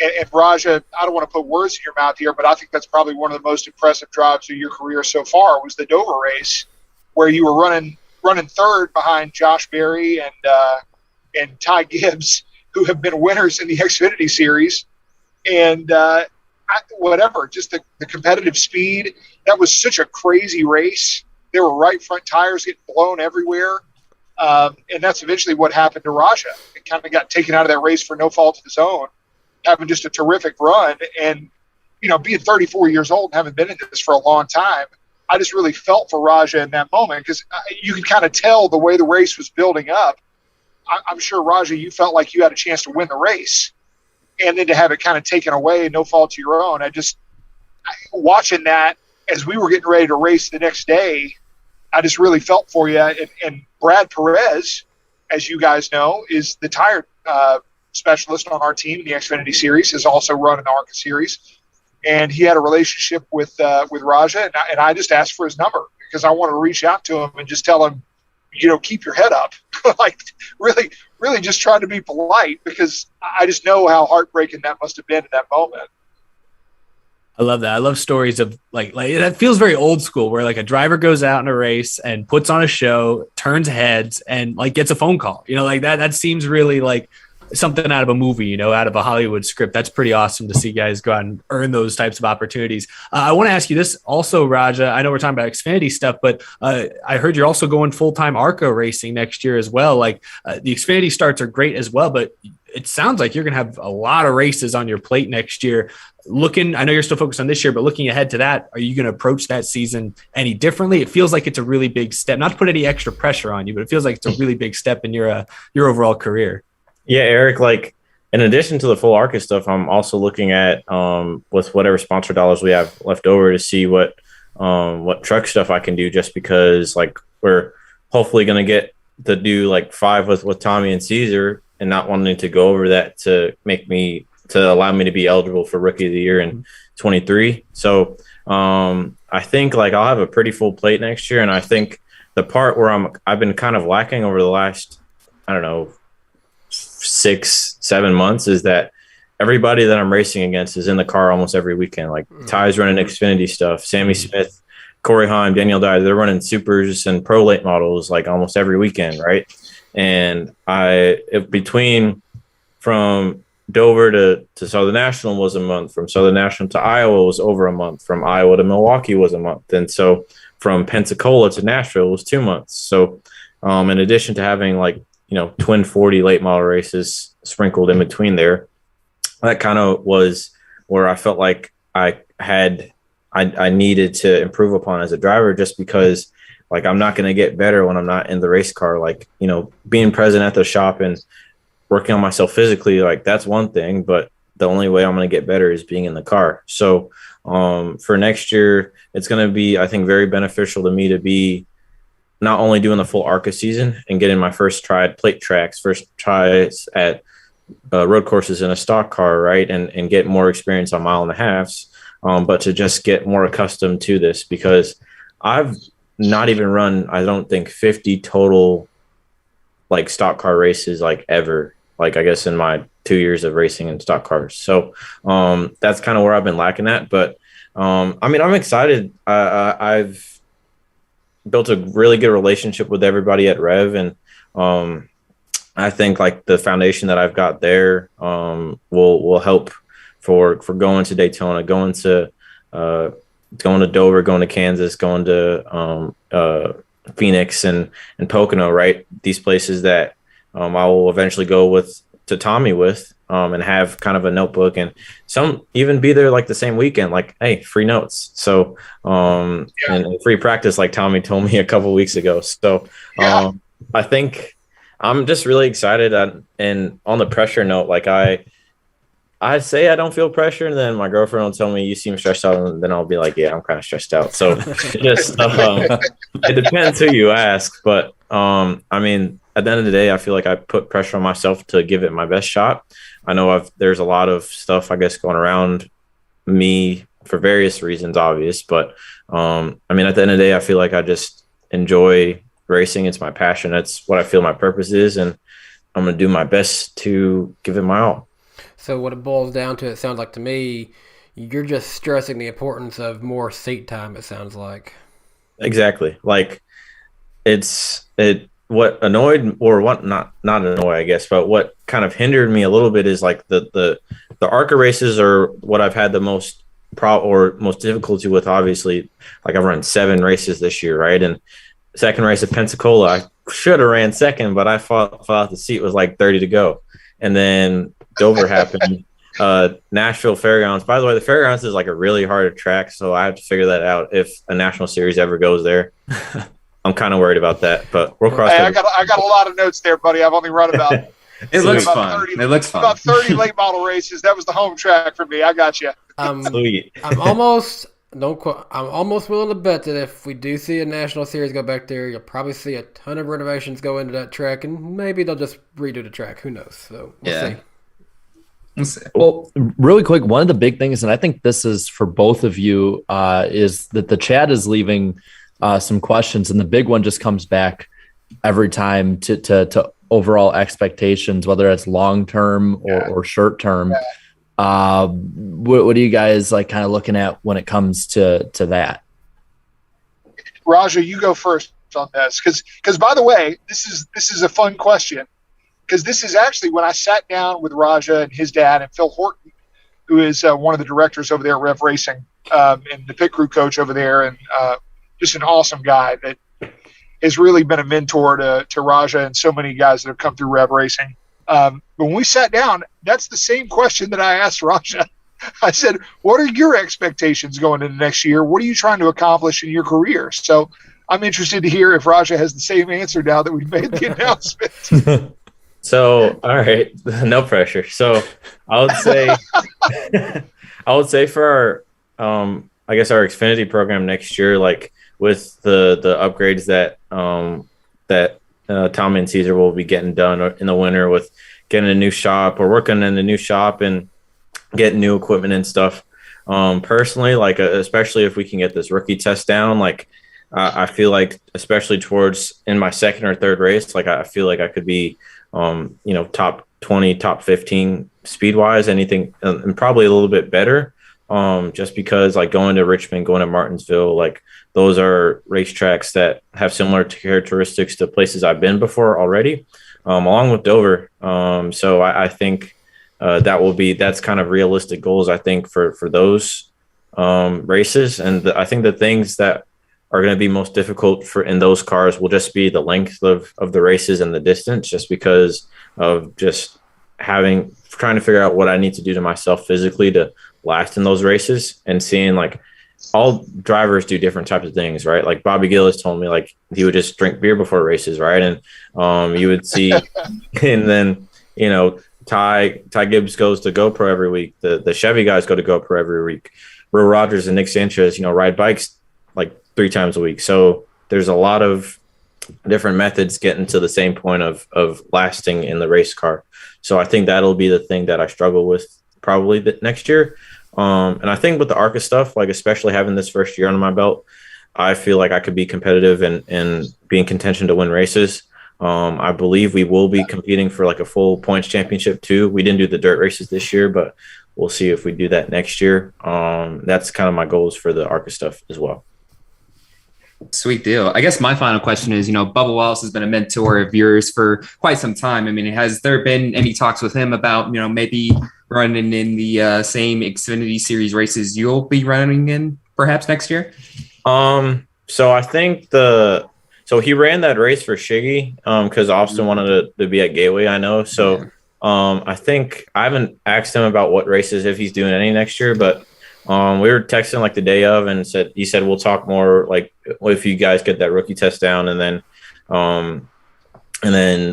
and Rajah, I don't want to put words in your mouth here, but I think that's probably one of the most impressive drives of your career so far, was the Dover race, where you were running third behind Josh Berry and Ty Gibbs, who have been winners in the Xfinity Series. And whatever, just the competitive speed. That was such a crazy race. There were right front tires getting blown everywhere. And that's eventually what happened to Rajah. It kind of got taken out of that race for no fault of his own, having just a terrific run. And, being 34 years old and having been in this for a long time, I just really felt for Rajah in that moment because you could kind of tell the way the race was building up. I'm sure, Rajah, you felt like you had a chance to win the race. And then to have it kind of taken away, no fault to your own. Watching that as we were getting ready to race the next day, I just really felt for you. And Brad Perez, as you guys know, is the tire specialist on our team in the Xfinity Series, has also run in the ARCA Series. And he had a relationship with Rajah, and I just asked for his number because I wanted to reach out to him and just tell him, keep your head up. Like, really, really just trying to be polite because I just know how heartbreaking that must have been in that moment. I love that. I love stories of like that feels very old school where like a driver goes out in a race and puts on a show, turns heads, and like gets a phone call. Like that seems really like something out of a movie, out of a Hollywood script. That's pretty awesome to see guys go out and earn those types of opportunities. I want to ask you this also, Rajah. I know we're talking about Xfinity stuff, but I heard you're also going full-time ARCA racing next year as well. Like the Xfinity starts are great as well, but it sounds like you're going to have a lot of races on your plate next year. I know you're still focused on this year, but looking ahead to that, are you going to approach that season any differently? It feels like it's a really big step, not to put any extra pressure on you, but it feels like it's a really big step in your overall career. Yeah, Eric, like in addition to the full ARCA stuff, I'm also looking at with whatever sponsor dollars we have left over to see what truck stuff I can do, just because like we're hopefully going to get to do like 5 with Tommy and Caesar, and not wanting to go over that to allow me to be eligible for Rookie of the Year in 23. So I think like I'll have a pretty full plate next year. And I think the part where I've been kind of lacking over the last, 6-7 months is that everybody that I'm racing against is in the car almost every weekend. Like Ty's running Xfinity stuff, Sammy Smith, Corey Heim, Daniel Dye, they're running supers and pro late models like almost every weekend, right? And between from Dover to Southern National was a month, from Southern National to Iowa was over a month, from Iowa to Milwaukee was a month, and so from Pensacola to Nashville was 2 months. So in addition to having like twin 40 late model races sprinkled in between there, that kind of was where I felt like I needed to improve upon as a driver, just because like I'm not going to get better when I'm not in the race car. Like, being present at the shop and working on myself physically, like that's one thing, but the only way I'm going to get better is being in the car. So for next year, it's going to be, I think, very beneficial to me to be not only doing the full ARCA season and getting my first try at plate tracks, first tries at road courses in a stock car, right, and get more experience on 1.5 miles, but to just get more accustomed to this, because I've not even run, I don't think, 50 total like stock car races like ever, like I guess in my 2 years of racing in stock cars. So that's kind of where I've been lacking at. But I'm excited. I've built a really good relationship with everybody at Rev, and I think like the foundation that I've got there will help for going to Daytona, going to Dover, going to Kansas, going to Phoenix and Pocono, right? These places that I will eventually go to Tommy with, and have kind of a notebook, and some even be there like the same weekend, like, hey, free notes. So, and free practice, like Tommy told me a couple weeks ago. So, I think I'm just really excited. And on the pressure note, like I say I don't feel pressure, and then my girlfriend will tell me you seem stressed out, and then I'll be like, yeah, I'm kind of stressed out. So just it depends who you ask, but at the end of the day, I feel like I put pressure on myself to give it my best shot. I know there's a lot of stuff, I guess, going around me for various reasons, obvious, but at the end of the day, I feel like I just enjoy racing. It's my passion. That's what I feel my purpose is, and I'm going to do my best to give it my all. So what it boils down to, it sounds like to me, you're just stressing the importance of more seat time, it sounds like. Exactly. Like what annoyed or what not annoy, I guess, but what kind of hindered me a little bit is like the ARCA races are what I've had the most most difficulty with. Obviously, like I've run 7 races this year, right? And second race at Pensacola, I should have ran second, but I fell out the seat, was like 30 to go. And then Dover happened. Nashville Fairgrounds. By the way, the Fairgrounds is like a really hard track, so I have to figure that out if a national series ever goes there. I'm kind of worried about that, but we'll cross. Hey, I got a lot of notes there, buddy. I've only run about. It looks fun. It looks fun. About 30 late model races. That was the home track for me. I got you. Sweet. I'm almost willing to bet that if we do see a national series go back there, you'll probably see a ton of renovations go into that track, and maybe they'll just redo the track. Who knows? So we'll see. Well, really quick, one of the big things, and I think this is for both of you, is that the chat is leaving some questions, and the big one just comes back every time to overall expectations, whether it's long term or short term. What are you guys like kind of looking at when it comes to that? Rajah, you go first on this, because by the way, this is a fun question. Because this is actually when I sat down with Rajah and his dad and Phil Horton, who is one of the directors over there at Rev Racing, and the pit crew coach over there, and just an awesome guy that has really been a mentor to Rajah and so many guys that have come through Rev Racing. But when we sat down, that's the same question that I asked Rajah. I said, what are your expectations going into next year? What are you trying to accomplish in your career? So I'm interested to hear if Rajah has the same answer now that we've made the announcement. So, all right, no pressure. So I would say for our, I guess our Xfinity program next year, like with the upgrades that Tommy and Caesar will be getting done in the winter with getting a new shop or working in a new shop and getting new equipment and stuff. Personally, like especially if we can get this rookie test down, like I feel like especially towards in my second or third race, like I feel like I could be top 20, top 15 speed wise, anything, and probably a little bit better. Just because like going to Richmond, going to Martinsville, like those are racetracks that have similar characteristics to places I've been before already, along with Dover. So I think that's kind of realistic goals, I think, for those races. And I think the things that are going to be most difficult in those cars will just be the length of the races and the distance, just because of just trying to figure out what I need to do to myself physically to last in those races, and seeing like all drivers do different types of things, right? Like Bobby Gillis told me like he would just drink beer before races, right? And you would see, and then, Ty Gibbs goes to GoPro every week. The Chevy guys go to GoPro every week. Will Rogers and Nick Sanchez, ride bikes like 3 times a week. So there's a lot of different methods getting to the same point of lasting in the race car. So I think that'll be the thing that I struggle with probably next year. And I think with the ARCA stuff, like especially having this first year under my belt, I feel like I could be competitive and be in contention to win races. I believe we will be competing for like a full points championship too. We didn't do the dirt races this year, but we'll see if we do that next year. That's kind of my goals for the ARCA stuff as well. Sweet deal. I guess my final question is, Bubba Wallace has been a mentor of yours for quite some time. I mean, has there been any talks with him about, maybe running in the same Xfinity Series races you'll be running in perhaps next year? So I think so he ran that race for Shiggy because Austin wanted to be at Gateway, I know. So I think I haven't asked him about what races, if he's doing any next year, but we were texting like the day of, and he said we'll talk more like if you guys get that rookie test down, and then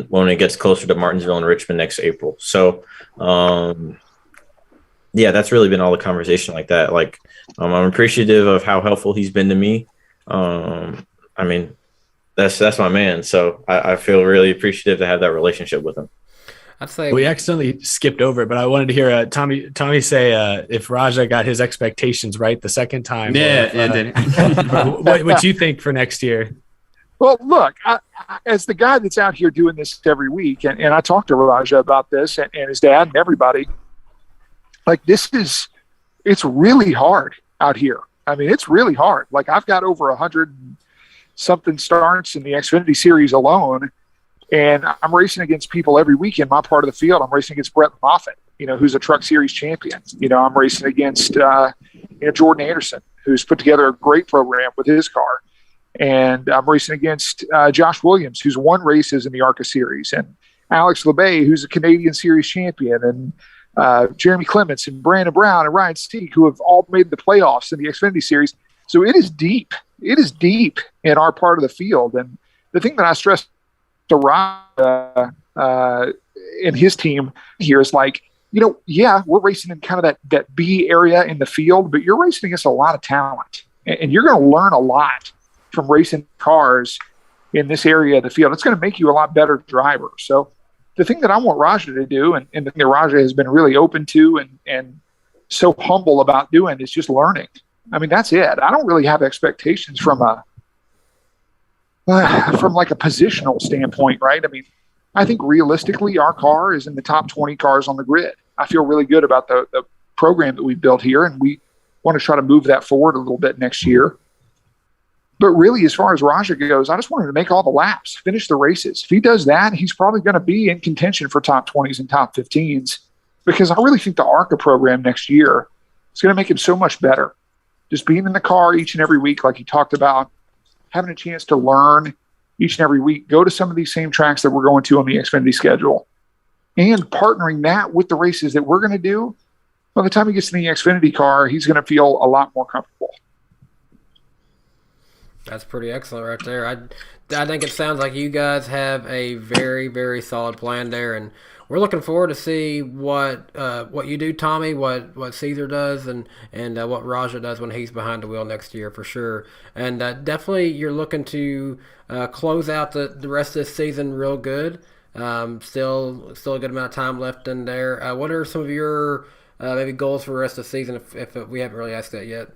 when it gets closer to Martinsville and Richmond next April. So yeah, that's really been all the conversation like that. Like I'm appreciative of how helpful he's been to me. I mean, that's my man. So I feel really appreciative to have that relationship with him. I'd say we accidentally skipped over it, but I wanted to hear Tommy say if Rajah got his expectations right the second time. Yeah, what you think for next year? Well, look, as the guy that's out here doing this every week, and I talked to Rajah about this and his dad and everybody, like it's really hard out here. I mean, it's really hard. Like I've got over 100 something starts in the Xfinity Series alone. And I'm racing against people every week in my part of the field. I'm racing against Brett Moffitt, who's a Truck Series champion. I'm racing against Jordan Anderson, who's put together a great program with his car. And I'm racing against Josh Williams, who's won races in the ARCA Series, and Alex LeBay, who's a Canadian Series champion, and Jeremy Clements and Brandon Brown and Ryan Steek, who have all made the playoffs in the Xfinity Series. So it is deep. It is deep in our part of the field. And the thing that I stress to Rajah and his team here is like, we're racing in kind of that B area in the field, but you're racing against a lot of talent, and you're going to learn a lot from racing cars in this area of the field. It's going to make you a lot better driver. So the thing that I want Rajah to do, and the thing that Rajah has been really open to and so humble about doing, is just learning. I mean, that's it. I don't really have expectations from like a positional standpoint, right? I mean, I think realistically our car is in the top 20 cars on the grid. I feel really good about the program that we built here, and we want to try to move that forward a little bit next year. But really, as far as Rajah goes, I just want him to make all the laps, finish the races. If he does that, he's probably going to be in contention for top 20s and top 15s, because I really think the ARCA program next year is going to make him so much better. Just being in the car each and every week, like he talked about, having a chance to learn each and every week, go to some of these same tracks that we're going to on the Xfinity schedule, and partnering that with the races that we're going to do. By the time he gets in the Xfinity car, he's going to feel a lot more comfortable. That's pretty excellent right there. I think it sounds like you guys have a very, very solid plan there, and we're looking forward to see what you do, Tommy, what Caesar does, and what Rajah does when he's behind the wheel next year for sure. And definitely you're looking to close out the rest of this season real good. Still a good amount of time left in there. What are some of your maybe goals for the rest of the season if we haven't really asked that yet?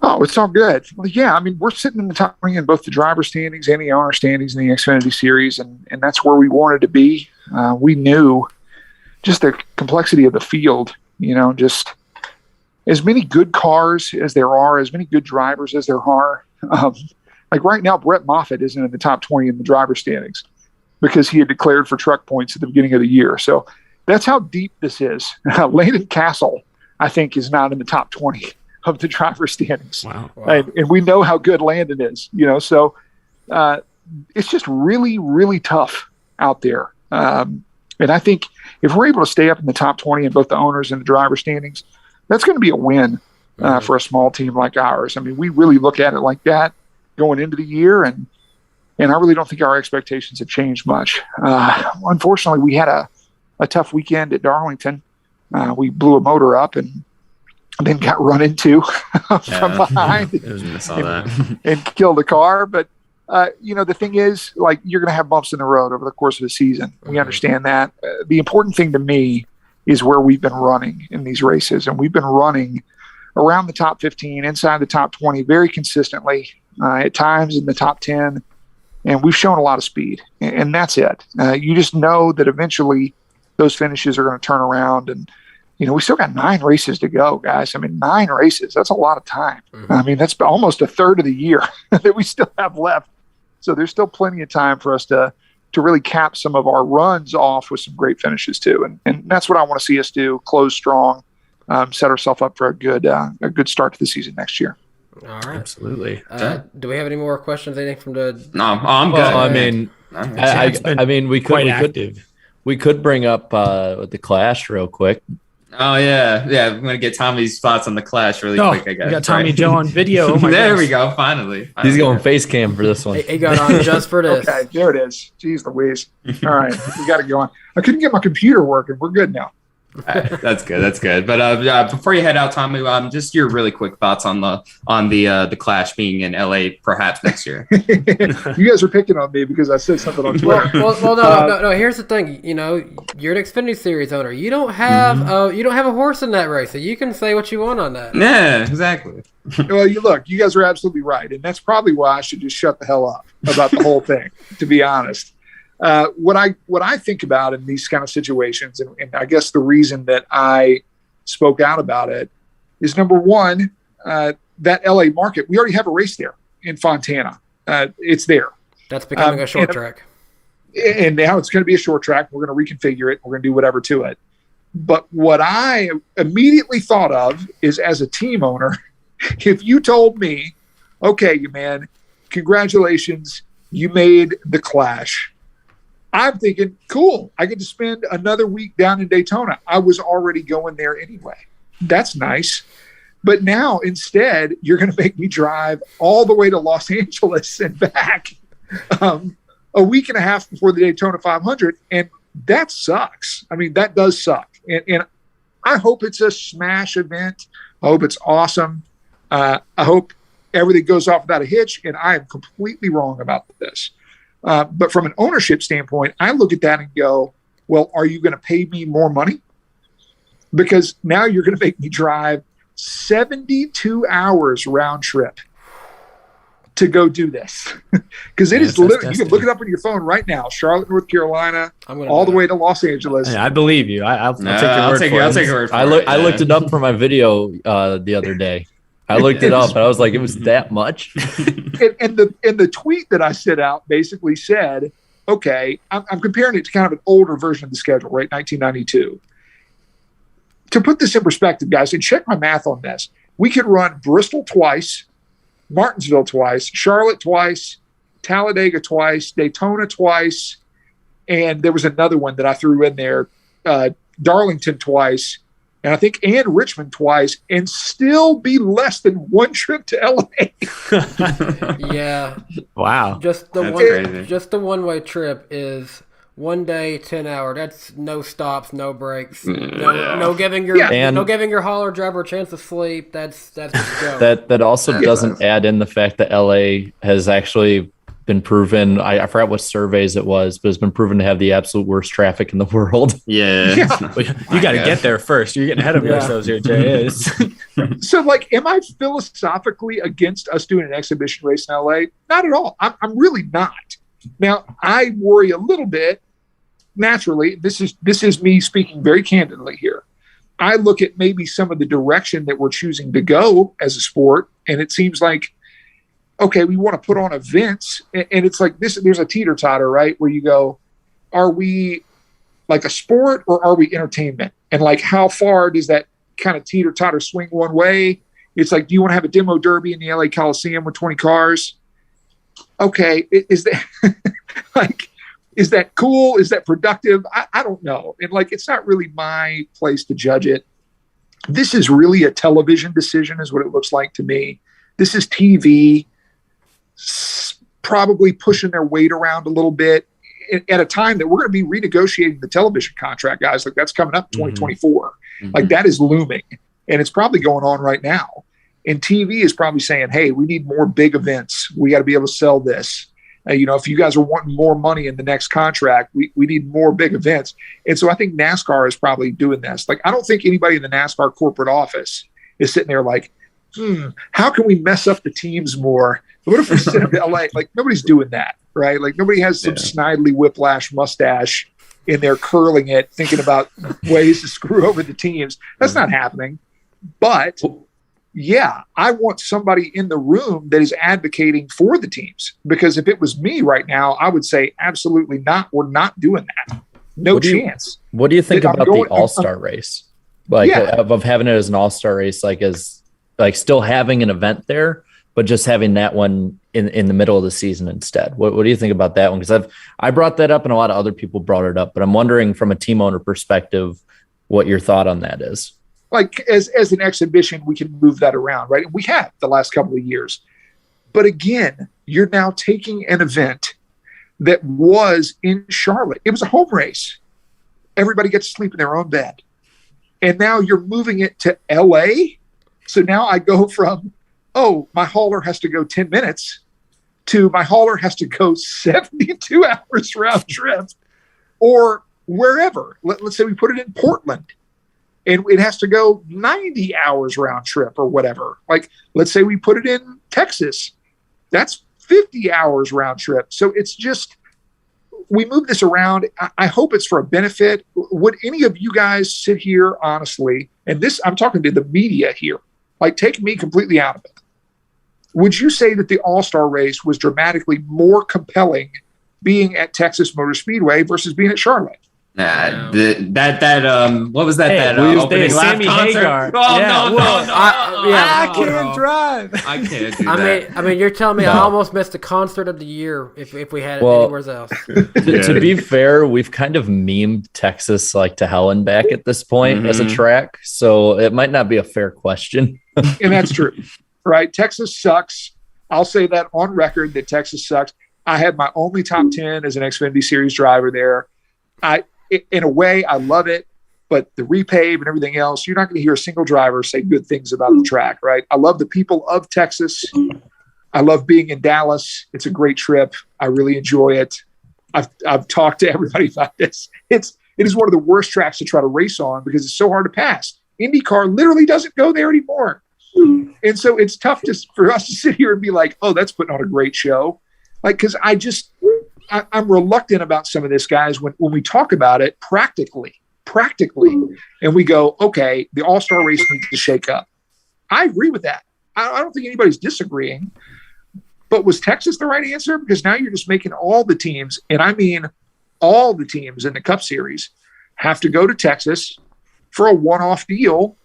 Oh, it's all good. Well, yeah, I mean, we're sitting in the top 20 in both the driver standings and the owner standings in the Xfinity Series, and that's where we wanted to be. We knew just the complexity of the field, just as many good cars as there are, as many good drivers as there are. Like right now, Brett Moffitt isn't in the top 20 in the driver standings because he had declared for truck points at the beginning of the year. So that's how deep this is. Landon Castle, I think, is not in the top 20 of the driver standings. Wow. And we know how good Landon is, so it's just really, really tough out there. And I think if we're able to stay up in the top 20 in both the owners and the driver standings, that's going to be a win for a small team like ours. I mean, we really look at it like that going into the year, and I really don't think our expectations have changed much. Unfortunately, we had a tough weekend at Darlington. We blew a motor up and then got run into from behind and killed the car. But, the thing is, like, you're going to have bumps in the road over the course of the season. We understand that. The important thing to me is where we've been running in these races. And we've been running around the top 15, inside the top 20 very consistently, at times in the top 10. And we've shown a lot of speed. And that's it. You just know that eventually those finishes are going to turn around. And we still got 9 races to go, guys. I mean, 9 races, that's a lot of time. I mean, that's almost a third of the year that we still have left. So there's still plenty of time for us to really cap some of our runs off with some great finishes too. And that's what I want to see us do, close strong, set ourselves up for a good start to the season next year. All right. Absolutely. Do we have any more questions, anything from the... No, I'm good. Well, I mean, we could bring up the Clash real quick. Oh, yeah. I'm going to get Tommy's thoughts on the Clash really quick, I guess. We got Tommy Joe on video. Oh there we go, finally. He's going face cam for this one. He got on just for this. Okay, there it is. Jeez Louise. All right, we got to go on. I couldn't get my computer working. We're good now. That's good. But before you head out, Tommy, just your really quick thoughts on the Clash being in LA perhaps next year. You guys are picking on me because I said something on Twitter. Well, no. Here's the thing. You're an Xfinity Series owner. You don't have a horse in that race, so you can say what you want on that. Yeah, exactly. Well, you guys are absolutely right, and that's probably why I should just shut the hell up about the whole thing. To be honest. What I think about in these kind of situations, and I guess the reason that I spoke out about it is, number one, that LA market, we already have a race there in Fontana. It's there. That's becoming a short track. And now it's going to be a short track. We're going to reconfigure it. We're going to do whatever to it. But what I immediately thought of is, as a team owner, if you told me, okay, man, congratulations, you made the Clash. I'm thinking, cool, I get to spend another week down in Daytona. I was already going there anyway. That's nice. But now, instead, you're going to make me drive all the way to Los Angeles and back a week and a half before the Daytona 500, and that sucks. I mean, that does suck. And I hope it's a smash event. I hope it's awesome. I hope everything goes off without a hitch, and I am completely wrong about this. But from an ownership standpoint, I look at that and go, well, are you going to pay me more money? Because now you're going to make me drive 72 hours round trip to go do this. Because it is literally, you can look it up on your phone right now, Charlotte, North Carolina, all the way to Los Angeles. I believe you. I'll take your word for it. I looked it up for my video the other day. I looked it up and I was like, it was that much. and the tweet that I sent out basically said, okay, I'm comparing it to kind of an older version of the schedule, right? 1992. To put this in perspective, guys, and check my math on this, we could run Bristol twice, Martinsville twice, Charlotte twice, Talladega twice, Daytona twice, and there was another one that I threw in there, Darlington twice, and I think Richmond twice, and still be less than one trip to LA. Yeah. Wow. Just the one-way trip is 1 day, 10 hour. That's no stops, no breaks, no giving your hauler driver a chance to sleep. That's just go. That also doesn't add in the fact that LA has actually been proven. I forgot what surveys it was, but it's been proven to have the absolute worst traffic in the world. Yeah. You got to get there first. You're getting ahead of yourselves here, Jay. So, like, am I philosophically against us doing an exhibition race in LA? Not at all. I'm really not. Now, I worry a little bit. Naturally, this is me speaking very candidly here. I look at maybe some of the direction that we're choosing to go as a sport, and it seems like, okay, we want to put on events, and it's like this. There's a teeter-totter, right, where you go, are we like a sport or are we entertainment? And like, how far does that kind of teeter-totter swing one way? It's like, do you want to have a demo derby in the LA Coliseum with 20 cars? Okay, is that like, is that cool? Is that productive? I don't know. And like, it's not really my place to judge it. This is really a television decision is what it looks like to me. This is TV probably pushing their weight around a little bit at a time that we're going to be renegotiating the television contract, guys. Like, that's coming up 2024. Mm-hmm. Like, that is looming, and it's probably going on right now. And TV is probably saying, hey, we need more big events. We got to be able to sell this. If you guys are wanting more money in the next contract, we need more big events. And so I think NASCAR is probably doing this. Like, I don't think anybody in the NASCAR corporate office is sitting there like, how can we mess up the teams more? What if we send them to LA? Like, nobody's doing that, right? Like, nobody has some snidely whiplash mustache in there curling it, thinking about ways to screw over the teams. That's not happening. But yeah, I want somebody in the room that is advocating for the teams, because if it was me right now, I would say absolutely not. We're not doing that. No chance. What do you think about the all-star race? Like, of having it as an all-star race, like still having an event there, but just having that one in the middle of the season instead. What do you think about that one? Because I brought that up and a lot of other people brought it up, but I'm wondering from a team owner perspective, what your thought on that is. Like, as an exhibition, we can move that around, right? And we have the last couple of years. But again, you're now taking an event that was in Charlotte. It was a home race. Everybody gets to sleep in their own bed. And now you're moving it to LA. So now I go from, my hauler has to go 10 minutes to my hauler has to go 72 hours round trip, or wherever. Let's say we put it in Portland, and it has to go 90 hours round trip or whatever. Like, let's say we put it in Texas. That's 50 hours round trip. So it's just, we move this around. I hope it's for a benefit. Would any of you guys sit here honestly, and this, I'm talking to the media here, like, take me completely out of it. Would you say that the All-Star race was dramatically more compelling being at Texas Motor Speedway versus being at Charlotte. What was that? Hey, Opening lap Sammy concert? Hagar. Oh, Yeah, no. I can't drive. I can't do that. I mean, you're telling me I almost missed the concert of the year if we had it anywhere else. To be fair, we've kind of memed Texas like to hell and back at this point as a track, so it might not be a fair question. And that's true, right? Texas sucks. I'll say that on record that Texas sucks. I had my only top 10 as an Xfinity Series driver there. In a way, I love it, but the repave and everything else, you're not going to hear a single driver say good things about the track, right? I love the people of Texas. I love being in Dallas. It's a great trip. I really enjoy it. I've talked to everybody about this. It is one of the worst tracks to try to race on because it's so hard to pass. IndyCar literally doesn't go there anymore. And so it's tough for us to sit here and be like, oh, that's putting on a great show. Like, because I'm reluctant about some of this, guys, when we talk about it practically, and we go, okay, the all-star race needs to shake up. I agree with that. I don't think anybody's disagreeing. But was Texas the right answer? Because now you're just making all the teams, and I mean all the teams in the Cup Series, have to go to Texas for a one-off deal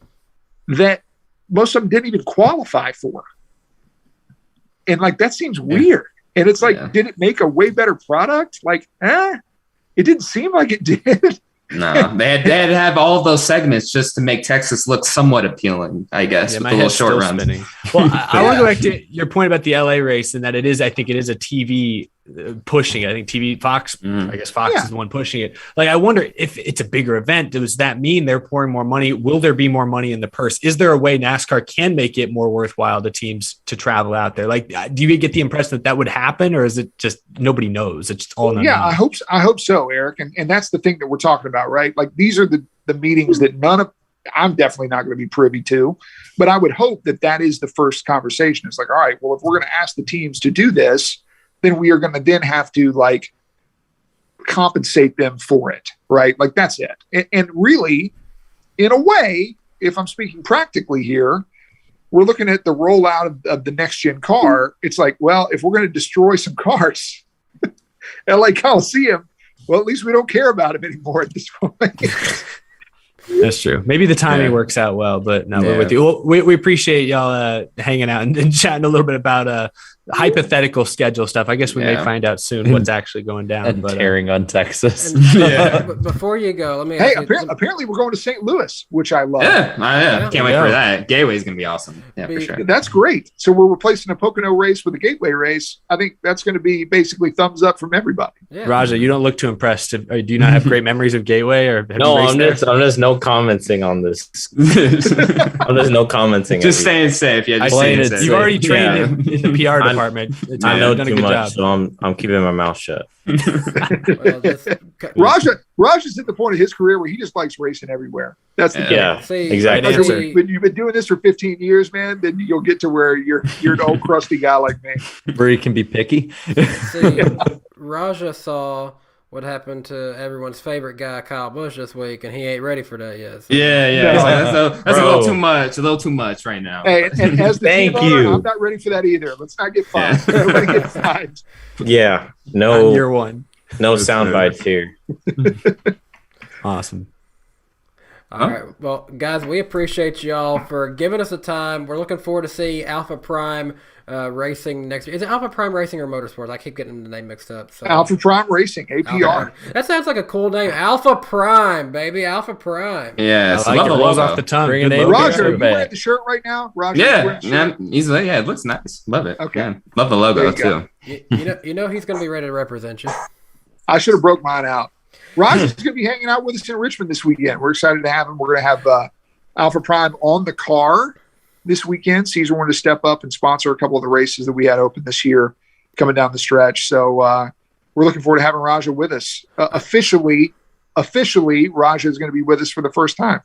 that most of them didn't even qualify for. And, like, that seems weird. And it's like, did it make a way better product? Like, it didn't seem like it did. No, they had to have all of those segments just to make Texas look somewhat appealing, I guess, with the little short runs. Well, I want to go back to your point about the LA race and that I think it is a TV pushing it. I think Fox is the one pushing it. Like, I wonder if it's a bigger event, does that mean they're pouring more money? Will there be more money in the purse? Is there a way NASCAR can make it more worthwhile to teams to travel out there? Like, do you get the impression that would happen, or is it just nobody knows? It's all unknown? Yeah, I hope so, Eric. And that's the thing that we're talking about, right? Like, these are the meetings that I'm definitely not going to be privy to, but I would hope that is the first conversation. It's like, all right, well, if we're going to ask the teams to do this, then we are going to then have to, like, compensate them for it, right? Like, that's it. And really, in a way, if I'm speaking practically here, we're looking at the rollout of the next-gen car. It's like, well, if we're going to destroy some cars, LA Coliseum, well, at least we don't care about them anymore at this point. That's true. Maybe the timing works out well, but no, we're with you. Well, we appreciate y'all hanging out and chatting a little bit about hypothetical schedule stuff. I guess we may find out soon what's actually going down. And tearing on Texas. Before you go, let me ask you, apparently we're going to St. Louis, which I love. Can't wait for that. Gateway is going to be awesome. Yeah, for sure. That's great. So we're replacing a Pocono race with a Gateway race. I think that's going to be basically thumbs up from everybody. Yeah. Rajah, you don't look too impressed. Do you not have great memories of Gateway? Or I'm just no commenting on this. I'm just no commenting. Just staying safe. Yeah, just staying safe. You've already trained in the PR department. I know too much, so I'm keeping my mouth shut. Rajah's at the point of his career where he just likes racing everywhere. That's the thing. Exactly. When you've been doing this for 15 years, man, then you'll get to where you're an old crusty guy like me. Where you can be picky. Rajah saw what happened to everyone's favorite guy, Kyle Busch, this week, and he ain't ready for that yet. So. Yeah. That's a little too much. A little too much right now. Hey, and as the team owner, I'm not ready for that either. Let's not get fined. Everybody get fined. Yeah. No. Year one. No sound bites here. Awesome. All right. Well, guys, we appreciate y'all for giving us the time. We're looking forward to see Alpha Prime racing next year. Is it Alpha Prime Racing or Motorsports? I keep getting the name mixed up. So. Alpha Prime Racing, APR. Okay. That sounds like a cool name. Alpha Prime, baby. Alpha Prime. Yeah, I like it. Rolls off the tongue. Rajah, are you wearing the shirt right now? Rajah, it looks nice. Love it. Okay. Yeah. Love the logo too. You know he's going to be ready to represent you. I should have broke mine out. Rajah's going to be hanging out with us in Richmond this weekend. We're excited to have him. We're going to have Alpha Prime on the car this weekend. Caesar wanted to step up and sponsor a couple of the races that we had open this year coming down the stretch. So we're looking forward to having Rajah with us. Officially, Rajah is going to be with us for the first time.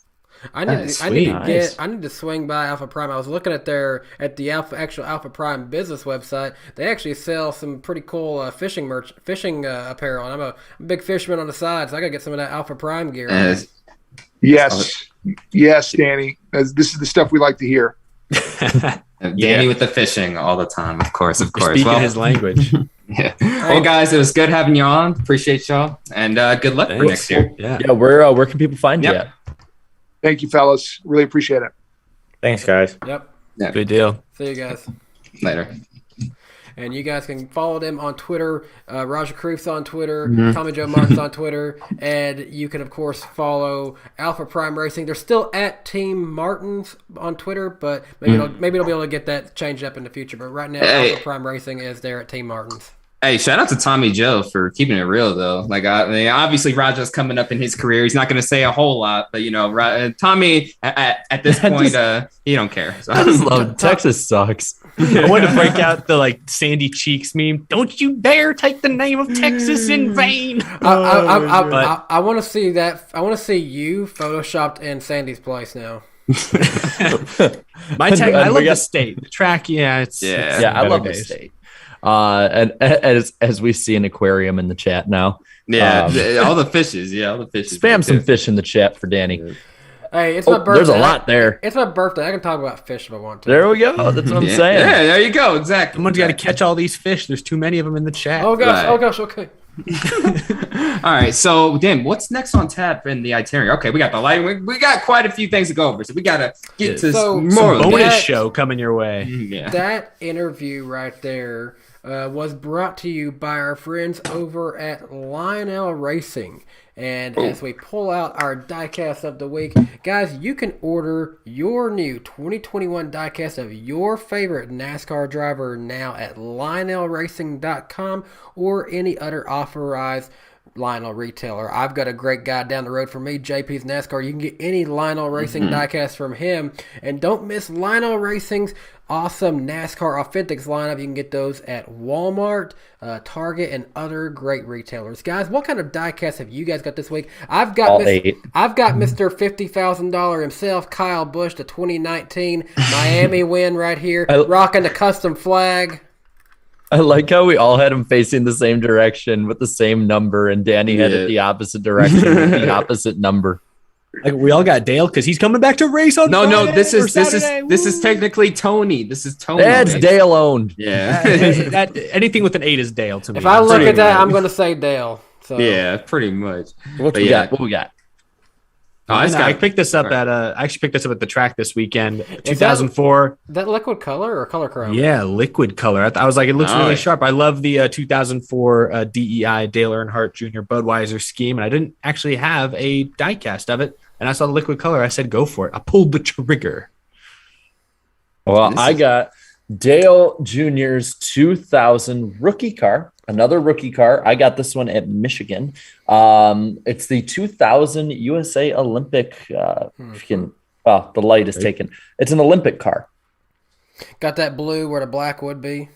I need to swing by Alpha Prime. I was looking at the actual Alpha Prime business website. They actually sell some pretty cool fishing apparel. And I'm a big fisherman on the side, so I gotta get some of that Alpha Prime gear. Yes, Danny. This is the stuff we like to hear. Danny with the fishing all the time, of course. Speaking his language. Yeah. Well, guys, it was good having you on. Appreciate y'all, and good luck for next year. Yeah. Where can people find you at? Thank you, fellas. Really appreciate it. Thanks, guys. Yep. Yeah. Good deal. See you guys. Later. And you guys can follow them on Twitter. Rajah Caruth's on Twitter. Tommy Joe Martin's on Twitter. And you can, of course, follow Alpha Prime Racing. They're still at Team Martins on Twitter, but maybe it'll be able to get that changed up in the future. But right now, Alpha Prime Racing is there at Team Martins. Hey, shout out to Tommy Joe for keeping it real, though. Like, I mean, obviously, Rajah's coming up in his career. He's not going to say a whole lot, but, Tommy, at this point, he don't care. So. I just love Texas sucks. I want to break out the Sandy Cheeks meme. Don't you dare take the name of Texas in vain. I want to see that. I want to see you photoshopped in Sandy's place now. I love the state. The track, I love the state. And as we see an aquarium in the chat now. Yeah, all the fishes. Yeah, all the fishes. Spam some fish in the chat for Danny. Hey, it's my birthday. There's a lot there. It's my birthday. I can talk about fish if I want to. There we go. That's what I'm saying. Yeah, there you go. Exactly. Someone's got to catch all these fish. There's too many of them in the chat. Oh gosh. Okay. All right. So, Dan, what's next on tap in the itinerary? Okay, we got the light. We got quite a few things to go over, so we got to get to more bonus show coming your way. Yeah. That interview right there was brought to you by our friends over at Lionel Racing. And as we pull out our diecast of the week, guys, you can order your new 2021 diecast of your favorite NASCAR driver now at LionelRacing.com or any other authorized Lionel retailer. I've got a great guy down the road from me, JP's NASCAR. You can get any Lionel Racing diecast from him. And don't miss Lionel Racing's awesome NASCAR Authentics lineup. You can get those at Walmart, Target, and other great retailers. Guys, what kind of diecast have you guys got this week? I've got Mr. $50,000 himself, Kyle Busch, the 2019 Miami win right here, rocking the custom flag. I like how we all had him facing the same direction with the same number, and Danny had it the opposite direction with the opposite number. Like we all got Dale because he's coming back to race on. No, this is technically Tony. This is Tony. That's Dale owned. Yeah, anything with an 8 is Dale to me. If I look at that, I'm going to say Dale. So. Yeah, pretty much. What we got? I picked this up at I actually picked this up at the track this weekend. 2004. That liquid color or color chrome? Yeah, liquid color. I was like, it looks really sharp. I love the 2004 DEI Dale Earnhardt Jr. Budweiser scheme, and I didn't actually have a diecast of it. And I saw the liquid color. I said, go for it. I pulled the trigger. Well, I got Dale Jr.'s 2000 rookie car. Another rookie car. I got this one at Michigan. It's the 2000 USA Olympic. The light is taken. It's an Olympic car. Got that blue where the black would be.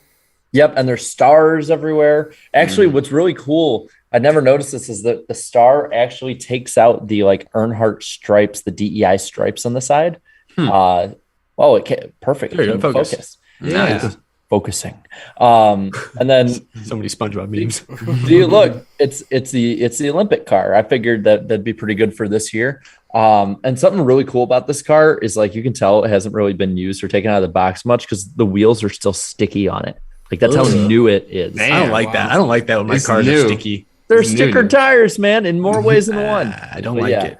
Yep, and there's stars everywhere. Actually, what's really cool, I never noticed this, is that the star actually takes out the Earnhardt stripes, the DEI stripes on the side. Perfect. There you go, focus. Nice. Focusing. And then so many SpongeBob memes. Look, it's the Olympic car. I figured that'd be pretty good for this year. And something really cool about this car is you can tell it hasn't really been used or taken out of the box much because the wheels are still sticky on it. That's how new it is. Man, I don't like that. I don't like that when my cars are sticky. They're sticker tires, man, in more ways than one. I don't like it.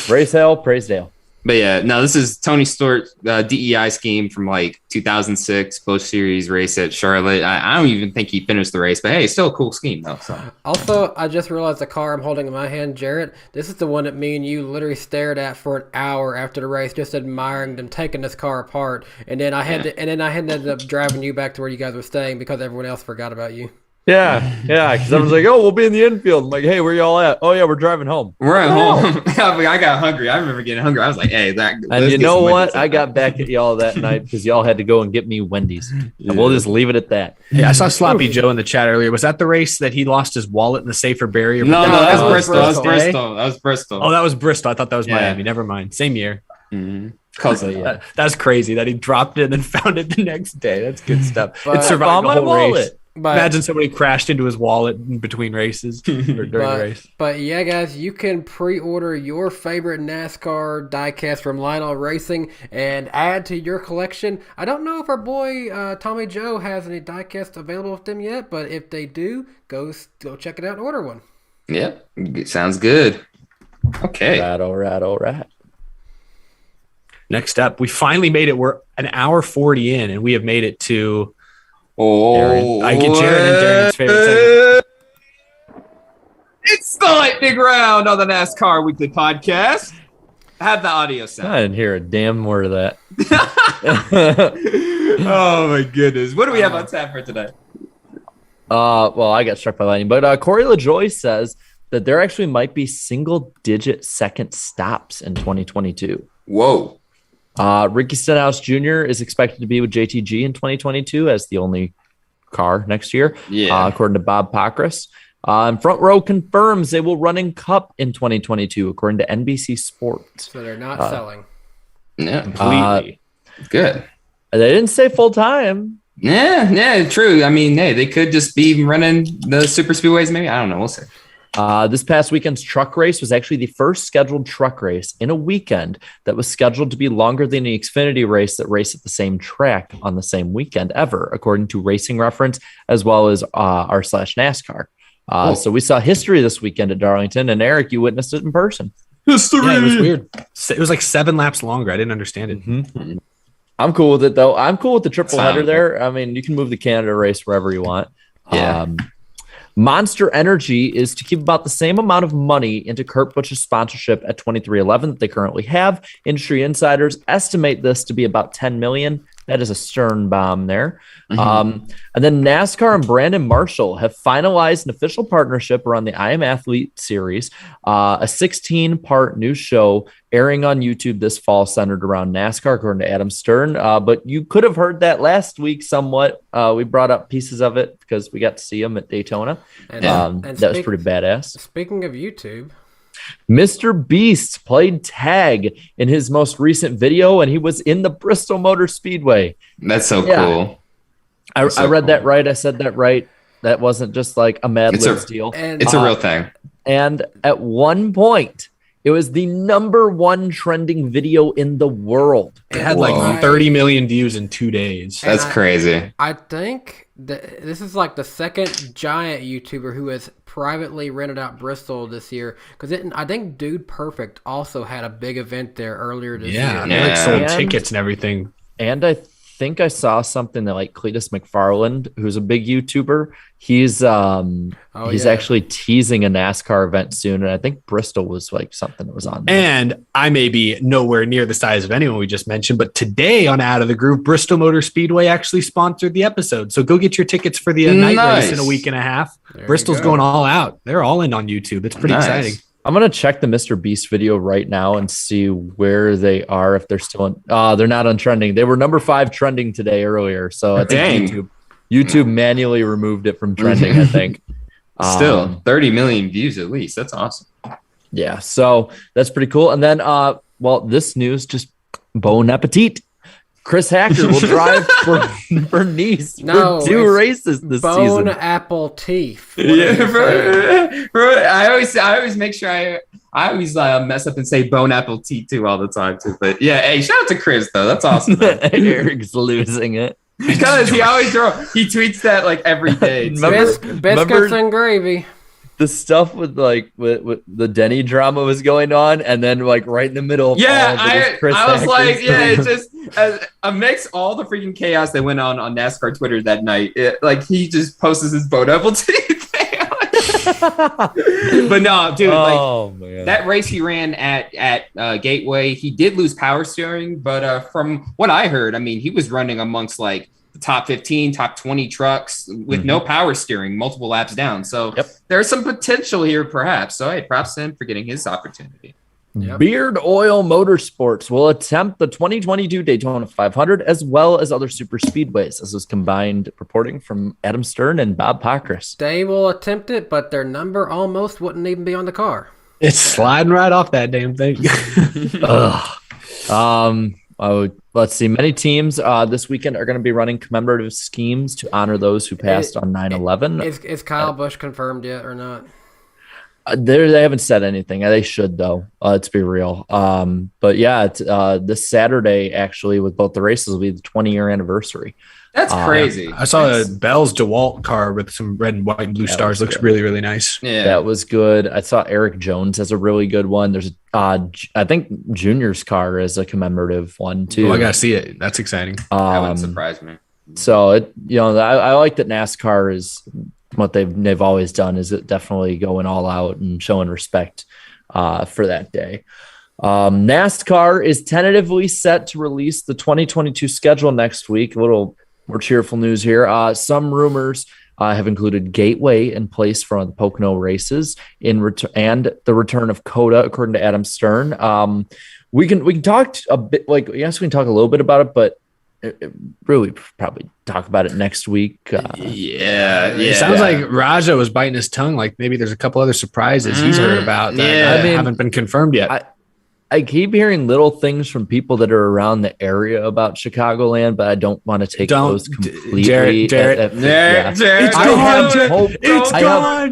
Praise Dale, praise Dale. But yeah, no, this is Tony Stewart's DEI scheme from 2006 Busch Series race at Charlotte. I don't even think he finished the race, but hey, it's still a cool scheme though. So. Also, I just realized the car I'm holding in my hand, Jarrett, this is the one that me and you literally stared at for an hour after the race, just admiring them taking this car apart. And then I ended up driving you back to where you guys were staying because everyone else forgot about you. Yeah, because I was like, we'll be in the infield. I'm like, hey, where y'all at? Oh, yeah, we're driving home. We're at home. I got hungry. I remember getting hungry. I was like, hey, and you know what? I got back at y'all that night because y'all had to go and get me Wendy's. And we'll just leave it at that. Yeah, I saw Sloppy Joe in the chat earlier. Was that the race that he lost his wallet in the safer barrier? No, that was Bristol. That was Bristol. Oh, that was Bristol. I thought that was Miami. Never mind. Same year. Mm-hmm. That's crazy that he dropped it and then found it the next day. That's good stuff. It survived the whole race. Imagine somebody crashed into his wallet in between races or during the race. But yeah, guys, you can pre-order your favorite NASCAR diecast from Lionel Racing and add to your collection. I don't know if our boy Tommy Joe has any diecast available with them yet, but if they do, go check it out and order one. Yeah, sounds good. Okay. All right. Next up, we finally made it. We're an hour 40 in, and we have made it to... I get Jared and Darian's favorite segment. It's the lightning round on the NASCAR Weekly Podcast. I have the audio sound. I didn't hear a damn word of that. Oh my goodness! What do we have on tap for today? Well, I got struck by lightning, but Corey LaJoy says that there actually might be single-digit second stops in 2022. Whoa. Ricky Stenhouse Jr. is expected to be with JTG in 2022 as the only car next year, according to Bob Pockrass. And Front Row confirms they will run in Cup in 2022, according to NBC Sports. So they're not selling. Yeah, Completely. Good. They didn't say full-time. Yeah, true. I mean, hey, they could just be running the super speedways, maybe. I don't know. We'll see. This past weekend's truck race was actually the first scheduled truck race in a weekend that was scheduled to be longer than the Xfinity race that raced at the same track on the same weekend ever, according to Racing Reference, as well as r/NASCAR. So we saw history this weekend at Darlington, and Eric, you witnessed it in person. History. Yeah, it was weird. It was like 7 laps longer. I didn't understand it. Mm-hmm. I'm cool with it, though. I'm cool with the triple header there. I mean, you can move the Canada race wherever you want. Yeah. Monster Energy is to keep about the same amount of money into Kurt Busch's sponsorship at 2311 that they currently have. Industry insiders estimate this to be about $10 million. That is a stern bomb there. Mm-hmm. And then NASCAR and Brandon Marshall have finalized an official partnership around the I Am Athlete series, a 16-part new show airing on YouTube this fall centered around NASCAR, according to Adam Stern. But you could have heard that last week somewhat. We brought up pieces of it because we got to see them at Daytona. And that was pretty badass. Speaking of YouTube, Mr. Beast played tag in his most recent video, and he was in the Bristol Motor Speedway. That's so cool. I read that right. I said that right. That wasn't just like a Mad Libs deal. It's a real thing. And at one point, it was the #1 trending video in the world. It had like 30 million views in 2 days. That's crazy. I think this is like the second giant YouTuber who has privately rented out Bristol this year. Because I think Dude Perfect also had a big event there earlier this year. Yeah, they like sold tickets and everything. And I think I saw something that like Cletus McFarland, who's a big YouTuber, he's actually teasing a NASCAR event soon, and I think Bristol was like something that was on there. And I may be nowhere near the size of anyone we just mentioned, but today on Out of the Groove, Bristol Motor Speedway actually sponsored the episode, so go get your tickets for the night race in a week and a half. Bristol's going all out. They're all in on YouTube. It's pretty exciting. I'm going to check the Mr. Beast video right now and see where they are, if they're still in. They're not on trending. They were #5 trending today earlier. So I think YouTube manually removed it from trending, I think. Still 30 million views at least. That's awesome. Yeah. So that's pretty cool. And then, this news, just bon appetit. Chris Hacker will drive for Nice for 2 races this season. Bone apple teeth. Yeah, bro, I always make sure I always mess up and say bone apple teeth too all the time too. But yeah, hey, shout out to Chris though. That's awesome. Eric's losing it because he tweets that like every day. Biscuits and gravy. The stuff with the Denny drama was going on, and then like right in the middle. I was like, it's just amidst all the freaking chaos that went on NASCAR Twitter that night. He just posts his bone apple teeth. But no, dude, man. That race he ran at Gateway, he did lose power steering, but from what I heard, I mean, he was running amongst like the top 15, top 20 trucks with no power steering, multiple laps down. So there's some potential here, perhaps. So hey, props to him for getting his opportunity. Yep. Beard Oil Motorsports will attempt the 2022 Daytona 500 as well as other super speedways. This is combined reporting from Adam Stern and Bob Pockrass. They will attempt it, but their number almost wouldn't even be on the car. It's sliding right off that damn thing. Let's see. Many teams this weekend are going to be running commemorative schemes to honor those who passed on 9/11. Is Kyle Busch confirmed yet or not? They haven't said anything. They should, though. Let's be real. But yeah, this Saturday, actually, with both the races, will be the 20-year anniversary. That's crazy. I saw a Bell's DeWalt car with some red and white and blue stars. Looks really, really nice. Yeah, that was good. I saw Eric Jones has a really good one. There's I think Junior's car is a commemorative one too. Oh, I gotta see it. That's exciting. That wouldn't surprise me. So I like that NASCAR is what they've always done. Is it definitely going all out and showing respect for that day. NASCAR is tentatively set to release the 2022 schedule next week. A little more cheerful news here. Some rumors have included Gateway in place for the Pocono races and the return of Coda, according to Adam Stern. We can talk a bit, we can talk a little bit about it, but really probably talk about it next week. It sounds like Rajah was biting his tongue. Like maybe there's a couple other surprises he's heard about that haven't been confirmed yet. I keep hearing little things from people that are around the area about Chicagoland, but I don't want to take those completely. Jared. It's gone.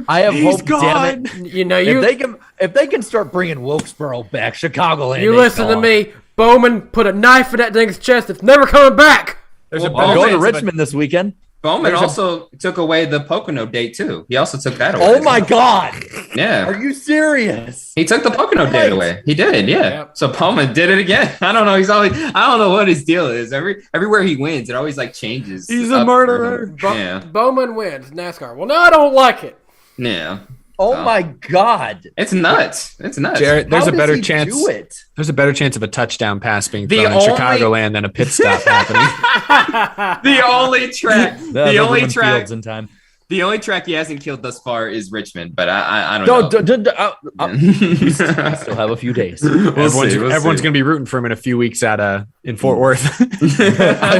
I have hope. Gone. Damn it! If they can start bringing Wilkesboro back, Chicagoland. You listen to me. Bowman put a knife in that thing's chest. It's never coming back. I'm going to Richmond this weekend. Bowman also took away the Pocono date too. He also took that away. Oh my God! Yeah, are you serious? He took the Pocono date away. He did, yeah. Yep. So Bowman did it again. I don't know. I don't know what his deal is. Everywhere he wins, it always changes. He's a murderer. Bowman wins NASCAR. Well, no, I don't like it. Yeah. Oh my God! It's nuts. Jared, there's a better chance. There's a better chance of a touchdown pass being thrown in Chicagoland than a pit stop happening. The only track. In time. The only track he hasn't killed thus far is Richmond, but I don't know. We still have a few days. Everyone's going to be rooting for him in a few weeks in Fort Worth. I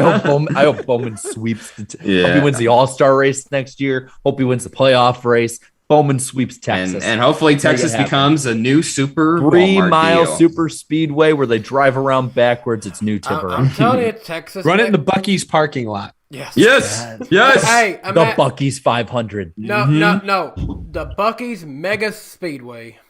hope Bowman sweeps. Hope he wins the All-Star race next year. Hope he wins the playoff race. Bowman sweeps Texas. And hopefully Texas becomes a new super 3-mile super speedway where they drive around backwards. It's new Tiburon. I'm telling you, Texas. Run it in the Buc-ee's parking lot. Yes. Hey, the Buc-ee's 500. No. The Buc-ee's Mega Speedway.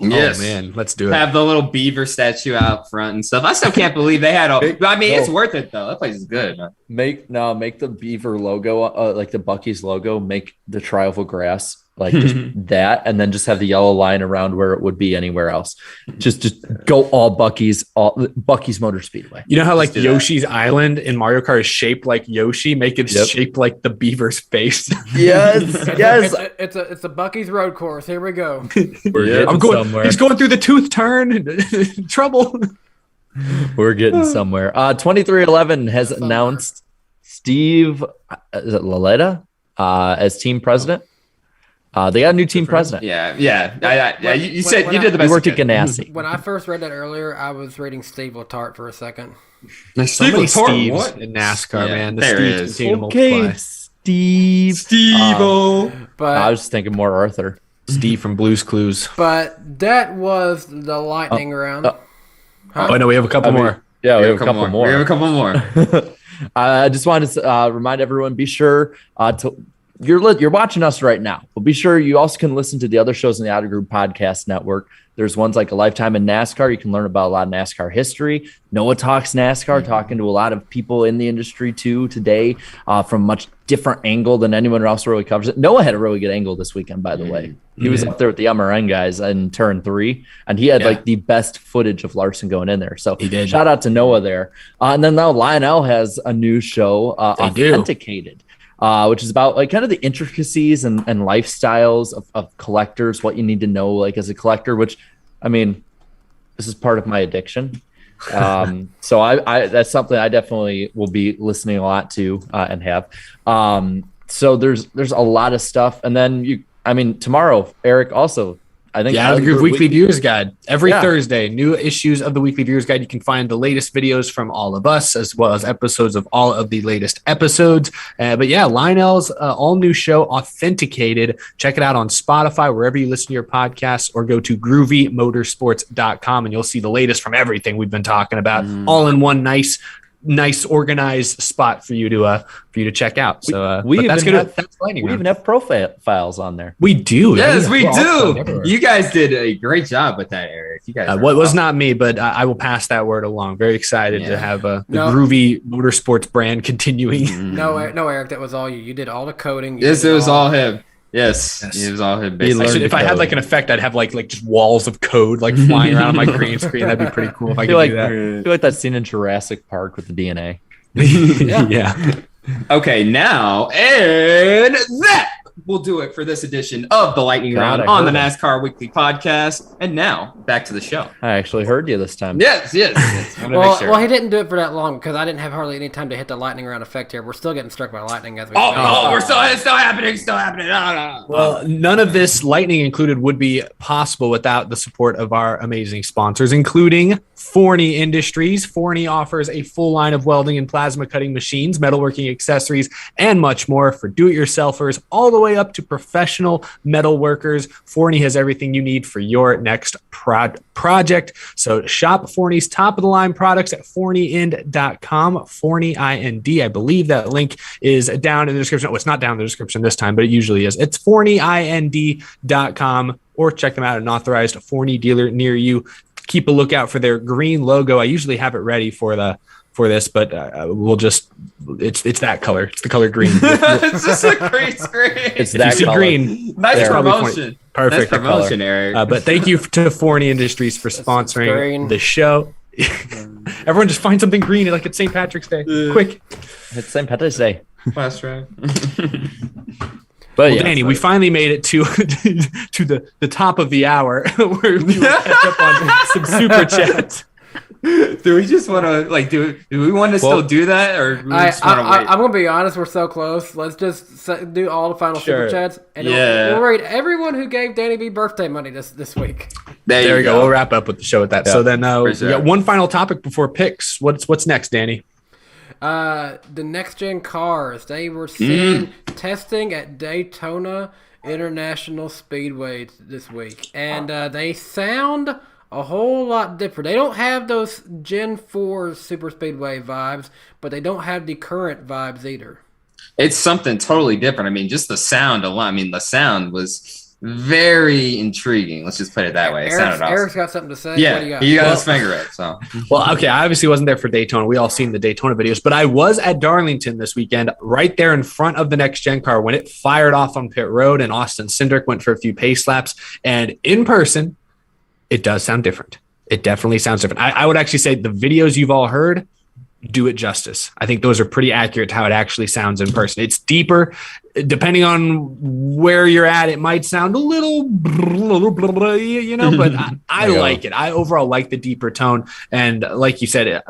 Yes. Oh, man. Let's do it. Have the little beaver statue out front and stuff. I still can't believe they had it's worth it, though. That place is good. Make the beaver logo, like the Buc-ee's logo, make the tri-oval grass. Just that, and then just have the yellow line around where it would be anywhere else. Just go all Buc-ee's Motor Speedway. You know how Yoshi's Island in Mario Kart is shaped like Yoshi? Make it shaped like the beaver's face. Yes. It's a Buc-ee's road course. Here we go. I'm going somewhere. He's going through the tooth turn. Trouble. We're getting somewhere. 2311 has announced Steve Laletta as team president. They got a new team president. Yeah. You said you did the best. We worked at Ganassi. When I first read that earlier, I was reading Steve Letarte for a second. So many Steves in NASCAR, man. There is. Okay, Steve-o. But I was thinking more Arthur. Steve from Blue's Clues. But that was the lightning round. Oh, no, we have a couple more. Yeah, we have a couple more. We have a couple more. I just wanted to remind everyone, be sure to... You're watching us right now, but be sure you also can listen to the other shows in the Outer Group Podcast Network. There's ones like A Lifetime in NASCAR. You can learn about a lot of NASCAR history. Noah Talks NASCAR, talking to a lot of people in the industry too today from a much different angle than anyone else really covers it. Noah had a really good angle this weekend, by the way. He was up there with the MRN guys in turn 3, and he had the best footage of Larson going in there. So shout out to Noah there. And then now Lionel has a new show, Authenticated. Which is about kind of the intricacies and lifestyles of collectors, what you need to know as a collector, which, I mean, this is part of my addiction. So I that's something I definitely will be listening a lot to and have. So there's a lot of stuff. And then tomorrow, Eric, also The Groove Weekly Viewers Guide. Every Thursday, new issues of the Weekly Viewers Guide. You can find the latest videos from all of us, as well as episodes of all of the latest episodes. But yeah, Lionel's all new show, Authenticated. Check it out on Spotify, wherever you listen to your podcasts, or go to groovymotorsports.com and you'll see the latest from everything we've been talking about, all in one nice organized spot for you to check out. So we even have profiles on there. We do. Yes, we do. You guys did a great job with that, Eric. You guys was not me, but I will pass that word along. Very excited to have the Groovy Motorsports brand continuing. No, Eric, that was all you. You did all the coding. Yes, it was all him. Yes, it was all him. If I had like an effect, I'd have like just walls of code like flying around on my green screen. That'd be pretty cool if I could do that. I feel like that scene in Jurassic Park with the DNA. Yeah. Okay, now and that will do it for this edition of the Lightning Round on the NASCAR Weekly Podcast. And now back to the show. I actually heard you this time. Yes. Well, he didn't do it for that long because I didn't have hardly any time to hit the lightning round effect here. We're still getting struck by lightning as we speak. It's still happening. No. Well, none of this lightning included would be possible without the support of our amazing sponsors, including Forney Industries. Forney offers a full line of welding and plasma cutting machines, metalworking accessories, and much more for do-it-yourselfers all the way up to professional metal workers. Forney has everything you need for your next project. So shop Forney's top-of-the-line products at forneyend.com. Forney, I-N-D. I believe that link is down in the description. Oh, it's not down in the description this time, but it usually is. It's forneyend.com, or check them out at an authorized Forney dealer near you. Keep a lookout for their green logo. I usually have it ready for this, but we'll just it's that color. It's the color green. It's just a green screen. It's that color. Green. Nice promotion. Perfect. Nice promotion, Eric. But thank you to Forney Industries for sponsoring the show. Everyone just find something green like it's St. Patrick's Day. Quick. It's St. Patrick's Day. That's right. But Danny, we finally made it to the top of the hour where we will catch up on some super chats. Do we just want to do we want to still do that, or we just want to wait? I'm gonna be honest, we're so close. Let's just do all the final super chats, and we'll rate everyone who gave Danny B birthday money this week. There you go. We'll wrap up with the show with that. Yeah. So then we got one final topic before picks. What's next, Danny? The next gen cars. They were seen testing at Daytona International Speedway this week, and they sound a whole lot different. They don't have those Gen 4 Super Speedway vibes, but they don't have the current vibes either. It's something totally different. I mean, just the sound alone. I mean, the sound was very intriguing. Let's just put it that way. Eric's got something to say. Yeah, what do you got? He got his finger up. So, well, okay. I obviously wasn't there for Daytona. We all seen the Daytona videos, but I was at Darlington this weekend, right there in front of the next gen car when it fired off on pit road, and Austin Cindric went for a few pace laps. And in person, it does sound different. It definitely sounds different. I would actually say the videos you've all heard do it justice. I think those are pretty accurate to how it actually sounds in person. It's deeper. Depending on where you're at, it might sound a little, but I like it. I overall like the deeper tone. And like you said, it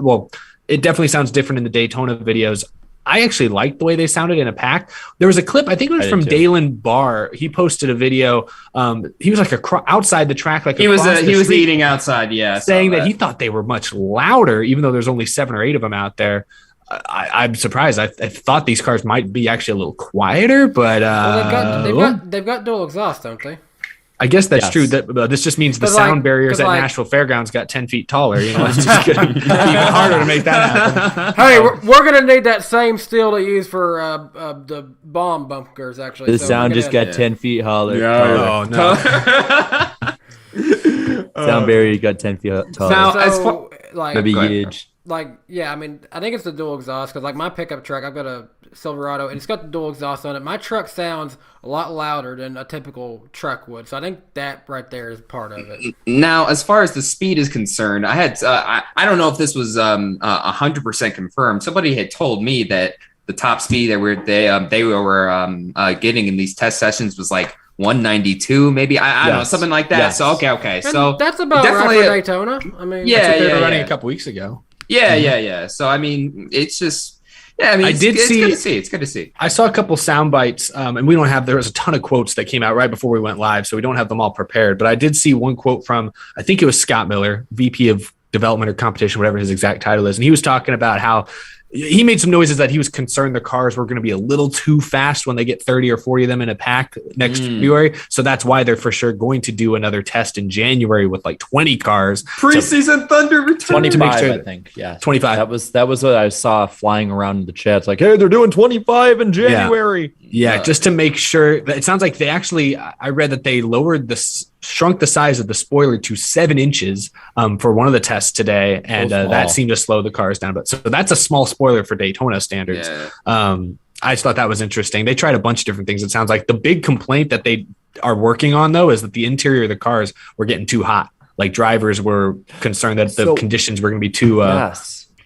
definitely sounds different in the Daytona videos. I actually liked the way they sounded in a pack. There was a clip, I think it was from Dalen Barr. He posted a video. He was like outside the track, like he was eating outside, saying that he thought they were much louder, even though there's only 7 or 8 of them out there. I'm surprised. I thought these cars might be actually a little quieter, but they've got dual exhaust, don't they? I guess that's true. That this just means the sound barriers at Nashville Fairgrounds got 10 feet taller. It's just going to be even harder to make that happen. Hey, we're going to need that same steel to use for the bomb bunkers. Actually, the sound just got 10 feet taller. Oh no! Sound barrier got 10 feet taller. Maybe huge. I mean, I think it's the dual exhaust because, my pickup truck, I've got a Silverado, and it's got the dual exhaust on it. My truck sounds a lot louder than a typical truck would, so I think that right there is part of it. Now, as far as the speed is concerned, I had I don't know if this was 100% confirmed. Somebody had told me that the top speed that they were getting in these test sessions was like 192, maybe. I don't know, something like that. Yes. So okay. And so that's about definitely right for Daytona. I mean, that's what they were running a couple weeks ago. Yeah. So I mean, it's just Yeah, I mean, it's good to see. It's good to see. I saw a couple sound bites, and there was a ton of quotes that came out right before we went live, so we don't have them all prepared. But I did see one quote from, I think it was Scott Miller, VP of Development or Competition, whatever his exact title is, and he was talking about how he made some noises that he was concerned the cars were going to be a little too fast when they get 30 or 40 of them in a pack next February. So that's why they're for sure going to do another test in January with like 20 cars. Preseason Thunder return. 25, I think. Yeah. 25. That was what I saw flying around in the chat. It's like, hey, they're doing 25 in January. Yeah, just to make sure. It sounds like they actually, I read that they shrunk the size of the spoiler to 7 inches for one of the tests today, and that seemed to slow the cars down. But so that's a small spoiler for Daytona standards. Yeah. I just thought that was interesting. They tried a bunch of different things. It sounds like the big complaint that they are working on, though, is that the interior of the cars were getting too hot. Like drivers were concerned that the conditions were going to be too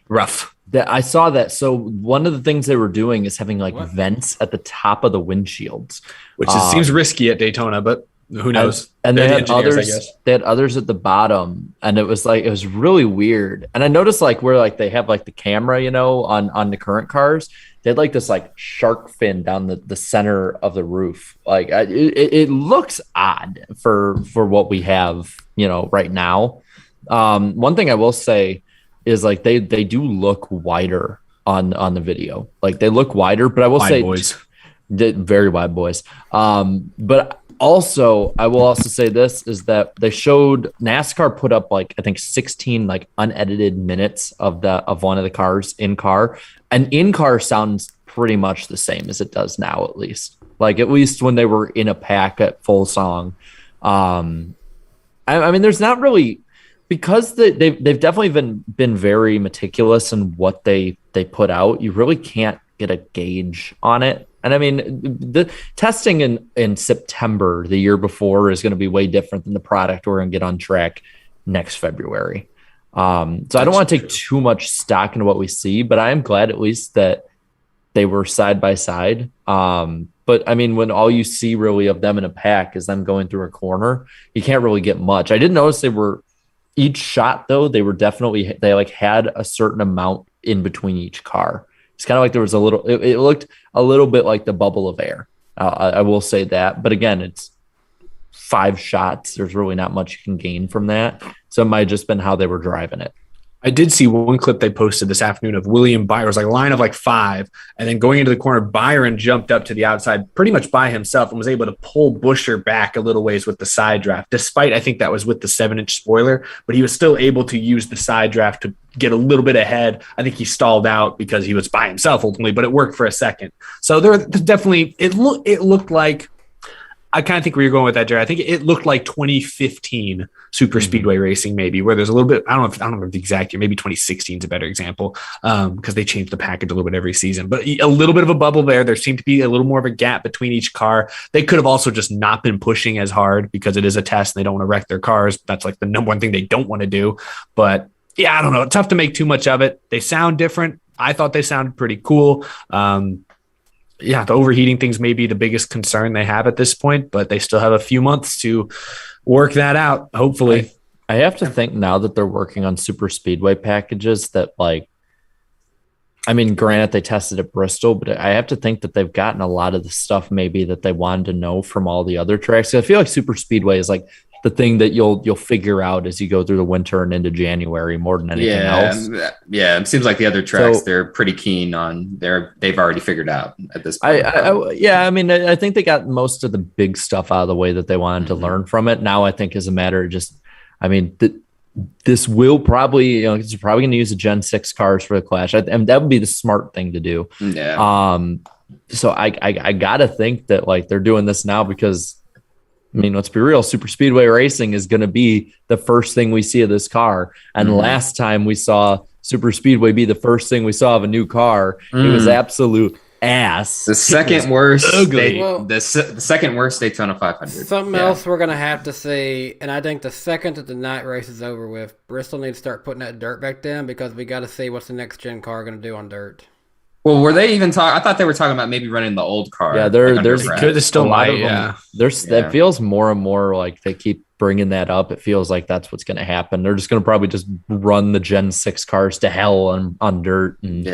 rough. I saw that. So one of the things they were doing is having like vents at the top of the windshields, which seems risky at Daytona, but who knows? And they had others. They had others at the bottom, and it was really weird. And I noticed like where like they have like the camera, on the current cars, they had like this like shark fin down the center of the roof. Like it looks odd for what we have, right now. One thing I will say is like they do look wider on the video. Like they look wider, but I will say boys. Very wide boys. But also, I will also say this is that they showed NASCAR put up like I think 16 like unedited minutes of one of the cars in car, and in car sounds pretty much the same as it does now, at least when they were in a pack at full song. I mean, there's not really, because they've definitely been very meticulous in what they put out. You really can't get a gauge on it. And I mean, the testing in September the year before is going to be way different than the product we're going to get on track next February. So I don't want to take too much stock into what we see, but I am glad at least that they were side by side. But I mean, when all you see really of them in a pack is them going through a corner, you can't really get much. I did notice each shot though, they had a certain amount in between each car. It's kind of like there was it looked a little bit like the bubble of air. I will say that. But again, it's 5 shots. There's really not much you can gain from that. So it might have just been how they were driving it. I did see one clip they posted this afternoon of William Byron. It was like a line of like 5. And then going into the corner, Byron jumped up to the outside pretty much by himself and was able to pull Buescher back a little ways with the side draft, despite I think that was with the 7-inch spoiler. But he was still able to use the side draft to get a little bit ahead. I think he stalled out because he was by himself ultimately, but it worked for a second. So there's definitely, it looked like, I kind of think where you're going with that, Jared. I think it looked like 2015 super speedway racing, maybe, where there's a little bit, I don't know the exact year, maybe 2016 is a better example, because they changed the package a little bit every season, but a little bit of a bubble there. There seemed to be a little more of a gap between each car. They could have also just not been pushing as hard because it is a test and they don't want to wreck their cars. That's like the number one thing they don't want to do. But yeah, I don't know. It's tough to make too much of it. They sound different. I thought they sounded pretty cool. Yeah, the overheating things may be the biggest concern they have at this point, but they still have a few months to work that out, hopefully. I have to think now that they're working on super speedway packages that, like, I mean, granted, they tested at Bristol, but I have to think that they've gotten a lot of the stuff maybe that they wanted to know from all the other tracks. I feel like super speedway is like the thing that you'll figure out as you go through the winter and into January more than anything else. Yeah, it seems like the other tracks they're pretty keen on. They've already figured out at this point. I mean, I think they got most of the big stuff out of the way that they wanted to learn from it. Now I think is a matter of just, I mean, this will probably, it's probably going to use the Gen 6 cars for the Clash. And that would be the smart thing to do. Yeah. So I got to think that like they're doing this now because, I mean, let's be real, super speedway racing is going to be the first thing we see of this car. And last time we saw super speedway be the first thing we saw of a new car, it was absolute ass. The second worst, the second worst Daytona 500. Something else we're going to have to see, and I think the second that the night race is over with, Bristol needs to start putting that dirt back down because we got to see what's the next gen car going to do on dirt. Well, were they even talking? I thought they were talking about maybe running the old car. Yeah, there's still might. Yeah, that feels more and more like they keep bringing that up, it feels like that's what's going to happen. They're just going to probably just run the Gen 6 cars to hell on dirt and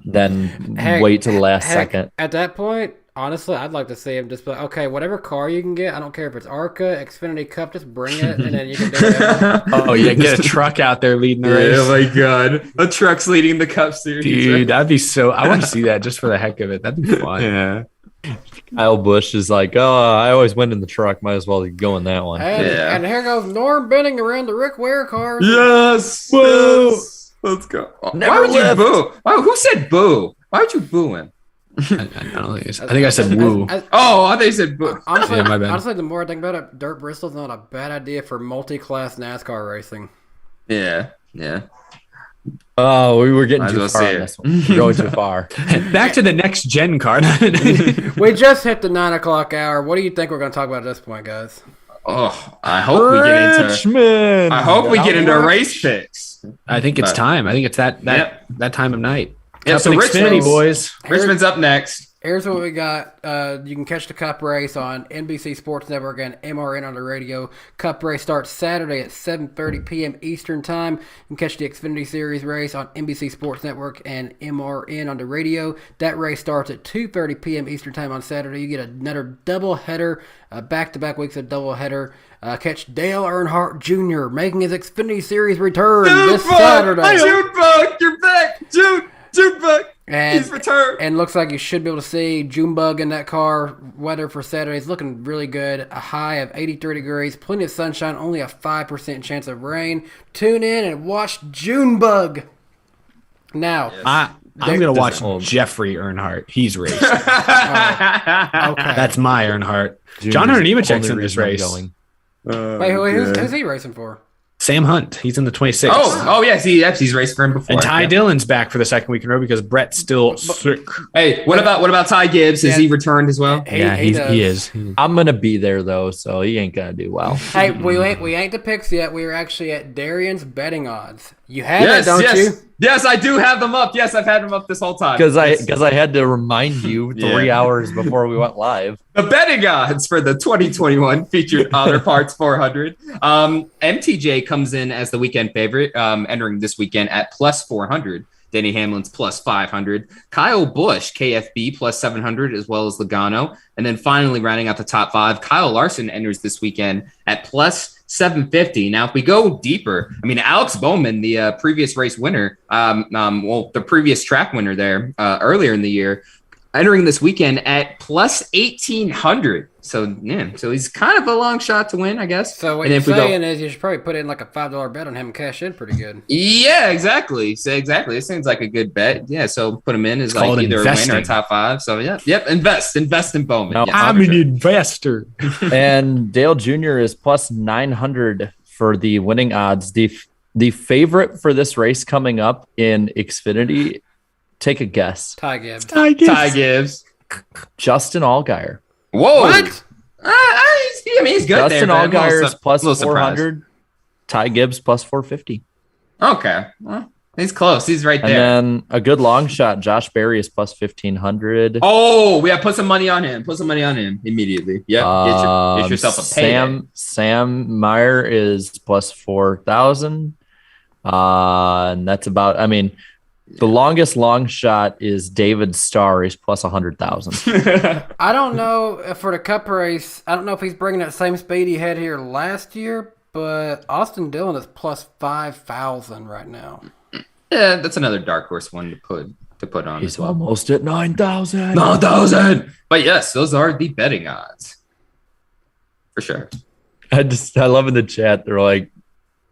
then wait to the last second. At that point, honestly, I'd like to see him just be like, okay, whatever car you can get, I don't care if it's ARCA, Xfinity Cup, just bring it, and then you can do it. Oh, yeah, get a truck out there leading the race. Oh, my God. A truck's leading the Cup Series. Dude, that'd be so... I want to see that just for the heck of it. That'd be fun. Yeah. Kyle Busch is like, I always win in the truck. Might as well go in that one. And here goes Norm Benning around the Rick Ware cars. Yes. Whoa. Yes. Let's go. Why would you boo? Who said boo? Why would you boo him? I think I said woo. I thought you said boo. Honestly, my bad. honestly, the more I think about it, Dirt Bristol's not a bad idea for multi-class NASCAR racing. Yeah. Oh, we were getting too far on this one. We're going too far. Back to the next gen car. We just hit the 9 o'clock hour. What do you think we're going to talk about at this point, guys? Oh, I hope we get into Richmond. I hope we get into race picks. I think it's time. I think it's that time of night. Yeah, so Xfinity, boys. Richmond's up next. Here's what we got. You can catch the Cup race on NBC Sports Network and MRN on the radio. Cup race starts Saturday at 7:30 p.m. Eastern Time. You can catch the Xfinity Series race on NBC Sports Network and MRN on the radio. That race starts at 2:30 p.m. Eastern Time on Saturday. You get another doubleheader, back-to-back weeks of doubleheader. Catch Dale Earnhardt Jr. making his Xfinity Series return this Saturday. Junebug, you're back. Junebug. He's returned. And looks like you should be able to see Junebug in that car. Weather for Saturday is looking really good. A high of 83 degrees. Plenty of sunshine. Only a 5% chance of rain. Tune in and watch Junebug. Now, I'm going to watch Jeffrey Earnhardt. He's racing. okay. That's my Earnhardt. John Hunter Nemechek's in this race. Wait, who's he racing for? Sam Hunt. He's in the 26th. Oh, yes. He's raced for him before. And Ty Dillon's back for the second week in a row because Brett's still sick. Hey, what about Ty Gibbs? Has he returned as well? He is. I'm gonna be there though, so he ain't gonna do well. Hey, we ain't the picks yet. We are actually at Darian's betting odds. You have it, don't you? Yes, I do have them up. Yes, I've had them up this whole time. Because I had to remind you 3 hours before we went live. The betting odds for the 2021 featured Other Parts 400. MTJ comes in as the weekend favorite, entering this weekend at plus 400. Denny Hamlin's plus 500. Kyle Busch, KFB, plus 700, as well as Logano. And then finally, rounding out the top 5, Kyle Larson enters this weekend at plus 750. Now, if we go deeper, I mean, Alex Bowman, the previous race winner, the previous track winner there earlier in the year, entering this weekend at plus 1,800. So he's kind of a long shot to win, I guess. So what you're saying is you should probably put in like a $5 bet on him and cash in pretty good. Yeah, exactly. So exactly. It seems like a good bet. Yeah, so put him in as like either investing. A win or a top 5. So invest in Bowman. Now, yes, I'm an investor. And Dale Jr. is plus 900 for the winning odds. The favorite for this race coming up in Xfinity, take a guess. Ty Gibbs. Justin Allgaier. Whoa! What? He's good. Justin Allgaier is plus 400. Surprised. Ty Gibbs plus 450. Okay, well, he's close. He's right there. And then a good long shot. Josh Berry is plus 1,500. Oh, we have put some money on him. Put some money on him immediately. Yeah, get yourself a payday. Sam Meyer is plus 4,000. And that's about. I mean. The longest long shot is David Starr. He's plus 100,000. I don't know for the Cup race. I don't know if he's bringing that same speed he had here last year, but Austin Dillon is plus 5,000 right now. Yeah, that's another dark horse one to put on. He's almost at 9,000. 9,000. But yes, those are the betting odds for sure. I love in the chat. They're like.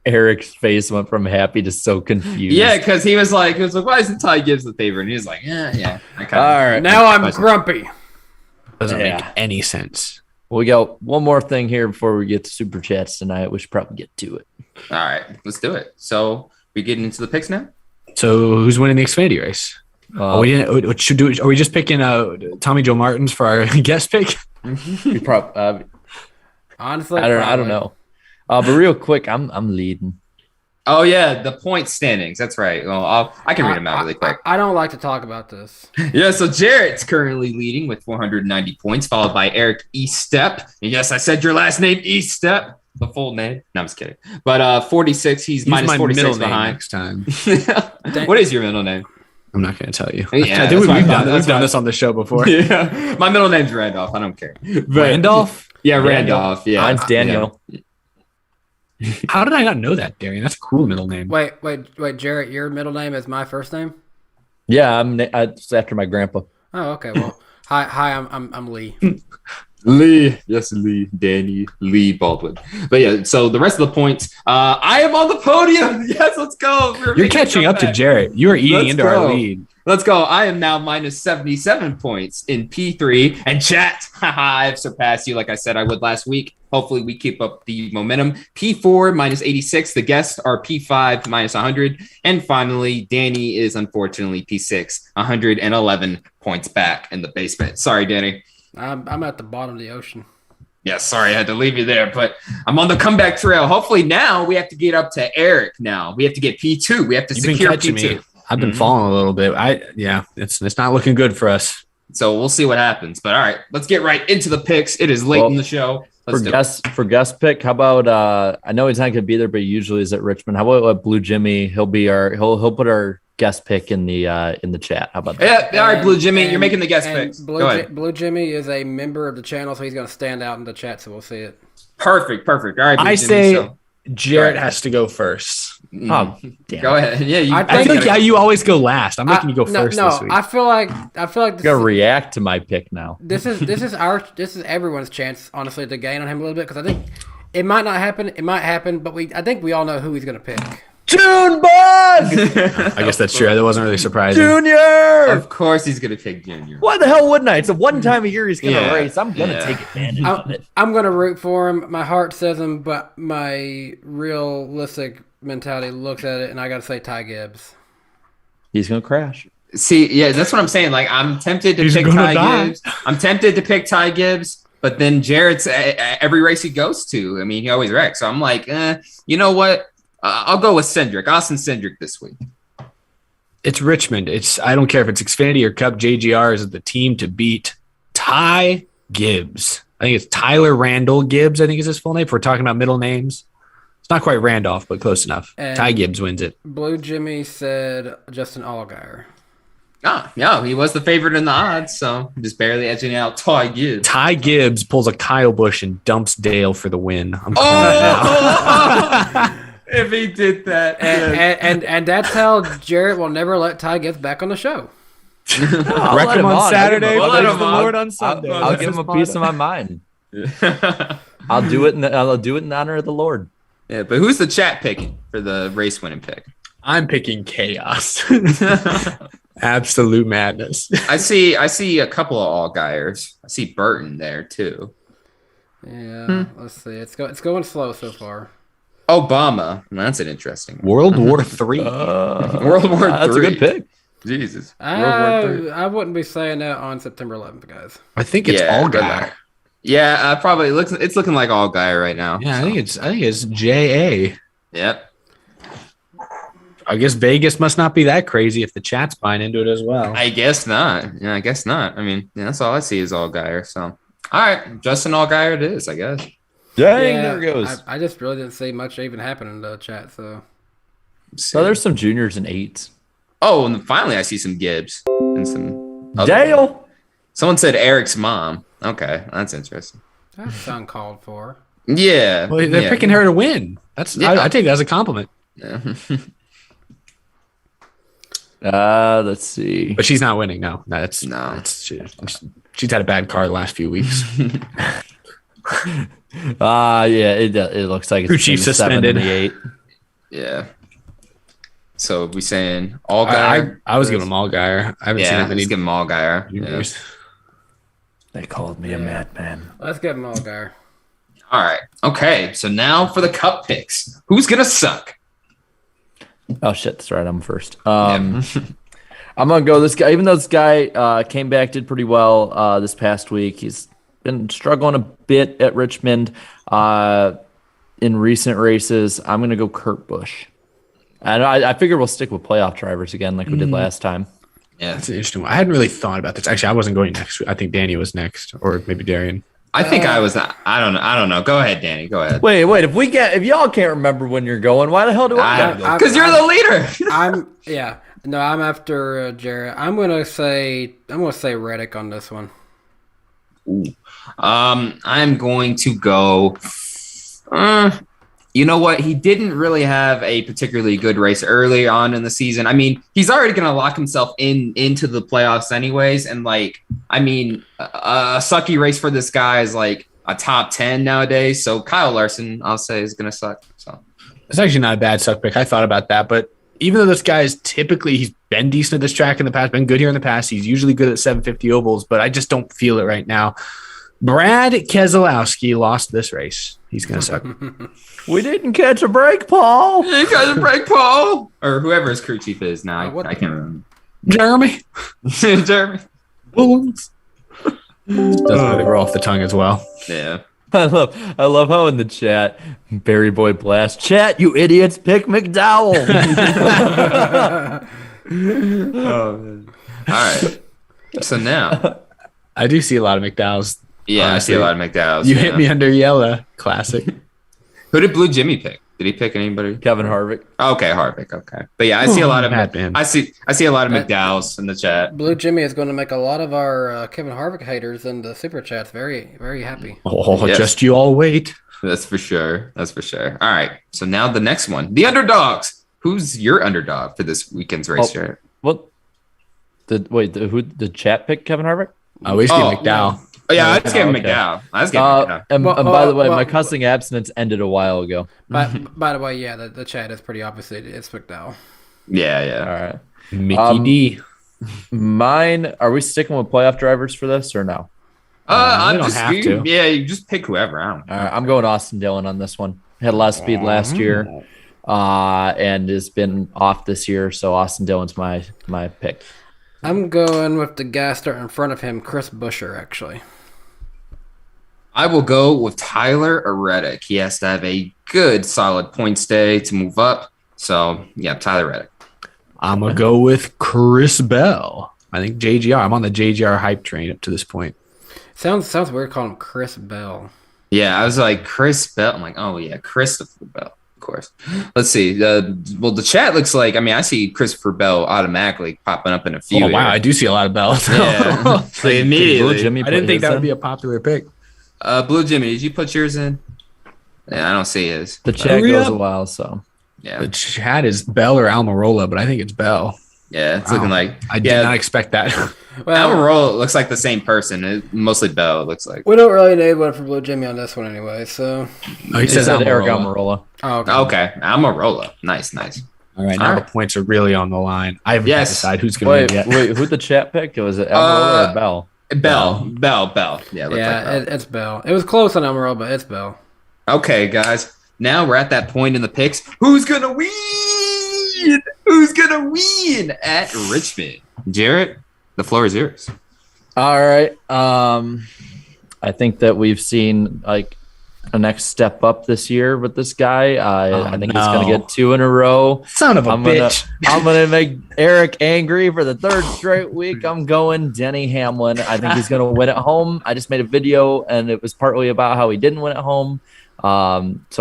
Eric's face went from happy to so confused. Yeah, because he was like, why isn't Ty Gibbs the favorite? And he was like, yeah. All right. Now I'm grumpy. Doesn't make any sense. We got one more thing here before we get to Super Chats tonight. We should probably get to it. All right, let's do it. So we getting into the picks now? So who's winning the Xfinity race? Are we just picking Tommy Joe Martins for our guest pick? We probably honestly, I don't know. But real quick, I'm leading. Oh yeah, the point standings. That's right. Well, I can read them out really quick. I don't like to talk about this. Yeah, so Jarrett's currently leading with 490 points, followed by Eric Eastep. And yes, I said your last name, Eastep, the full name. No, I'm just kidding. But 46, he's minus 46 behind. Next time. What is your middle name? I'm not going to tell you. Yeah, I think we've done this on the show before. Yeah, my middle name's Randolph. I don't care. But, Randolph? Yeah, Randolph. Yeah, mine's Daniel. Yeah. How did I not know that, Darian? That's a cool middle name. Wait, Jarrett, your middle name is my first name? Yeah, it's after my grandpa. Oh, okay. Well, hi, I'm Lee. Lee, yes, Lee, Danny, Lee Baldwin. But yeah, so the rest of the points, I am on the podium. Yes, let's go. You're catching up to Jarrett. You are eating into our lead. Let's go. I am now minus 77 points in P3. And chat, I've surpassed you like I said I would last week. Hopefully we keep up the momentum. P4 minus 86. The guests are P5 minus 100. And finally, Danny is unfortunately P6, 111 points back in the basement. Sorry, Danny. I'm at the bottom of the ocean. Yeah, sorry, I had to leave you there, but I'm on the comeback trail. Hopefully now we have to get up to Eric now. We have to get P2. We have to secure P2. Me. I've been falling a little bit. It's not looking good for us. So we'll see what happens. But all right, let's get right into the picks. It is late in the show. For guest pick, how about I know he's not gonna be there, but he usually is at Richmond. How about Blue Jimmy? He'll put our guest pick in the chat. How about that? Yeah, all right, Blue Jimmy, you're making the guest picks. Go ahead. Blue Jimmy is a member of the channel, so he's gonna stand out in the chat, so we'll see it. Perfect. All right, Blue I Jimmy, say Jarrett has to go first. Oh, damn. Go ahead. Yeah, I feel like you always go last. I'm making you go first this week. I feel like this gotta react to my pick now. This is everyone's chance, honestly, to gain on him a little bit, because I think it might not happen. It might happen, but I think we all know who he's gonna pick. Junebug! I guess that's true. That wasn't really surprising. Junior! Of course he's going to pick Junior. Why the hell wouldn't I? It's a one time a year he's going to race. I'm going to take advantage of it. I'm going to root for him. My heart says him, but my realistic mentality looks at it, and I got to say Ty Gibbs. He's going to crash. See, yeah, that's what I'm saying. Like, I'm tempted to pick Ty Gibbs. I'm tempted to pick Ty Gibbs, but then Jarrett's every race he goes to, I mean, he always wrecks. So I'm like, you know what? I'll go with Austin Cindric this week. It's Richmond. I don't care if it's Xfinity or Cup. JGR is the team to beat. Ty Gibbs. I think it's Tyler Randall Gibbs, I think is his full name. If we're talking about middle names. It's not quite Randolph, but close enough. And Ty Gibbs wins it. Blue Jimmy said Justin Allgaier. No, he was the favorite in the odds, so just barely edging out Ty Gibbs. Ty Gibbs pulls a Kyle Busch and dumps Dale for the win. I'm calling it now. If he did that. And that's how Jarrett will never let Ty Gibbs back on the show. Wreck him on Saturday, praise the Lord on Sunday. I'll give him a piece of my mind. I'll do it in honor of the Lord. Yeah, but who's the chat picking for the race winning pick? I'm picking chaos. Absolute madness. I see a couple of Allgaiers. I see Burton there too. Yeah, let's see. It's going slow so far. Obama. That's an interesting one. World War III. World War III. That's a good pick. Jesus. I wouldn't be saying that on September 11th, guys. I think it's Allgaier. Yeah, probably it's looking like Allgaier right now. Yeah, I think it's JA. Yep. I guess Vegas must not be that crazy if the chat's buying into it as well. I guess not. Yeah, I guess not. I mean, that's all I see is Allgaier. So, all right, Justin Allgaier it is, I guess. Dang, there it goes. I just really didn't see much even happen in the chat. So there's some juniors and eights. Oh, and finally I see some Gibbs and some Dale. Someone said Eric's mom. Okay, that's interesting. That's uncalled for. Yeah. Well, they're picking her to win. I take that as a compliment. Yeah. Let's see. But she's not winning. No. She's had a bad car the last few weeks. It looks like it's chief suspended. 8. Yeah. So we saying Allgaier? I was giving him Allgaier. I haven't seen him. Let's give him Allgaier. Yeah. They called me a madman. Let's give him Allgaier. All right. Okay. So now for the cup picks. Who's gonna suck? Oh shit! That's right. I'm first. I'm gonna go this guy. Even though this guy came back, did pretty well this past week. He's been struggling a bit at Richmond in recent races. I'm gonna go Kurt Busch. And I figure we'll stick with playoff drivers again, like we did last time. Yeah, that's an interesting one. I hadn't really thought about this. Actually, I wasn't going next. I think Danny was next, or maybe Darian. I think I was. I don't know. Go ahead, Danny. Go ahead. Wait. If y'all can't remember when you're going, why the hell do I go? Because you're the leader. I'm after Jarrett. I'm gonna say Reddick on this one. Ooh. I'm going to go. You know what? He didn't really have a particularly good race early on in the season. I mean, he's already going to lock himself into the playoffs anyways. And a sucky race for this guy is like a top 10 nowadays. So Kyle Larson, I'll say, is going to suck. So it's actually not a bad suck pick. I thought about that, but even though this guy is he's been decent at this track in the past, been good here in the past. He's usually good at 750 ovals, but I just don't feel it right now. Brad Keselowski lost this race. He's going to suck. We didn't catch a break, Paul. You catch a break, Paul. Or whoever his crew chief is now. I can't remember. Jeremy. Jeremy. Williams. Doesn't really roll off the tongue as well. Yeah. I love how in the chat, Barry Boy Blast, chat, you idiots, pick McDowell. Oh, man. All right. So now. I do see a lot of McDowell's. Yeah, honestly. I see a lot of McDowell's. You hit me under yellow. Classic. Who did Blue Jimmy pick? Did he pick anybody? Kevin Harvick. Okay, Harvick. Okay, but yeah, I see a lot of I see a lot of McDowell's in the chat. Blue Jimmy is going to make a lot of our Kevin Harvick haters in the super chats very, very happy. Oh, yes. Just you all wait. That's for sure. All right, so now the next one, the underdogs. Who's your underdog for this weekend's race, Jared? What? The chat pick Kevin Harvick? Oh, we just give McDowell. Oh, yeah, I just gave him McDowell. And by the way, my cussing abstinence ended a while ago. By the way, yeah, the chat is pretty obvious. It's McDowell. Yeah. All right. Mickey D. Mine, are we sticking with playoff drivers for this or no? I don't have to. Yeah, you just pick whoever. I don't know. I'm going Austin Dillon on this one. Had a lot of speed last year and has been off this year, so Austin Dillon's my pick. I'm going with the guy starting in front of him, Chris Buescher, actually. I will go with Tyler Reddick. He has to have a good, solid points day to move up. So, yeah, Tyler Reddick. I'm going to go with Chris Bell. I think JGR. I'm on the JGR hype train up to this point. Sounds weird calling him Chris Bell. Yeah, I was like, Chris Bell. I'm like, oh, yeah, Christopher Bell. Course. Let's see. The chat looks like, I see Christopher Bell automatically popping up in a few. Oh, wow. I do see a lot of Bells. Yeah. Immediately. I didn't think that would be a popular pick. Blue Jimmy, did you put yours in? Yeah, I don't see his. The chat goes a while, so. Yeah. The chat is Bell or Almirola, but I think it's Bell. Yeah, it's looking like. I did not expect that. Well, Almirola looks like the same person. Mostly Bell, it looks like. We don't really need one for Blue Jimmy on this one anyway, so. Oh, he says Eric Almirola. Oh, okay. Almirola. Nice. All right, now the points are really on the line. I haven't decided who's going to win yet. Wait, who'd the chat pick? Was it Almirola or Bell? Bell. Yeah, it's Bell. It was close on Almirola, but it's Bell. Okay, guys. Now we're at that point in the picks. Who's going to win? Who's going to win at Richmond? Jarrett, the floor is yours. All right. I think that we've seen like a next step up this year with this guy. I think he's going to get 2 in a row. Son of a bitch. I'm going to make Eric angry for the 3rd straight week. I'm going Denny Hamlin. I think he's going to win at home. I just made a video, and it was partly about how he didn't win at home. So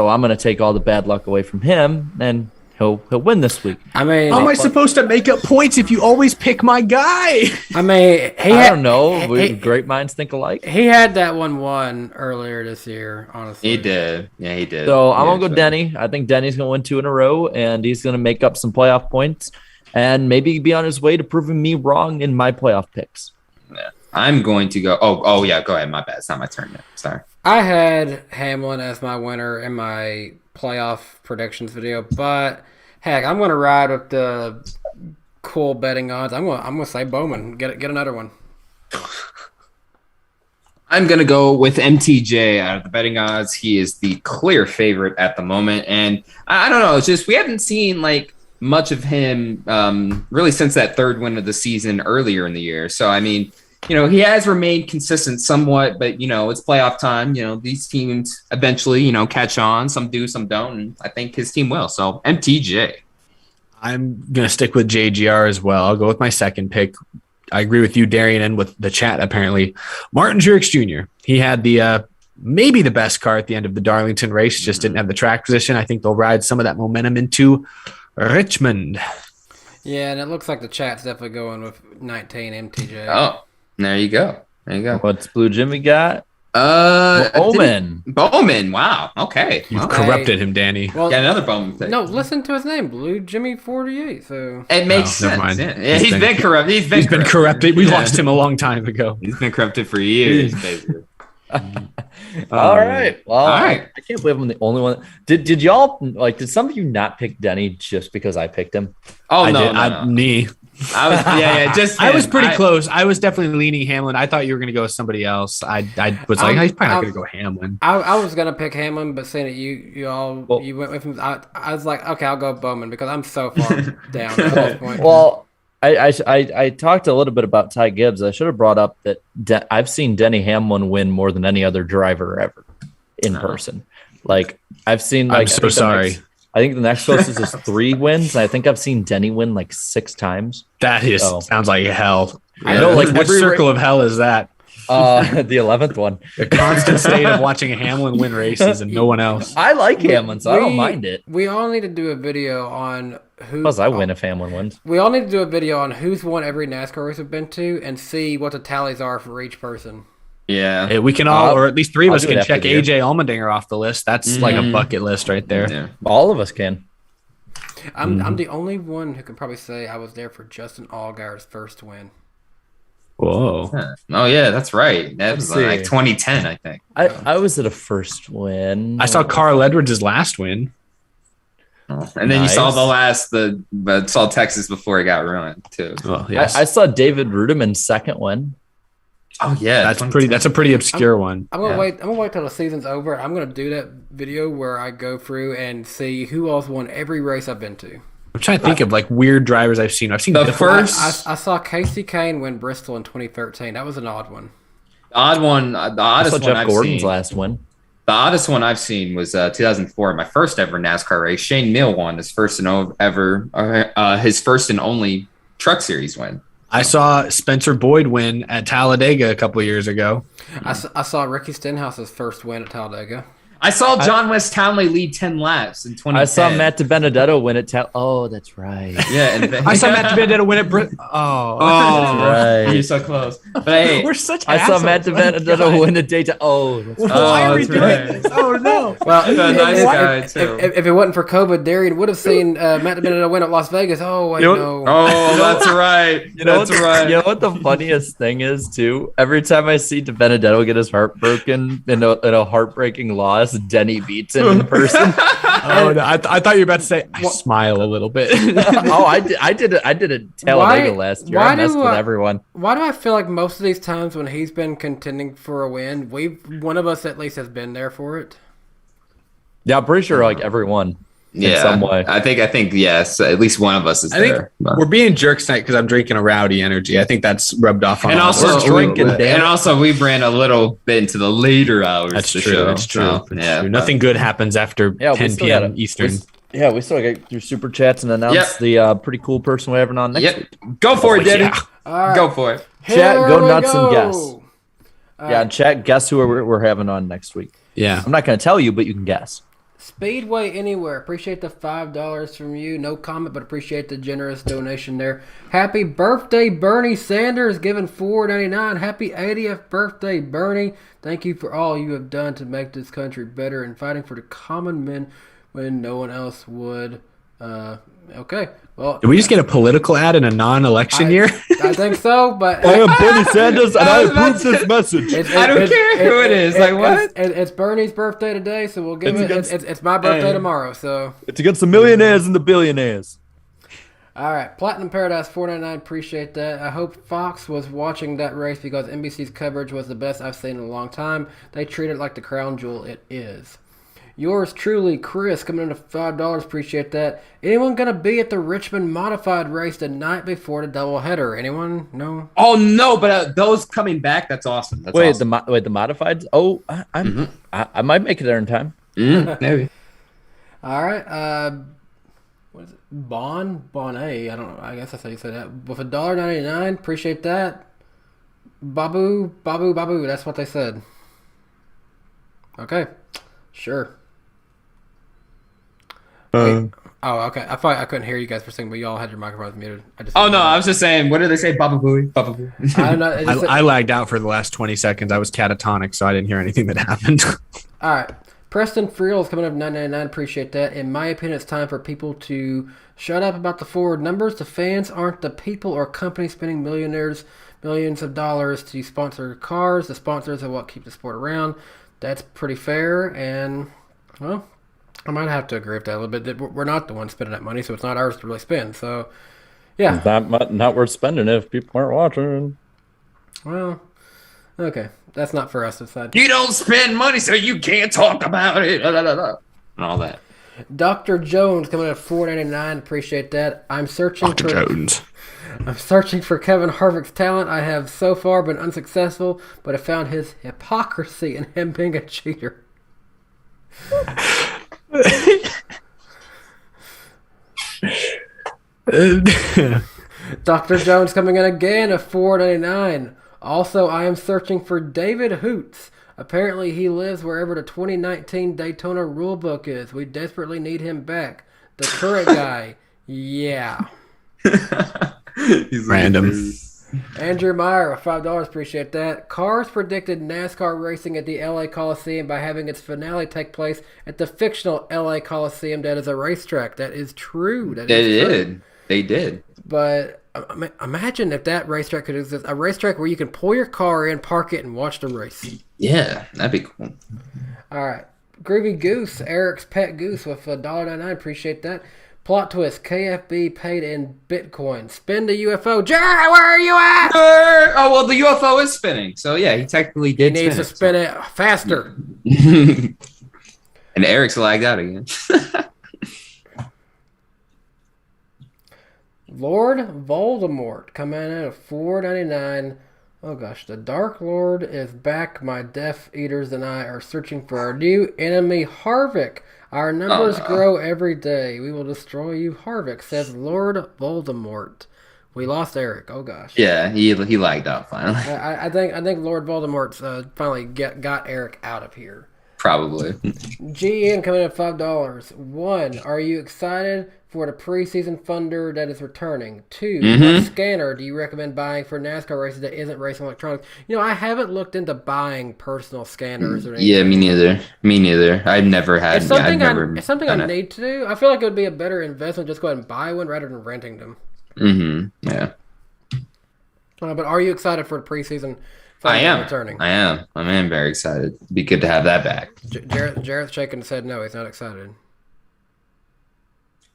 I'm going to take all the bad luck away from him, and he'll win this week. How am I supposed to make up points if you always pick my guy? I don't know. Great minds think alike. He had that 1-1 earlier this year, honestly. He did. Yeah, he did. So I'm going to go Denny. I think Denny's going to win 2 in a row, and he's going to make up some playoff points and maybe be on his way to proving me wrong in my playoff picks. Yeah. I'm going to go. Oh, yeah. Go ahead. My bad. It's not my turn yet. Sorry. I had Hamlin as my winner in my playoff predictions video, but heck, I'm going to ride with the cool betting odds. I'm going to say Bowman. Get another one. I'm going to go with MTJ out of the betting odds. He is the clear favorite at the moment. And I don't know. It's just we haven't seen like much of him really since that 3rd win of the season earlier in the year. So, he has remained consistent somewhat, but, it's playoff time. These teams eventually, catch on. Some do, some don't. And I think his team will. So, MTJ. I'm going to stick with JGR as well. I'll go with my second pick. agree with you, Darian, and with the chat. Apparently, Martin Truex Jr. He had the maybe the best car at the end of the Darlington race. Just didn't have the track position. I think they'll ride some of that momentum into Richmond. Yeah, and it looks like the chat's definitely going with 19 MTJ. Oh, there you go. What's Blue Jimmy got? Bowman. Wow. Okay. You've corrupted him, Danny. Well, got another Bowman thing. No, listen to his name, Blue Jimmy 48. So it makes sense. Never mind. Yeah, he's been corrupted. He's been corrupted. We lost him a long time ago. He's been corrupted for years, basically. All right. Well, all right. I can't believe I'm the only one. Did y'all did some of you not pick Denny just because I picked him? Oh, no. Me. I was just I was pretty close. I was definitely leaning Hamlin. I thought you were going to go with somebody else. I was like, he's probably not going to go Hamlin. I was going to pick Hamlin, but seeing that you went with him, I was like, okay, I'll go Bowman because I'm so far down at this point. Well, I talked a little bit about Ty Gibbs. I should have brought up that I've seen Denny Hamlin win more than any other driver ever in person. Like I've seen. I'm so sorry. I think the next closest is 3 wins. And I think I've seen Denny win like 6 times. That sounds like hell. I know, like which circle of hell is that? The 11th one. The constant state of watching Hamlin win races and no one else. I like Hamlin, so I don't mind it. We all need to do a video on who. Plus, I win if Hamlin wins. We all need to do a video on who's won every NASCAR race we've been to and see what the tallies are for each person. Yeah. Hey, we can all, or at least 3 of us can check AJ year. Allmendinger off the list. That's like a bucket list right there. Yeah. All of us can. I'm the only one who can probably say I was there for Justin Allgaier's first win. Whoa. Oh, yeah, that's right. That was like 2010, I think. I was at a first win. I saw Carl Edwards' last win. And then you saw saw Texas before it got ruined, too. Well, yes. I saw David Ruderman's second win. Oh yeah, that's a pretty obscure one. I'm gonna wait. I'm gonna wait till the season's over. I'm gonna do that video where I go through and see who else won every race I've been to. I'm trying to think of like weird drivers I've seen. I've seen the first. I saw Casey Kane win Bristol in 2013. That was an odd one. The odd one. The oddest one Jeff Gordon's last win. The oddest one I've seen was 2004, my first ever NASCAR race. Shane Neal won his first and his first and only Truck Series win. I saw Spencer Boyd win at Talladega a couple of years ago. I saw Ricky Stenhouse's first win at Talladega. I saw John West Townley lead 10 laps in 2010. I saw Matt DiBenedetto win at Oh, that's right. Yeah, and I saw Matt DiBenedetto win at Oh, that's right. You're so close. But hey, we're such I saw Matt DiBenedetto win at Daytona. Oh, that's why are we doing this? Oh no. Well, nice guy too. If it wasn't for COVID, Darian would have seen Matt DiBenedetto win at Las Vegas. Oh, I know. Oh, that's right. That's right. You know what the funniest thing is too? Every time I see DiBenedetto get his heart broken in a heartbreaking loss, Denny beats him in person. Oh, no, I thought you were about to say I smile a little bit. Oh, I did it at Talladega last year. I messed with everyone. Why do I feel like most of these times when he's been contending for a win, one of us at least has been there for it? Yeah, I'm pretty sure like everyone. In some way. I think yes, at least one of us is there. We're being jerks tonight because I'm drinking a rowdy energy. I think that's rubbed off on us. And also we ran a little bit into the later hours. That's true. That's true. Yeah, nothing good happens after 10 p.m. Eastern. We still got through super chats and announce the pretty cool person we're having on next week. Go for it, Denny. Right. Go for it. Chat, go nuts and guess. Chat, guess who we're having on next week. Yeah. I'm not going to tell you, but you can guess. Speedway Anywhere. Appreciate the $5 from you. No comment, but appreciate the generous donation there. Happy birthday, Bernie Sanders, giving $4.99. Happy 80th birthday, Bernie. Thank you for all you have done to make this country better and fighting for the common men when no one else would. Okay. Well, did we just get a political ad in a non-election year? I think so, but I am Bernie Sanders, and I approve this message. I don't care who it is. What? It's Bernie's birthday today, so we'll give it's my birthday tomorrow. So it's against the millionaires and the billionaires. All right, Platinum Paradise 499. Appreciate that. I hope Fox was watching that race because NBC's coverage was the best I've seen in a long time. They treat it like the crown jewel it is. Yours truly, Chris, coming in at $5. Appreciate that. Anyone going to be at the Richmond Modified race the night before the doubleheader? Anyone? No? Oh, no, but those coming back, that's awesome. That's awesome. The Modifieds? Oh, I might make it there in time. Maybe. All right. What is it? Bonnet. I don't know. I guess that's how you say that. With $1.99, appreciate that. Babu. That's what they said. Okay, sure. Wait. Oh, okay. I thought I couldn't hear you guys for a second, but y'all had your microphones muted. I was just saying. What did they say? Baba Booey. I don't know. I lagged out for the last 20 seconds. I was catatonic, so I didn't hear anything that happened. All right. Preston Friel is coming up $9.99. Appreciate that. In my opinion, it's time for people to shut up about the forward numbers. The fans aren't the people or companies spending millions of dollars to sponsor cars. The sponsors are what keep the sport around. That's pretty fair. And, well, I might have to agree with that a little bit. We're not the ones spending that money, so it's not ours to really spend. So, yeah. It's not worth spending if people aren't watching. Well, okay. That's not for us to decide. You don't spend money, so you can't talk about it. And all that. Dr. Jones coming at $4.99. Appreciate that. I'm searching Dr. Jones. I'm searching for Kevin Harvick's talent. I have so far been unsuccessful, but I found his hypocrisy in him being a cheater. Dr. Jones coming in again at $4.99. Also, I am searching for David Hoots. Apparently, he lives wherever the 2019 Daytona rulebook is. We desperately need him back. The current guy, yeah. He's random. Andrew Meyer, $5. Appreciate that. Cars predicted NASCAR racing at the LA Coliseum by having its finale take place at the fictional LA Coliseum that is a racetrack. That is true. They did. But imagine if that racetrack could exist. A racetrack where you can pull your car in, park it, and watch the race. Yeah, that'd be cool. All right. Groovy Goose, Eric's Pet Goose with $1.99. Appreciate that. Plot twist, KFB paid in Bitcoin. Spin the UFO. Jared, where are you at? Oh, well, the UFO is spinning. So, yeah, he technically did He needs to spin it faster. And Eric's lagged out again. Lord Voldemort coming in at $4.99. Oh gosh, the Dark Lord is back. My Death Eaters and I are searching for our new enemy, Harvick. Our numbers grow every day. We will destroy you, Harvick, says Lord Voldemort. We lost Eric. Oh gosh. Yeah, he lagged out finally. I think Lord Voldemort's finally got Eric out of here. Probably. GN coming in at $5. 1, are you excited for the preseason funder that is returning? 2, what scanner do you recommend buying for NASCAR races that isn't racing electronics? You know, I haven't looked into buying personal scanners or anything. Yeah, me neither. I've never had. It's something I need to do. I feel like it would be a better investment just go ahead and buy one rather than renting them. Yeah. But are you excited for the preseason? I am returning. I am very excited. It'd be good to have that back. Jarrett's shaking his head no, he's not excited.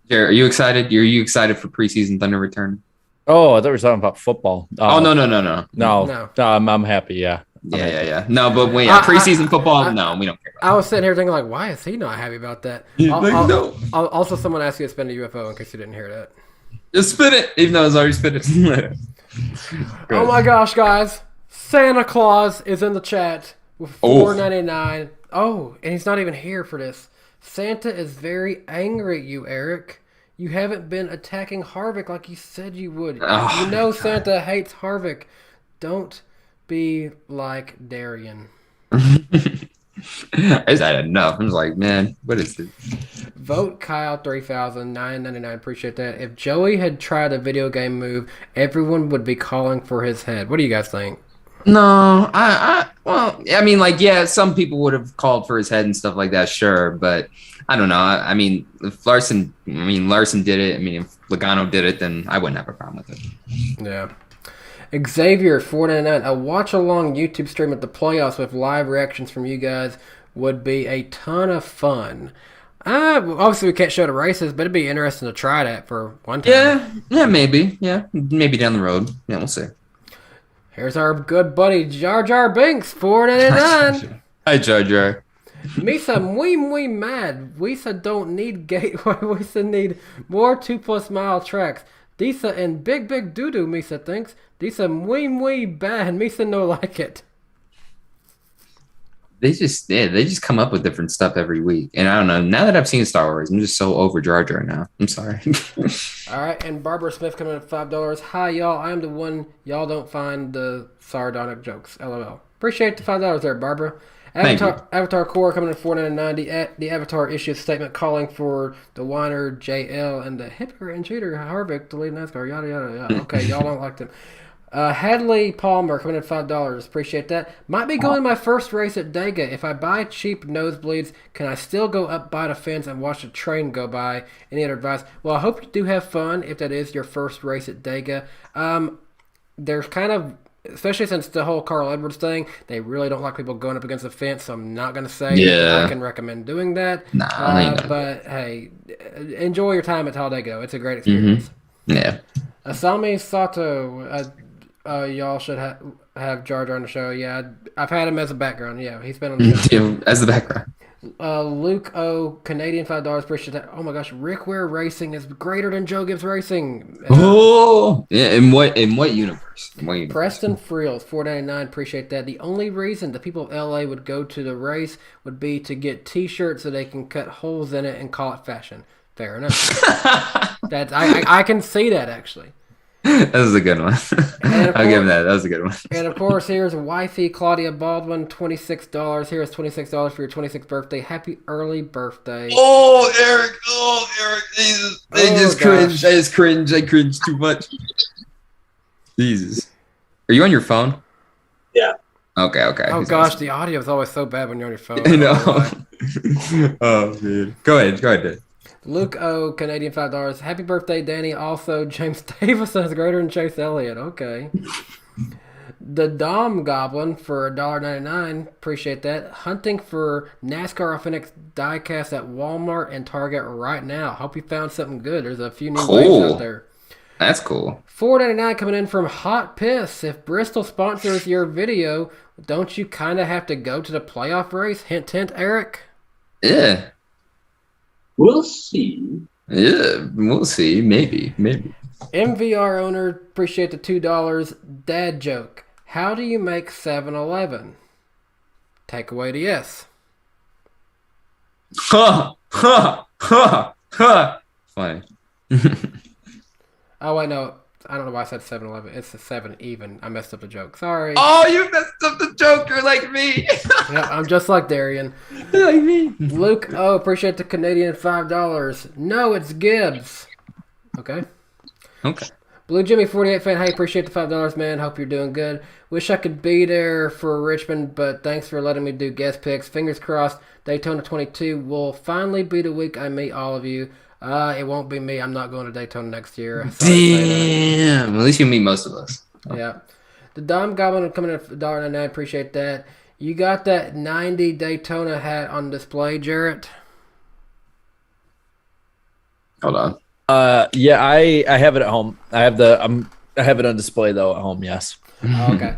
Jarrett, are you excited? Are you excited for preseason Thunder return? Oh, I thought we were talking about football. No. I'm happy. Yeah. Yeah. No, but wait, preseason football? No, we don't care about that. I was sitting here thinking, like, why is he not happy about that? Also, someone asked you to spin a UFO in case you didn't hear that. Just spin it, even though it's already spin it. Oh my gosh, guys. Santa Claus is in the chat with $4.99. Oh, and he's not even here for this. Santa is very angry at you, Eric. You haven't been attacking Harvick like you said you would. You know Santa hates Harvick. Don't be like Darian. I just had enough. I was like, man, what is this? Vote Kyle 3000 $9.99. Appreciate that. If Joey had tried a video game move, everyone would be calling for his head. What do you guys think? No, I mean, like, yeah, some people would have called for his head and stuff like that, sure, but I don't know. I mean, if Larson did it. I mean, if Logano did it, then I wouldn't have a problem with it. Yeah. Xavier $4.99. A watch-along YouTube stream at the playoffs with live reactions from you guys would be a ton of fun. Obviously, we can't show the races, but it'd be interesting to try that for one time. Yeah, maybe. Yeah, maybe down the road. Yeah, we'll see. Here's our good buddy Jar Jar Binks, $4.99. Hi, Jar Jar. Misa muy mad. Wisa don't need gateway. Wisa need more 2+ mile tracks. Disa and big doo-doo, Misa thinks. Disa muy bad. Misa no like it. they just come up with different stuff every week. And I don't know. Now that I've seen Star Wars, I'm just so over Jar Jar now. I'm sorry. All right, and Barbara Smith coming in at $5. Hi, y'all. I am the one y'all don't find the sardonic jokes. LOL. Appreciate the $5 there, Barbara. Avatar Core coming in at $4.99. The Avatar issues statement calling for the whiner JL and the hypocrite and cheater Harvick to lead NASCAR. Yada yada yada. Okay, y'all don't like them. Hadley Palmer coming in at $5. Appreciate that. Might be going my first race at Dega. If I buy cheap nosebleeds, can I still go up by the fence and watch the train go by? Any other advice? Well, I hope you do have fun if that is your first race at Dega. There's kind of, especially since the whole Carl Edwards thing, they really don't like people going up against the fence, so I'm not going to say that I can recommend doing that. But hey, enjoy your time at Talladega. It's a great experience. Mm-hmm. Yeah. Asami Sato, y'all should have Jar Jar on the show. Yeah, I've had him as a background. Yeah, he's been on the show. As the background. Luke O, Canadian $5. Appreciate that. Oh my gosh, Rick Ware Racing is greater than Joe Gibbs Racing. Yeah. In what universe? Preston Friels, $4.99. Appreciate that. The only reason the people of LA would go to the race would be to get T-shirts so they can cut holes in it and call it fashion. Fair enough. That's I can see that actually. That was a good one. I'll give him that. That was a good one. And of course, here's wifey Claudia Baldwin, $26. Here's $26 for your 26th birthday. Happy early birthday. Oh, Eric. Jesus. I just cringe. I cringe too much. Jesus. Are you on your phone? Yeah. Okay. Oh gosh, the audio is always so bad when you're on your phone. I know. Oh man. Go ahead, Dave. Luke O, Canadian $5. Happy birthday, Danny. Also, James Davison is greater than Chase Elliott. Okay. The Dom Goblin for $1.99. Appreciate that. Hunting for NASCAR Authentic Diecast at Walmart and Target right now. Hope you found something good. There's a few new waves out there. That's cool. $4.99 coming in from Hot Piss. If Bristol sponsors your video, don't you kind of have to go to the playoff race? Hint, hint, Eric. Yeah. We'll see. Yeah, we'll see. Maybe. MVR owner, appreciate the $2. Dad joke. How do you make 7-Eleven? Take away the S. Funny. Oh, wait, no. I don't know why I said 7-Eleven. It's a 7 even. I messed up the joke. Sorry. Oh, you messed up the joke. You're like me. Yeah, I'm just like Darian. You're like me. Luke, appreciate the Canadian $5. No, it's Gibbs. Okay. Blue Jimmy 48 fan, hey, appreciate the $5, man. Hope you're doing good. Wish I could be there for Richmond, but thanks for letting me do guest picks. Fingers crossed, Daytona 22 will finally be the week I meet all of you. It won't be me. I'm not going to Daytona next year. Damn. At least you meet most of us. Yeah. The Dom Goblin coming in at $1.99. Appreciate that. You got that 90 Daytona hat on display, Jarrett? Hold on. Yeah, I have it at home. I have it on display though at home. Yes. Okay.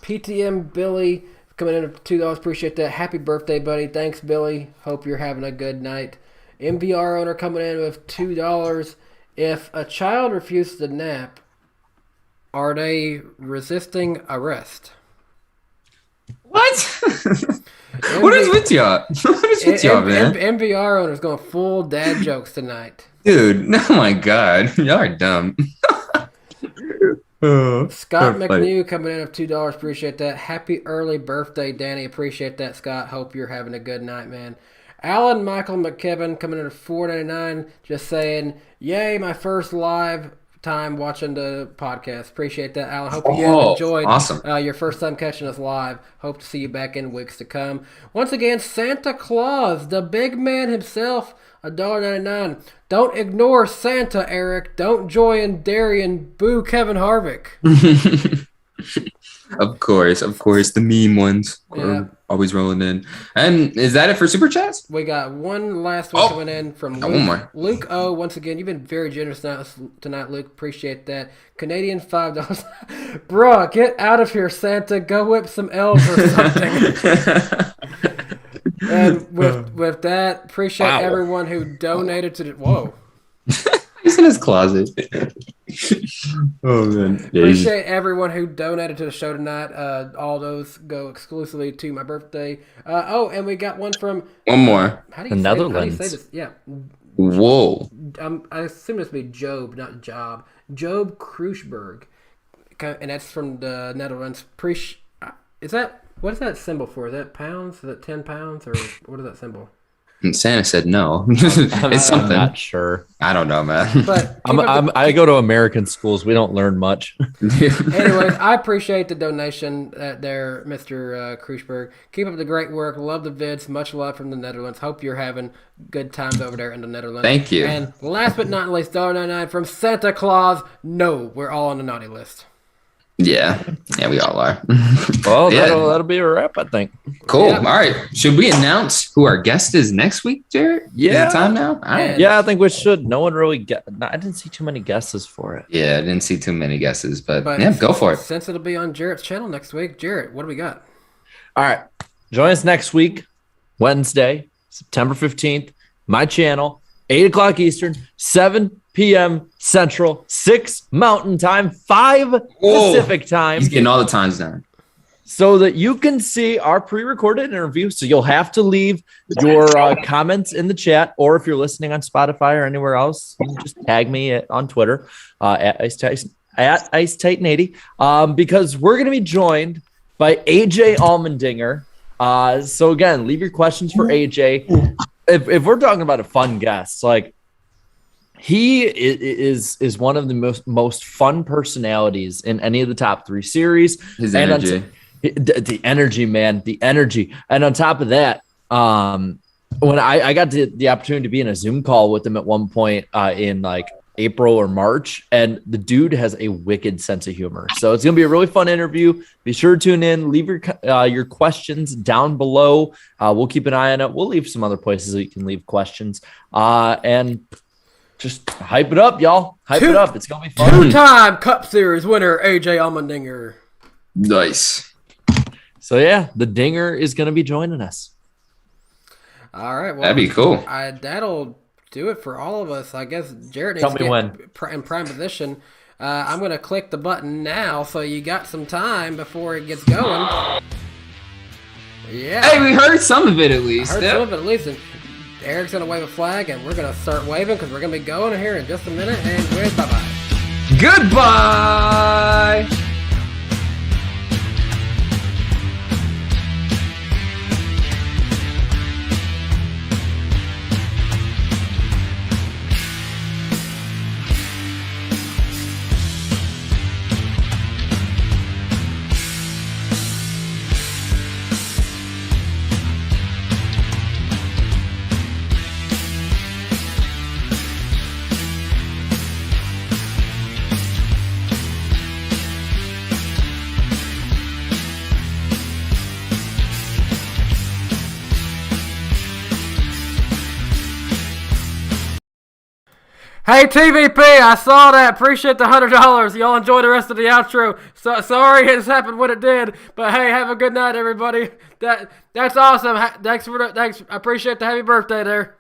PTM Billy coming in at $2. Appreciate that. Happy birthday, buddy. Thanks, Billy. Hope you're having a good night. MVR owner coming in with $2. If a child refuses to nap, are they resisting arrest? What? What is with y'all? What is with y'all, man? MVR owner's going full dad jokes tonight. Dude, oh my God. Y'all are dumb. Scott McNew coming in at $2. Appreciate that. Happy early birthday, Danny. Appreciate that, Scott. Hope you're having a good night, man. Alan Michael McKevin coming in at $4.99. Just saying, yay, my first live time watching the podcast. Appreciate that, Alan. Hope you have enjoyed your first time catching us live. Hope to see you back in weeks to come. Once again, Santa Claus, the big man himself, $1.99. Don't ignore Santa, Eric. Don't join Darian. Boo Kevin Harvick. Of course, the meme ones are always rolling in. And is that it for Super Chats? We got one last one coming in from Luke. Luke O. Once again, you've been very generous tonight, Luke. Appreciate that. Canadian $5. Bruh, get out of here, Santa. Go whip some elves or something. And with that, appreciate everyone who donated to the... Whoa. He's in his closet. Oh man! Appreciate everyone who donated to the show tonight. All those go exclusively to my birthday. And we got one from One more. How do you say this? Yeah. Whoa. I assume this would be Job, not Job. Job Kruisberg, and that's from the Netherlands. What is that symbol for? Is that pounds? Is that 10 pounds, or what is that symbol? And Santa said no. It's something. I'm not sure. I don't know, man. But I go to American schools. We don't learn much. Anyways, I appreciate the donation there, Mr. Kruisberg. Keep up the great work. Love the vids. Much love from the Netherlands. Hope you're having good times over there in the Netherlands. Thank you. And last but not least, $1.99 from Santa Claus. No, we're all on the naughty list. Yeah, we all are. Well, that'll be a wrap, I think. Cool. Yeah. All right. Should we announce who our guest is next week, Jared? Yeah. Is it time now? All right. Yeah, I think we should. No one really I didn't see too many guesses for it. Yeah, I didn't see too many guesses, but yeah, go for it. Since it'll be on Jarrett's channel next week, Jarrett, what do we got? All right. Join us next week, Wednesday, September 15th, my channel, 8 o'clock Eastern, 7 p.m. Central, 6 Mountain Time, 5 Pacific Time. He's getting all the times down. So that you can see our pre-recorded interview. So you'll have to leave your comments in the chat, or if you're listening on Spotify or anywhere else, you can just tag me on Twitter at Ice Titan 80, because we're going to be joined by AJ Allmendinger. So again, leave your questions for AJ. If we're talking about a fun guest, like, he is one of the most fun personalities in any of the top 3 series. His energy. The energy, man, the energy. And on top of that, when I got the opportunity to be in a Zoom call with him at one point in like April or March, and the dude has a wicked sense of humor. So it's going to be a really fun interview. Be sure to tune in. Leave your questions down below. We'll keep an eye on it. We'll leave some other places that you can leave questions. And just hype it up, y'all. Hype it up. It's going to be fun. 2-time Cup Series winner, AJ Allmendinger. Nice. So, yeah, the Dinger is going to be joining us. All right. Well, that'd be cool. That'll do it for all of us. I guess Jarrett Tell needs me to when. get in prime position. I'm going to click the button now, so you got some time before it gets going. Yeah. Hey, we heard some of it at least. And Eric's going to wave a flag, and we're going to start waving because we're going to be going here in just a minute. And bye-bye. Goodbye. Hey, TVP, I saw that. Appreciate the $100. Y'all enjoy the rest of the outro. So, sorry it happened when it did, but hey, have a good night, everybody. That's awesome. Thanks. I appreciate the happy birthday there.